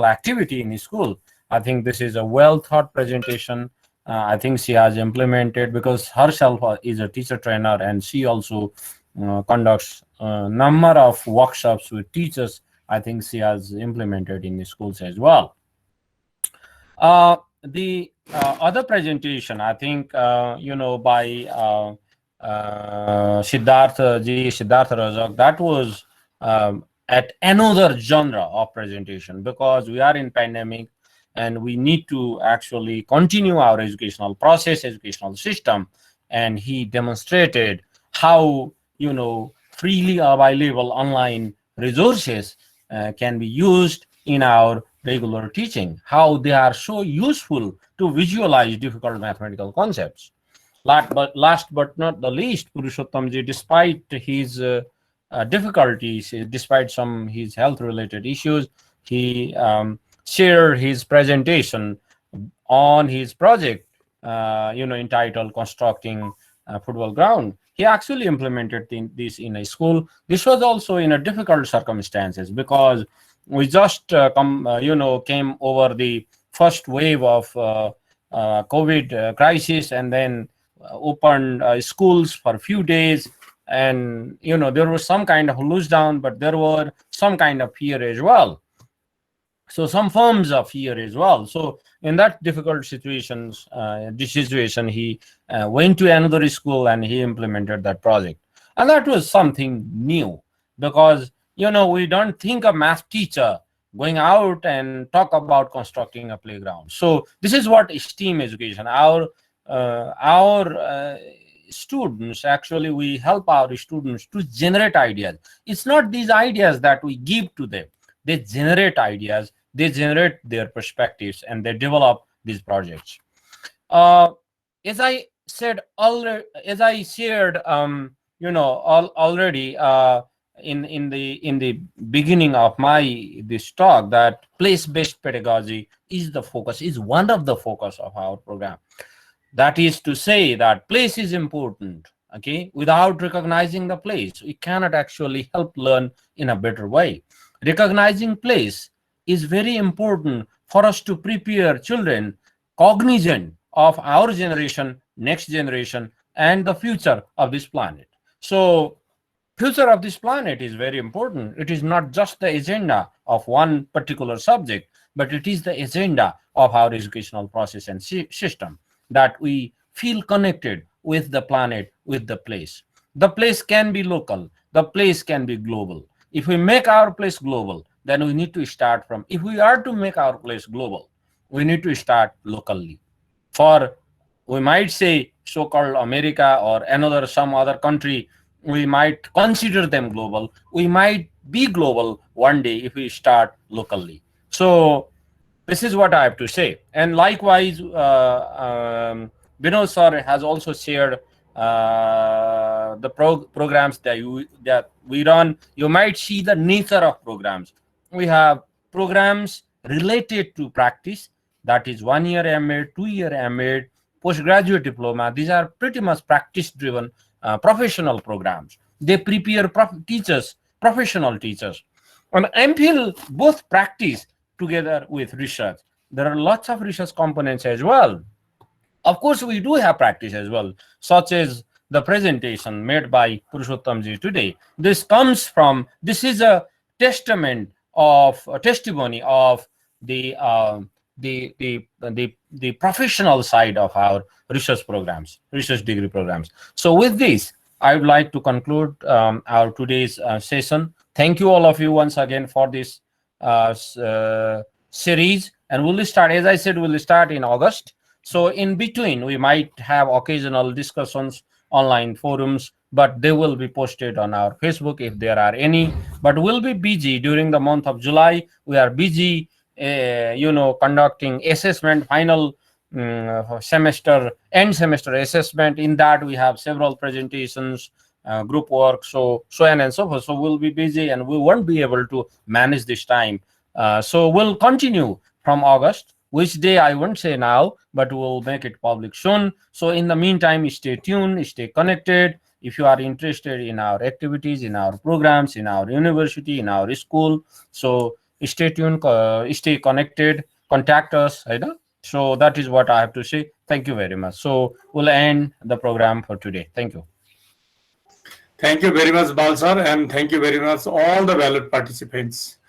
H: activity in school. I think this is a well thought presentation. I think she has implemented, because herself is a teacher trainer, and she also conducts a number of workshops with teachers. I think she has implemented in the schools as well. The other presentation, I think, by Siddhartha Rajak, that was at another genre of presentation, because we are in pandemic and we need to actually continue our educational process, educational system. And he demonstrated how, freely available online resources can be used in our regular teaching, how they are so useful to visualize difficult mathematical concepts. Last but not the least, Purushottamji, despite his difficulties, despite some his health-related issues, he shared his presentation on his project, entitled "Constructing a Football Ground." He actually implemented this in a school. This was also in a difficult circumstances, because we just came over the first wave of COVID crisis, and then opened schools for a few days, and there was some kind of loose down, but there were some kind of fear as well. So some forms of fear as well. So in that difficult situations, he went to another school and he implemented that project, and that was something new, because we don't think a math teacher going out and talk about constructing a playground. So this is what STEAM education, our students, actually we help our students to generate ideas. It's not these ideas that we give to them. They generate ideas, they generate their perspectives, and they develop these projects. As I said already, as I shared already in the beginning of this talk, that place-based pedagogy is the focus, is one of the focus of our program. That is to say that place is important. Okay, without recognizing the place, we cannot actually help learn in a better way. Recognizing place is very important for us to prepare children cognizant of our generation, next generation, and the future of this planet. So future of this planet is very important. It is not just the agenda of one particular subject, but it is the agenda of our educational process and system, that we feel connected with the planet, with the place. The place can be local, the place can be global. If we make our place global, then we need to start from, if we are to make our place global, we need to start locally. For, we might say, so-called America or some other country, we might consider them global. We might be global one day if we start locally. So this is what I have to say. And likewise, Vinod sir has also shared the programs that we run. You might see the nature of programs. We have programs related to practice, that is 1 year MA, 2 year MA, postgraduate diploma. These are pretty much practice-driven professional programs. They prepare teachers, professional teachers. On MPhil, both practice together with research. There are lots of research components as well. Of course, we do have practice as well, such as the presentation made by Purushottamji today. This is a testimony of the professional side of our research programs, research degree programs. So with this, I would like to conclude our today's session. Thank you all of you once again for this series, and we'll start, as I said, we'll start in August. So in between, we might have occasional discussions, online forums, but they will be posted on our Facebook if there are any. But we'll be busy during the month of July. We are busy, conducting assessment, final end semester assessment. In that we have several presentations, group work, so on and so forth. So we'll be busy and we won't be able to manage this time. So we'll continue from August. Which day I won't say now, but we'll make it public soon. So in the meantime, stay tuned, stay connected. If you are interested in our activities, in our programs, in our university, in our school, so stay tuned, stay connected, contact us. So that is what I have to say. Thank you very much. So we'll end the program for today. Thank you.
A: Thank you very much, Balsar, and thank you very much all the valued participants.